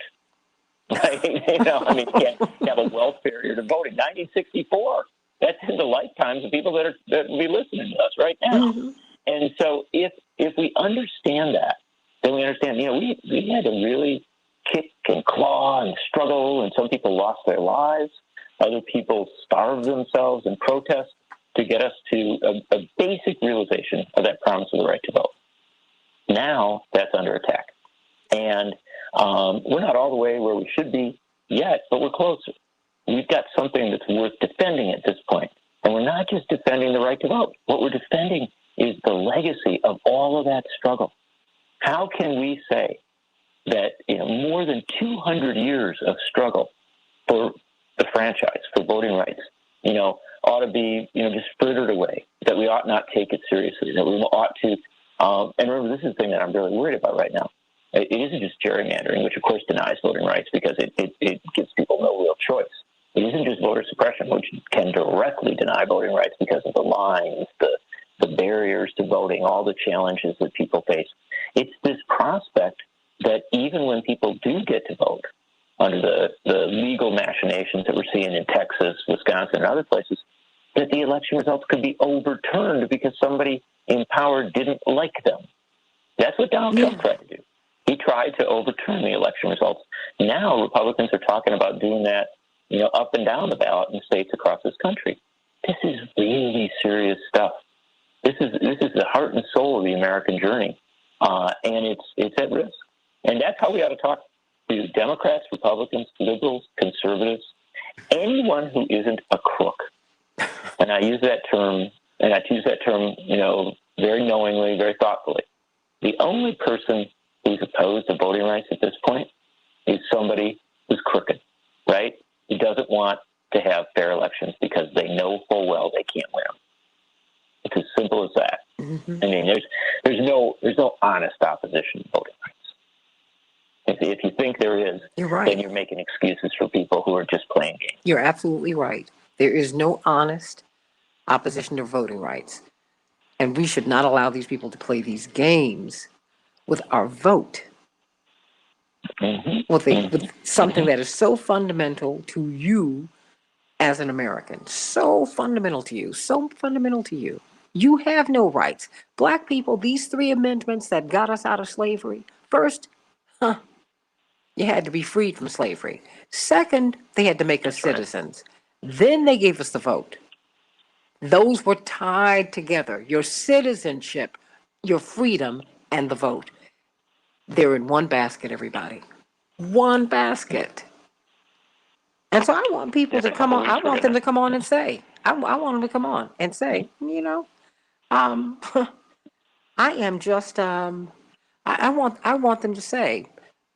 Right? You can't have a wealth barrier to voting. 1964. That's in the lifetimes of people that will be listening to us right now. And so, if we understand that, then we understand. We had to really kick and claw and struggle, and some people lost their lives. Other people starved themselves in protest to get us to a basic realization of that promise of the right to vote. Now that's under attack. And we're not all the way where we should be yet, but we're closer. We've got something that's worth defending at this point. And we're not just defending the right to vote. What we're defending is the legacy of all of that struggle. How can we say that more than 200 years of struggle for the franchise, for voting rights, ought to be, just frittered away, that we ought not take it seriously, that we ought to, and remember, this is the thing that I'm really worried about right now. It isn't just gerrymandering, which of course denies voting rights because it gives people no real choice. It isn't just voter suppression, which can directly deny voting rights because of the lines, the barriers to voting, all the challenges that people face. It's this prospect that even when people do get to vote, under the legal machinations that we're seeing in Texas, Wisconsin, and other places, that the election results could be overturned because somebody in power didn't like them. That's what Donald Trump tried to do. He tried to overturn the election results. Now Republicans are talking about doing that, up and down the ballot in states across this country. This is really serious stuff. This is the heart and soul of the American journey, and it's at risk. And that's how we ought to talk to Democrats, Republicans, liberals, conservatives, anyone who isn't a crook. And I use that term, very knowingly, very thoughtfully. The only person who's opposed to voting rights at this point is somebody who's crooked, right? Who doesn't want to have fair elections because they know full well they can't win them. It's as simple as that. Mm-hmm. I mean, there's no honest opposition to voting rights. If you think there is, you're right. Then you're making excuses for people who are just playing games. You're absolutely right. There is no honest opposition to voting rights. And we should not allow these people to play these games with our vote. Mm-hmm. With something that is so fundamental to you as an American. So fundamental to you. You have no rights. Black people, these 3 amendments that got us out of slavery. First, you had to be freed from slavery. Second, they had to make us citizens. Then they gave us the vote. Those were tied together. Your citizenship, your freedom, and the vote. They're in one basket, everybody. One basket. And so I want people to come on. I want them to come on and say, I want them to come on and say, I am just, I want them to say,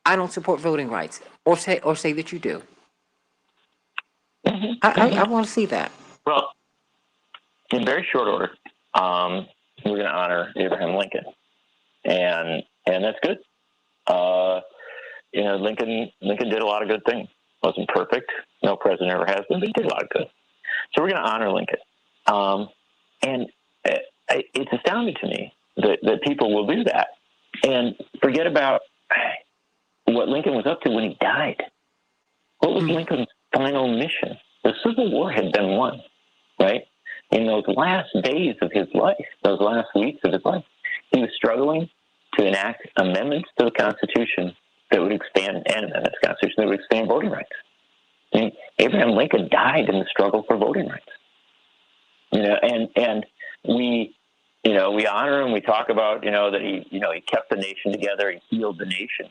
I don't support voting rights, or say that you do. I want to see that. Well, in very short order, we're going to honor Abraham Lincoln, and that's good. Lincoln did a lot of good things. Wasn't perfect. No president ever has been, but he did a lot of good. So we're going to honor Lincoln. And it's astounding to me that people will do that and forget about what Lincoln was up to when he died. What was Lincoln's final mission? The Civil War had been won, right? In those last days of his life, those last weeks of his life, he was struggling to enact amendments to the Constitution that would expand voting rights. I mean, Abraham Lincoln died in the struggle for voting rights. And we honor him. We talk about, that he kept the nation together. He healed the nation.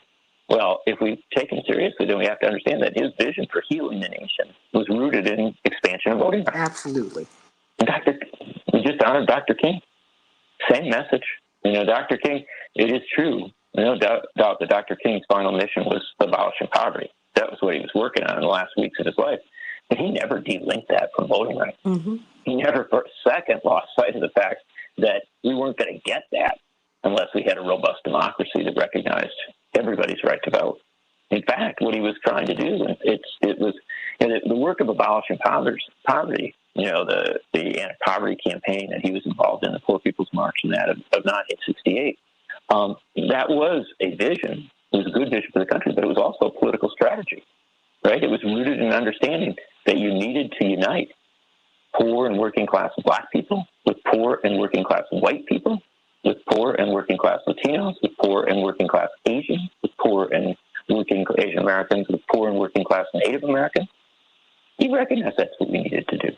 Well, if we take him seriously, then we have to understand that his vision for healing the nation was rooted in expansion of voting rights. Absolutely. We just honored Dr. King. Same message. Dr. King, it is true. No doubt that Dr. King's final mission was abolishing poverty. That was what he was working on in the last weeks of his life. But he never delinked that from voting rights. Mm-hmm. He never for a second lost sight of the fact that we weren't going to get that unless we had a robust democracy that recognized everybody's right to vote. In fact, what he was trying to do, it was the work of abolishing poverty, the anti-poverty campaign that he was involved in, the Poor People's March and that of 1968. That was a vision. It was a good vision for the country, but it was also a political strategy, right? It was rooted in understanding that you needed to unite poor and working class Black people with poor and working class white people, with poor and working class Latinos, with poor and working class Asians, with poor and working Asian Americans, with poor and working class Native Americans. He recognized that's what we needed to do.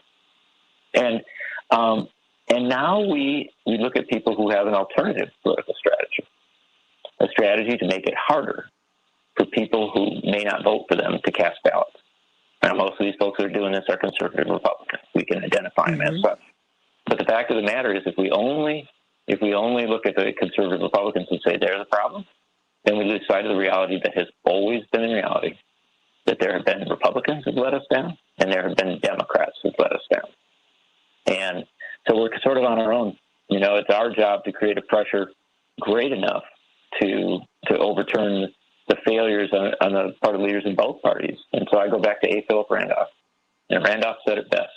And now we look at people who have an alternative political strategy, a strategy to make it harder for people who may not vote for them to cast ballots. Now, most of these folks that are doing this are conservative Republicans. We can identify them as such. But the fact of the matter is, if we only look at the conservative Republicans and say they're the problem, then we lose sight of the reality that has always been in reality, that there have been Republicans who've let us down, and there have been Democrats who've let us down. And so we're sort of on our own. It's our job to create a pressure great enough to overturn the failures on the part of leaders in both parties. And so I go back to A. Philip Randolph. And Randolph said it best.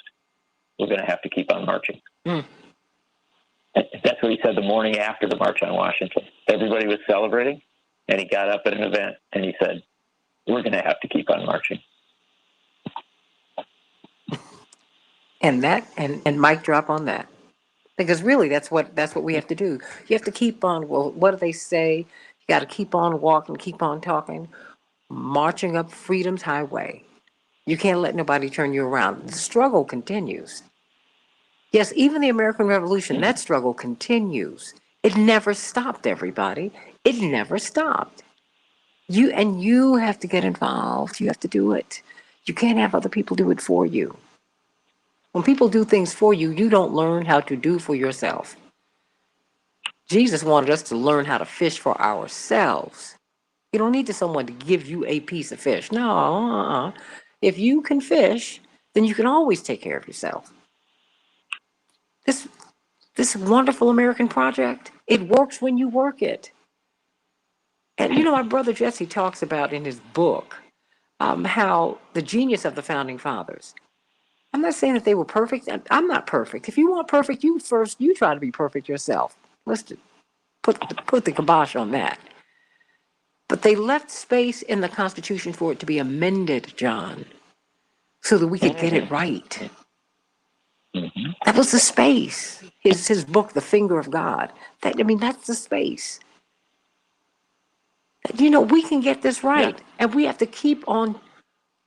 We're going to have to keep on marching. That's what he said the morning after the March on Washington. Everybody was celebrating, and he got up at an event, and he said, we're going to have to keep on marching. And mic drop on that. Because really, that's what we have to do. You have to keep on. Well, what do they say? You Got to keep on walking, keep on talking, marching up freedom's highway. You can't let nobody turn you around. The struggle continues. Yes, even the American Revolution, that struggle continues. It never stopped, everybody. It never stopped. You have to get involved. You have to do it. You can't have other people do it for you. When people do things for you, you don't learn how to do for yourself. Jesus wanted us to learn how to fish for ourselves. You don't need someone to give you a piece of fish. No, If you can fish, then you can always take care of yourself. This wonderful American project, it works when you work it. And my brother Jesse talks about in his book how the genius of the founding fathers. I'm not saying that they were perfect. I'm not perfect. If you want perfect, you try to be perfect yourself. Let's put the kibosh on that. But they left space in the Constitution for it to be amended, John, so that we could get it right. That was the space. His book, The Finger of God. That's the space. We can get this right, and we have to keep on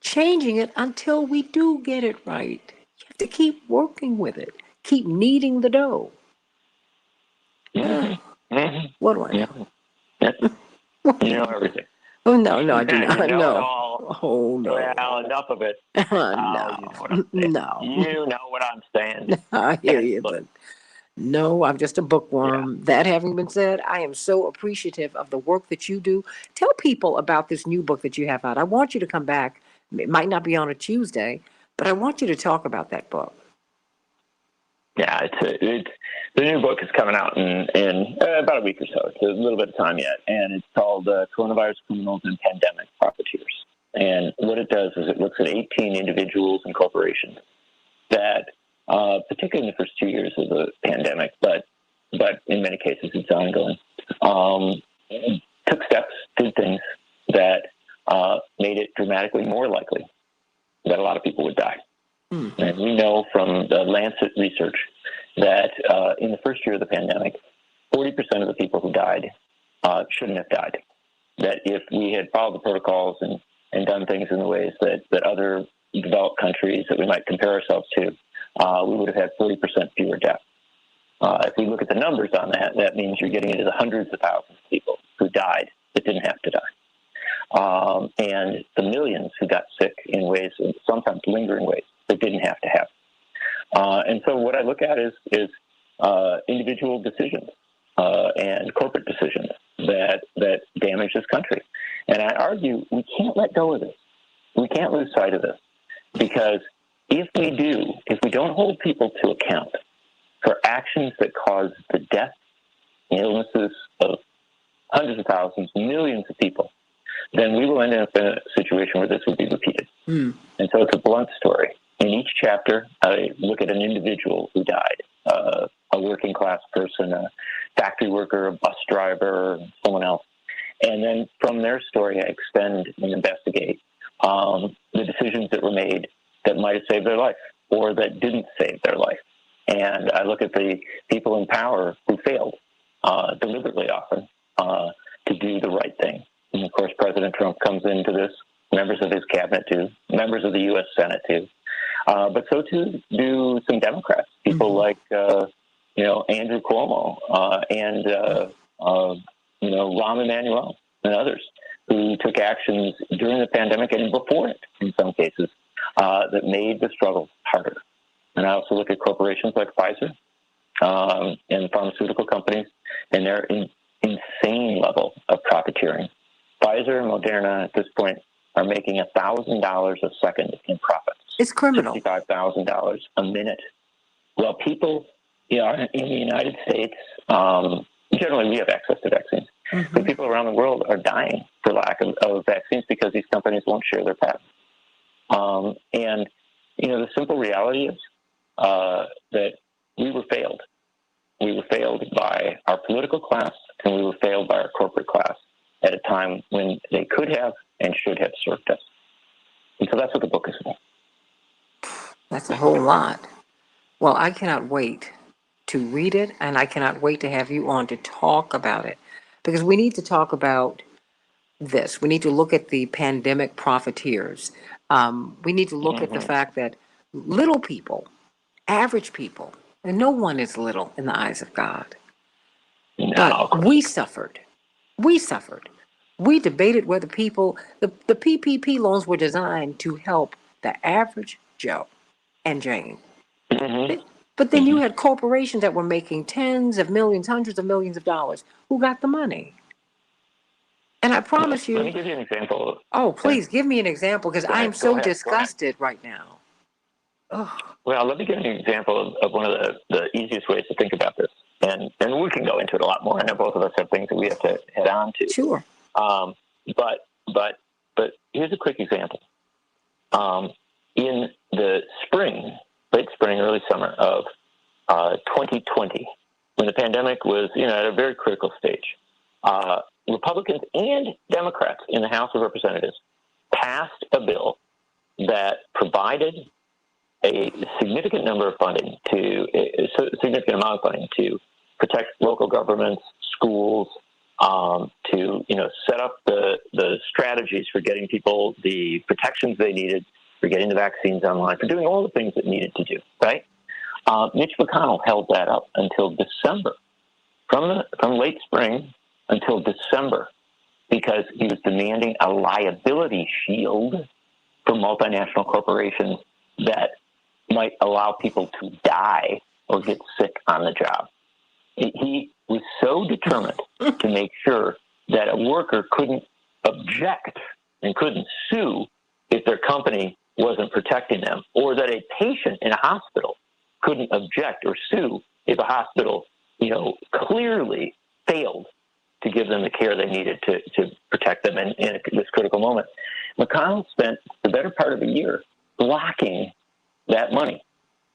changing it until we do get it right. You have to keep working with it. Keep kneading the dough. What do I know? You know everything. Oh, no, I do not. You know No. it all. Oh, no. Well, enough of it. No. You know what I'm saying. I hear you, but no, I'm just a bookworm. Yeah. That having been said, I am so appreciative of the work that you do. Tell people about this new book that you have out. I want you to come back. It might not be on a Tuesday, but I want you to talk about that book. Yeah, the new book is coming out in about a week or so. It's a little bit of time yet, and it's called Coronavirus Criminals and Pandemic Profiteers. And what it does is it looks at 18 individuals and corporations that, particularly in the first 2 years of the pandemic, but in many cases it's ongoing, took steps, did things that made it dramatically more likely that a lot of people would die. And we know from the Lancet research that in the first year of the pandemic, 40% of the people who died shouldn't have died. That if we had followed the protocols and done things in the ways that other developed countries that we might compare ourselves to, we would have had 40% fewer deaths. If we look at the numbers on that, that means you're getting into the hundreds of thousands of people who died that didn't have to die. And the millions who got sick in ways, sometimes lingering ways, that didn't have to have. And so what I look at is individual decisions and corporate decisions that damage this country. And I argue we can't let go of this. We can't lose sight of this, because if we don't hold people to account for actions that cause the death and illnesses of hundreds of thousands, millions of people, then we will end up in a situation where this will be repeated. And so it's a blunt story. In each chapter, I look at an individual who died, a working class person, a factory worker, a bus driver, someone else. And then from their story, I extend and investigate the decisions that were made that might have saved their life or that didn't save their life. And I look at the people in power who failed, deliberately often, to do the right thing. And of course, President Trump comes into this, members of his cabinet too, members of the U.S. Senate too. But so too do some Democrats, people like, Andrew Cuomo and Rahm Emanuel and others who took actions during the pandemic and before it, in some cases, that made the struggle harder. And I also look at corporations like Pfizer and pharmaceutical companies and their insane level of profiteering. Pfizer and Moderna at this point are making $1,000 a second in profits. It's criminal. $65,000 a minute. Well, people in the United States, generally we have access to vaccines, but people around the world are dying for lack of vaccines because these companies won't share their patents. And the simple reality is that we were failed. We were failed by our political class, and we were failed by our corporate class at a time when they could have and should have served us. And so that's what the book is about. That's a whole lot. Well, I cannot wait to read it, and I cannot wait to have you on to talk about it. because we need to talk about this. We need to look at the pandemic profiteers. We need to look at the fact that little people, average people, and no one is little in the eyes of God. But we suffered. We suffered. We debated whether the PPP loans were designed to help the average Joe and Jane. But then you had corporations that were making tens of millions, hundreds of millions of dollars. Who got the money? And I promise you. Let me give you an example. Oh, please give me an example, because I am so disgusted right now. Oh. Well, let me give you an example of one of the easiest ways to think about this. And we can go into it a lot more. I know both of us have things that we have to head on to. Sure. But here's a quick example. In the spring, late spring, early summer of 2020, when the pandemic was, at a very critical stage, Republicans and Democrats in the House of Representatives passed a bill that provided a significant amount of funding to protect local governments, schools, to set up the strategies for getting people the protections they needed, for getting the vaccines online, for doing all the things that needed to do, right? Mitch McConnell held that up until December, from late spring until December, because he was demanding a liability shield for multinational corporations that might allow people to die or get sick on the job. He was so determined to make sure that a worker couldn't object and couldn't sue if their company wasn't protecting them, or that a patient in a hospital couldn't object or sue if a hospital, clearly failed to give them the care they needed to protect them in this critical moment. McConnell spent the better part of a year blocking that money.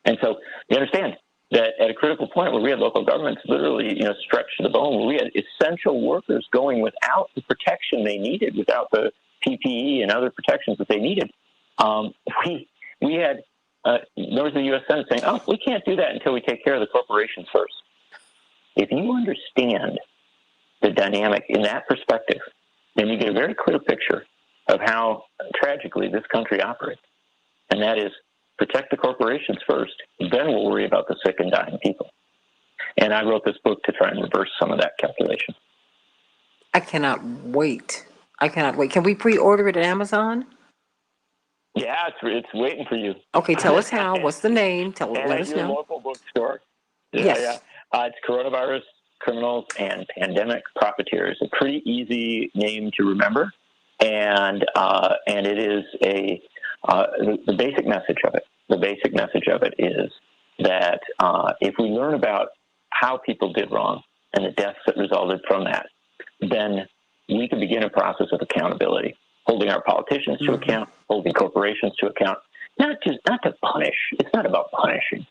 And so you understand that at a critical point where we had local governments literally, stretched to the bone, where we had essential workers going without the protection they needed, without the PPE and other protections that they needed, we had members of the U.S. Senate saying, "Oh, we can't do that until we take care of the corporations first." If you understand the dynamic in that perspective, then you get a very clear picture of how tragically this country operates, and that is, protect the corporations first, then we'll worry about the sick and dying people. And I wrote this book to try and reverse some of that calculation. I cannot wait. Can we pre-order it at Amazon? Yeah, it's waiting for you. Okay, tell us how. What's the name? Let us know. Your local bookstore. Yes. It's Coronavirus, Criminals, and Pandemic Profiteers. A pretty easy name to remember, and it is the basic message of it. The basic message of it is that if we learn about how people did wrong and the deaths that resulted from that, then we can begin a process of accountability, holding our politicians to account, holding corporations to account, not to punish. It's not about punishing.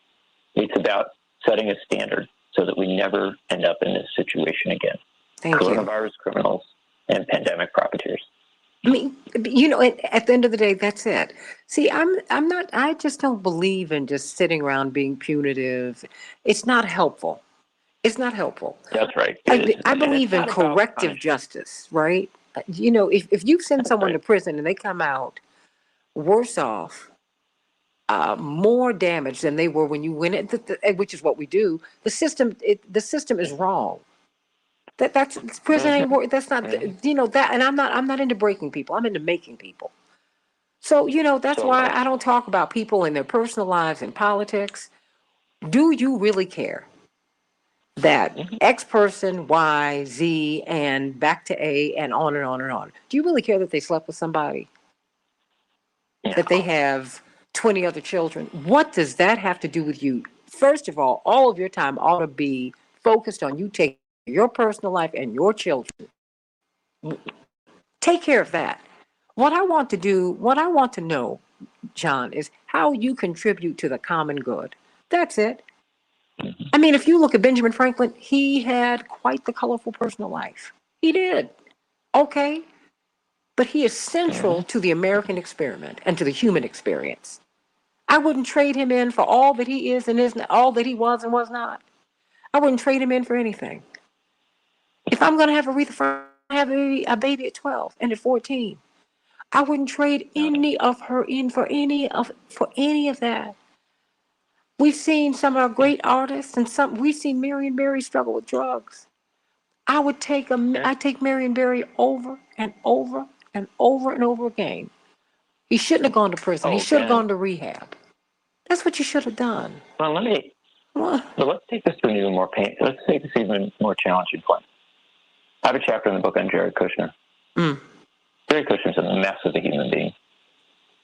It's about setting a standard so that we never end up in this situation again. Coronavirus, criminals, and pandemic profiteers. I mean, at the end of the day, that's it. See, I just don't believe in just sitting around being punitive. It's not helpful. It's not helpful. That's right. I believe in corrective justice, right? If you send someone to prison and they come out worse off, more damaged than they were when you went in, which is what we do, the system is wrong. That's prison ain't work. That's not that. And I'm not into breaking people. I'm into making people. So that's why I don't talk about people in their personal lives and politics. Do you really care that X person, Y, Z, and back to A, and on and on and on? Do you really care that they slept with somebody? That they have 20 other children? What does that have to do with you? First of all of your time ought to be focused on you taking your personal life and your children. Take care of that. What I want to know, John, is how you contribute to the common good. That's it. I mean, if you look at Benjamin Franklin, he had quite the colorful personal life. He did. Okay. But he is central to the American experiment and to the human experience. I wouldn't trade him in for all that he is and isn't, all that he was and was not. I wouldn't trade him in for anything. If I'm going to have Aretha Franklin, have a baby at 12 and at 14. I wouldn't trade any of her in for any of that. We've seen some of our great artists, and we've seen Marion Barry struggle with drugs. I take Marion Barry over and over and over and over again. He shouldn't have gone to prison. He should have gone to rehab. That's what you should have done. Well, let's take this to an even more let's take this even more challenging point. I have a chapter in the book on Jared Kushner. Jared Kushner's a mess of a human being.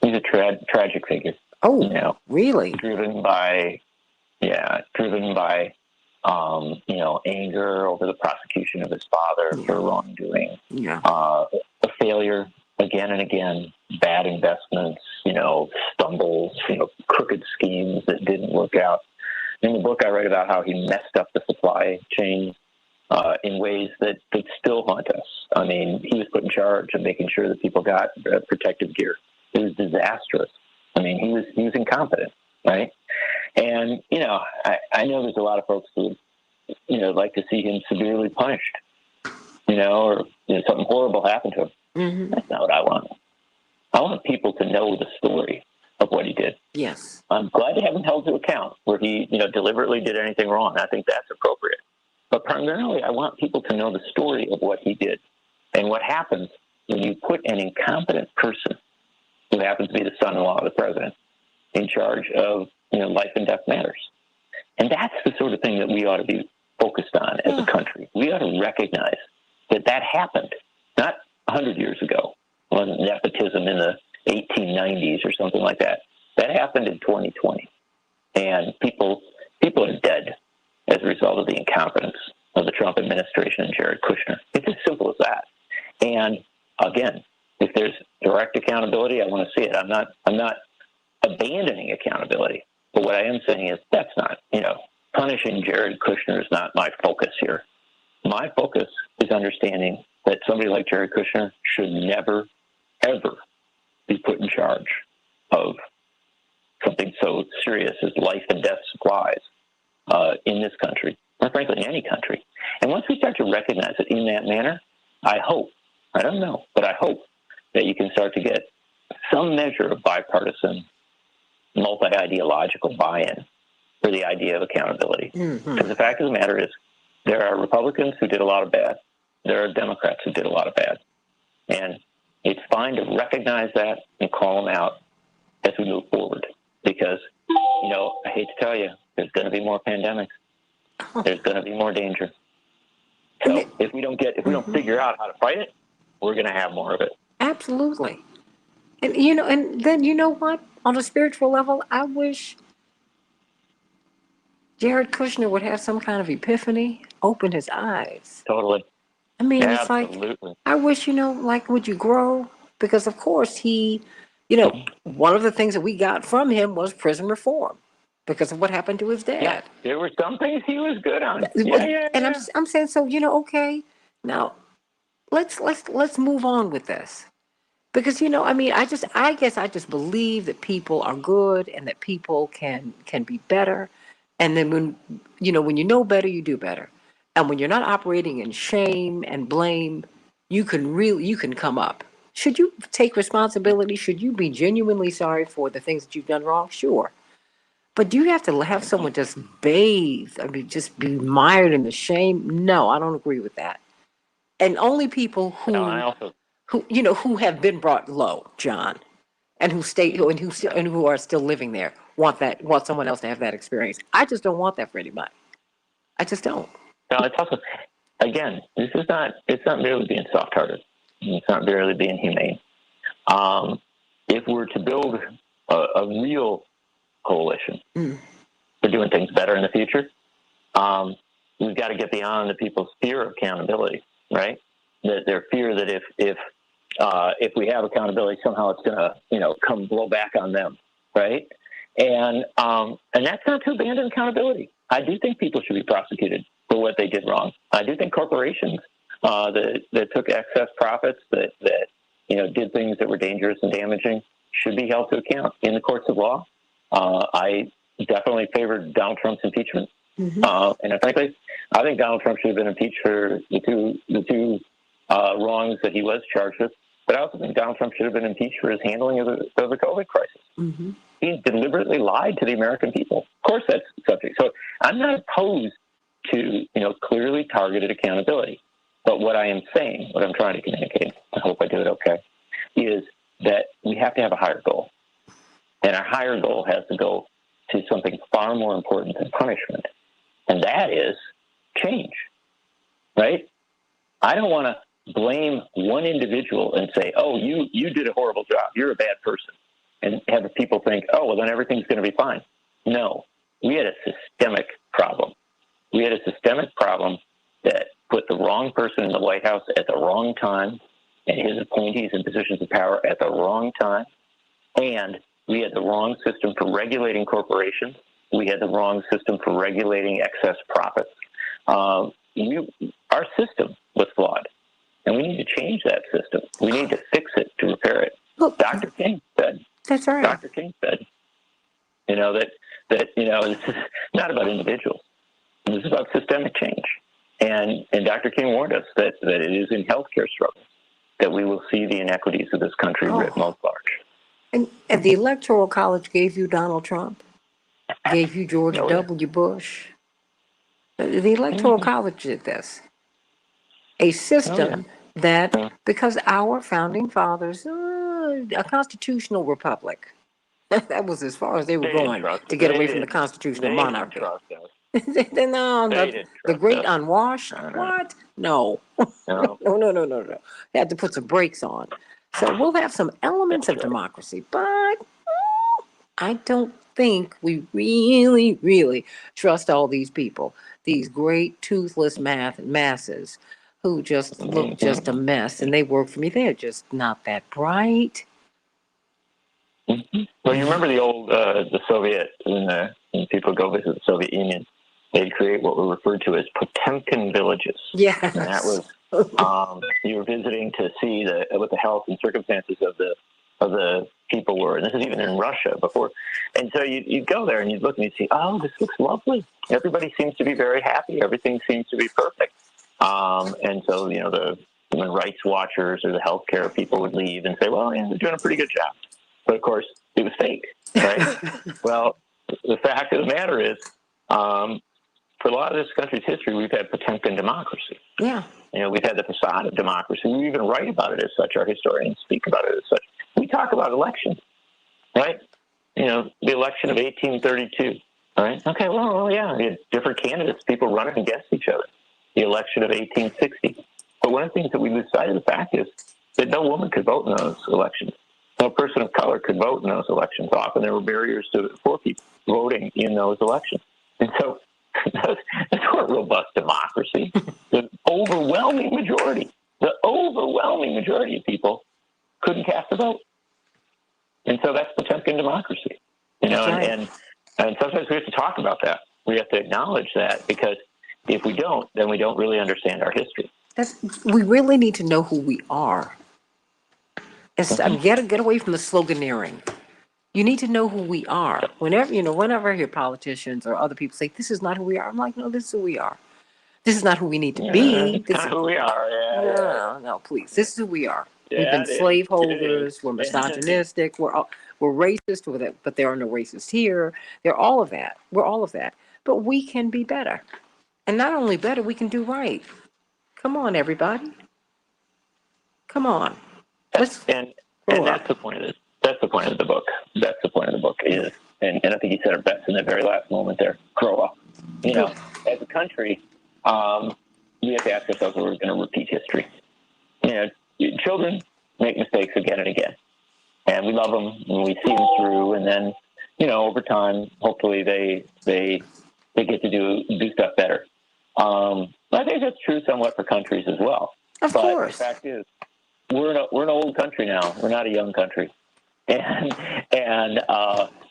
He's a tragic figure. Oh, really? Driven by anger over the prosecution of his father for wrongdoing. A failure again and again, bad investments, stumbles, crooked schemes that didn't work out. In the book, I write about how he messed up the supply chain in ways that still haunt us. I mean, he was put in charge of making sure that people got protective gear. It was disastrous. I mean, he was incompetent, right? And, I know there's a lot of folks who, like to see him severely punished, or something horrible happened to him. Mm-hmm. That's not what I want. I want people to know the story of what he did. Yes. I'm glad to have him held to account where he, deliberately did anything wrong. I think that's appropriate. But primarily, I want people to know the story of what he did and what happens when you put an incompetent person who happens to be the son-in-law of the president in charge of, life and death matters. And that's the sort of thing that we ought to be focused on as a country. We ought to recognize that happened, not 100 years ago. It wasn't nepotism in the 1890s or something like that. That happened in 2020. And people are dead as a result of the incompetence of the Trump administration and Jared Kushner. It's as simple as that. And again, if there's direct accountability, I want to see it. I'm not abandoning accountability. But what I am saying is that's not, punishing Jared Kushner is not my focus here. My focus is understanding that somebody like Jared Kushner should never, ever be put in charge of something so serious as life and death supplies in this country, or frankly in any country. And once we start to recognize it in that manner, I hope that you can start to get some measure of bipartisan, multi-ideological buy-in for the idea of accountability. Because the fact of the matter is, there are Republicans who did a lot of bad. There are Democrats who did a lot of bad. And it's fine to recognize that and call them out as we move forward. Because, I hate to tell you, there's going to be more pandemics. There's going to be more danger. So if we don't figure out how to fight it, we're going to have more of it. Absolutely. And then you know what? On a spiritual level, I wish Jared Kushner would have some kind of epiphany, open his eyes. Totally. I mean, Absolutely. It's like, I wish, would you grow? Because, of course, he, one of the things that we got from him was prison reform because of what happened to his dad. Yeah, there were some things he was good on. And I'm saying, so, okay, now let's move on with this. Because, I guess I just believe that people are good and that people can be better. And then when you know better, you do better. And when you're not operating in shame and blame, you can come up. Should you take responsibility? Should you be genuinely sorry for the things that you've done wrong? Sure. But do you have to have someone just bathe? Just be mired in the shame? No, I don't agree with that. And only people who who have been brought low, John, and who are still living there want someone else to have that experience. I just don't want that for anybody. I just don't. No, it's also, again, it's not merely being soft-hearted. It's not merely being humane. If we're to build a real coalition for doing things better in the future, we've got to get beyond the people's fear of accountability, right? Their fear that if we have accountability, somehow it's going to, come blow back on them, right? And that's not to abandon accountability. I do think people should be prosecuted for what they did wrong. I do think corporations that took excess profits, that did things that were dangerous and damaging, should be held to account in the courts of law. I definitely favored Donald Trump's impeachment. And frankly, I think Donald Trump should have been impeached for the two wrongs that he was charged with. But I also think Donald Trump should have been impeached for his handling of the COVID crisis. Mm-hmm. He deliberately lied to the American people. Of course, that's subject. So I'm not opposed to clearly targeted accountability. But what I am saying, what I'm trying to communicate, I hope I do it okay, is that we have to have a higher goal. And our higher goal has to go to something far more important than punishment. And that is change, right? I don't want to blame one individual and say, oh, you did a horrible job. You're a bad person. And have the people think, oh, well, then everything's going to be fine. No, we had a systemic problem. We had a systemic problem that put the wrong person in the White House at the wrong time and his appointees in positions of power at the wrong time. And we had the wrong system for regulating corporations. We had the wrong system for regulating excess profits. Our system was flawed, and we need to change that system. We need to fix it to repair it. Dr. King said. That's right. Dr. King said, that this is not about individuals. This is about systemic change. And Dr. King warned us that it is in healthcare struggles that we will see the inequities of this country writ most large. And the Electoral College gave you Donald Trump, gave you George W. Bush. The Electoral College did this. A system that, because our founding fathers, a constitutional republic, that was as far as they were going to get away from the constitutional monarchy. No, the great unwashed? What? No. No. They had to put some brakes on. So we'll have some elements of democracy, but I don't think we really, really trust all these people, these great toothless masses who just look just a mess, and they work for me. They're just not that bright. Well, you remember the old the Soviet when people go visit the Soviet Union, they'd create what were referred to as Potemkin villages. Yes. And that was you were visiting to see what the health and circumstances of the people were. And this is even in Russia before. And so you'd go there and you'd look and you'd see, oh, this looks lovely. Everybody seems to be very happy. Everything seems to be perfect. And so, the human rights watchers or the healthcare people would leave and say, well, yeah, they're doing a pretty good job. But, of course, it was fake, right? Well, the fact of the matter is, for a lot of this country's history, we've had Potemkin democracy. Yeah. We've had the facade of democracy. We even write about it as such. Our historians speak about it as such. We talk about elections, right? The election of 1832, right? Okay, well, yeah, we had different candidates, people running against each other. The election of 1860. But one of the things that we lose sight of the fact is that no woman could vote in those elections. No person of color could vote in those elections. Often there were barriers for people voting in those elections. And so that's not robust democracy. The overwhelming majority of people couldn't cast a vote. And so that's Potemkin democracy. And sometimes we have to talk about that. We have to acknowledge that, because if we don't, then we don't really understand our history. We really need to know who we are. Get away from the sloganeering. You need to know who we are. Whenever I hear politicians or other people say, this is not who we are, I'm like, no, this is who we are. This is not who we need to be. This is who we are. No, please. This is who we are. We've been slaveholders. We're misogynistic. We're racist, but there are no racists here. They're all of that. We're all of that. But we can be better. And not only better, we can do right. Come on, everybody. Come on. And that's the point of this. That's the point of the book. That's the point of the book is, and I think you said it best in the very last moment there, grow up. As a country, we have to ask ourselves if we're going to repeat history. Children make mistakes again and again, and we love them and we see them through, and then, over time, hopefully they get to do stuff better. I think that's true somewhat for countries as well. Of course. The fact is, we're an old country now. We're not a young country. And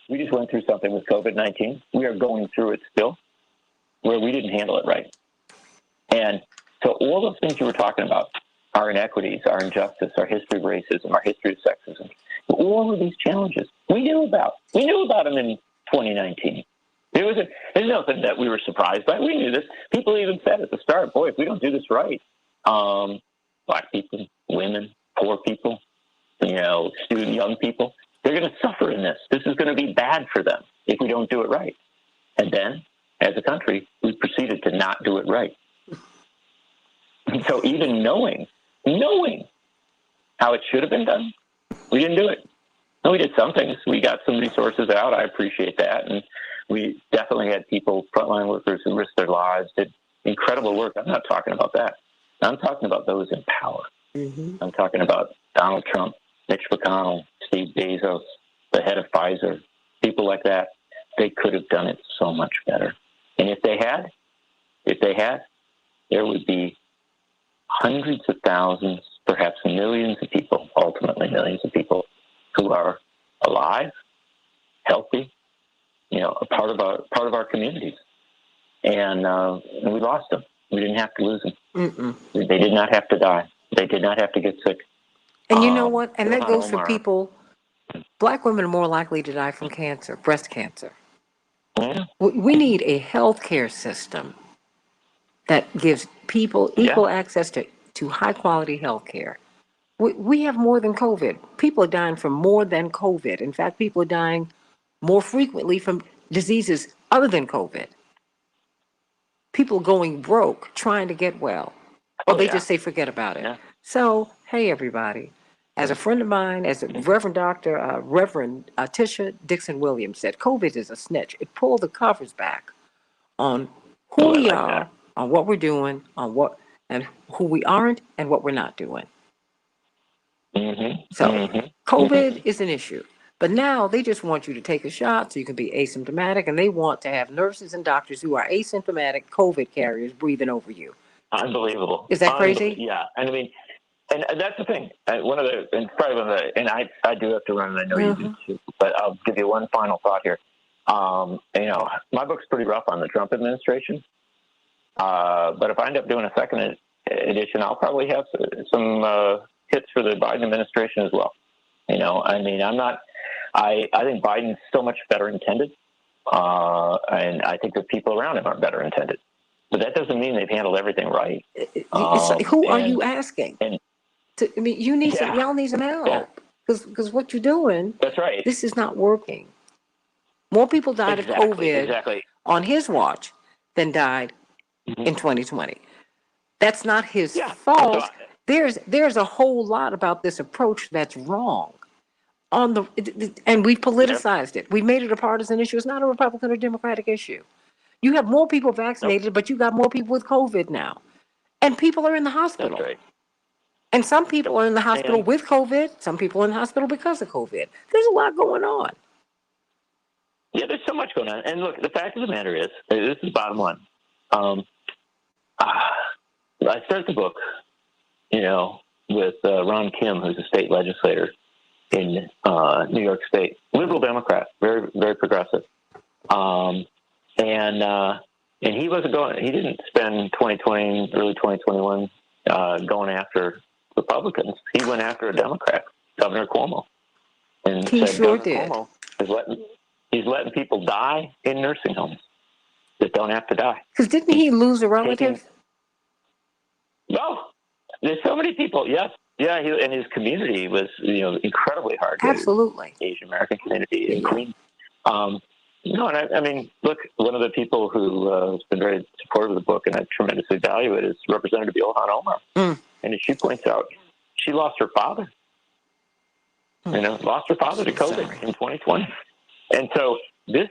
we just went through something with COVID-19. We are going through it still, where we didn't handle it right. And so all those things you were talking about, our inequities, our injustice, our history of racism, our history of sexism, all of these challenges, we knew about them in 2019. There's nothing that we were surprised by. We knew this. People even said at the start, boy, if we don't do this right, black people, women, poor people, young people, they're going to suffer in this. This is going to be bad for them if we don't do it right. And then, as a country, we proceeded to not do it right. And so even knowing how it should have been done, we didn't do it. No, we did some things. We got some resources out. I appreciate that. And we definitely had people, frontline workers, who risked their lives, did incredible work. I'm not talking about that. I'm talking about those in power. Mm-hmm. I'm talking about Donald Trump, Mitch McConnell, Steve Bezos, the head of Pfizer, people like that. They could have done it so much better. And if they had, there would be hundreds of thousands, perhaps millions of people, ultimately millions of people, who are alive, healthy, a part of our communities, and we lost them. We didn't have to lose them. Mm-mm. They did not have to die. They did not have to get sick. And you know what? And that goes for people. Black women are more likely to die from cancer, breast cancer. Yeah. We need a healthcare system that gives people equal access to high quality healthcare. We have more than COVID. People are dying from more than COVID. In fact, people are dying more frequently from diseases other than COVID. People are going broke trying to get well. Or they just say, forget about it. Yeah. So, hey, everybody. As a friend of mine, as a Reverend Tisha Dixon Williams said, COVID is a snitch. It pulled the covers back on who we are, on what we're doing, and who we aren't, and what we're not doing. Mm-hmm. So COVID is an issue, but now they just want you to take a shot so you can be asymptomatic, and they want to have nurses and doctors who are asymptomatic COVID carriers breathing over you. Unbelievable. Is that crazy? Yeah, and I mean, and that's the thing. I do have to run, and I know you do too, but I'll give you one final thought here. My book's pretty rough on the Trump administration, but if I end up doing a second edition, I'll probably have some hits for the Biden administration as well. I think Biden's so much better intended, and I think the people around him are better intended. But that doesn't mean they've handled everything right. Who are you asking? You need y'all need some help because what you're doing. That's right. This is not working. More people died of COVID on his watch than died in 2020. That's not his fault. There's a whole lot about this approach that's wrong. And we politicized it. We made it a partisan issue. It's not a Republican or Democratic issue. You have more people vaccinated, but you got more people with COVID now. And people are in the hospital. That's right. And some people are in the hospital with COVID. Some people are in the hospital because of COVID. There's a lot going on. Yeah, there's so much going on. And look, the fact of the matter is, this is bottom line. I started the book, with Ron Kim, who's a state legislator in New York State, liberal Democrat, very, very progressive. And he wasn't going. He didn't spend 2020, early 2021, going after Republicans. He went after a Democrat, Governor Cuomo, and he said, sure Governor Cuomo he's letting people die in nursing homes that don't have to die. Because didn't he lose a relative? No, there's so many people. Yes, yeah, and his community was, incredibly hard. Absolutely, Asian American community in Queens. I mean, look, one of the people who has been very supportive of the book, and I tremendously value it, is Representative Ilhan Omar. And as she points out, she lost her father. Lost her father to COVID in 2020. And so this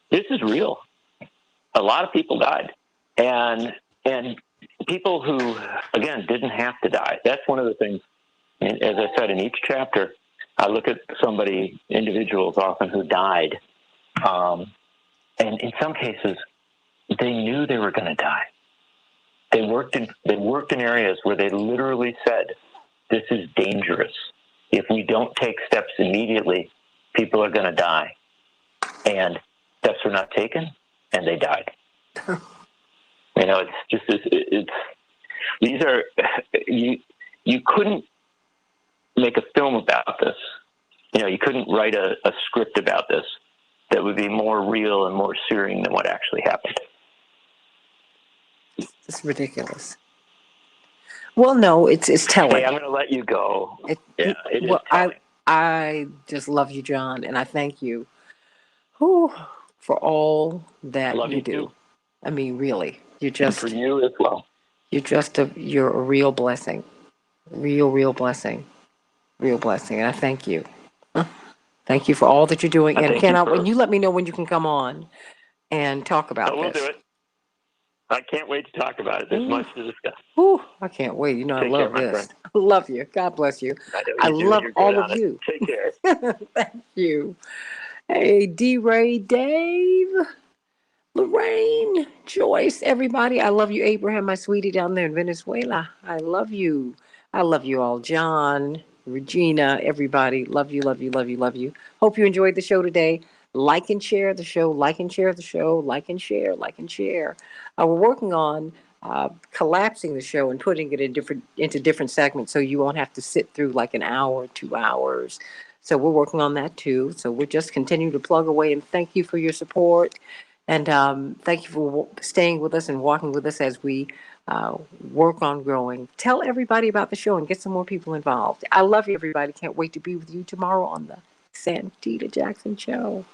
is real. A lot of people died, and people who, again, didn't have to die. That's one of the things. And as I said, in each chapter, I look at individuals often who died, and in some cases, they knew they were going to die. They worked in areas where they literally said, "This is dangerous. If we don't take steps immediately, people are going to die." And steps were not taken, and they died. You couldn't make a film about this. You couldn't write a script about this that would be more real and more searing than what actually happened. It's ridiculous. Well, no, it's telling. Hey, I'm going to let you go. It is telling. I just love you, John, and I thank you for all that you do. Too. I mean, really, you're just. And for you as well. You're a real blessing. Real blessing. Real blessing. And I thank you. Thank you for all that you're doing. And when you let me know when you can come on and talk about this. We'll do it. I can't wait to talk about it. There's much to discuss. I can't wait. You know, Take I love care, this. I love you. God bless you. I love all of you. Take care. Thank you. Hey, D-Ray, Dave, Lorraine, Joyce, everybody. I love you, Abraham, my sweetie down there in Venezuela. I love you. I love you all. John, Regina, everybody. Love you, love you, love you, love you. Hope you enjoyed the show today. Like and share the show. Like and share the show. Like and share. Like and share. We're working on collapsing the show and putting it into different segments so you won't have to sit through like an hour, 2 hours. So we're working on that too. So we're just continuing to plug away, and thank you for your support. And thank you for staying with us and walking with us as we work on growing. Tell everybody about the show and get some more people involved. I love you, everybody. Can't wait to be with you tomorrow on the Santita Jackson Show.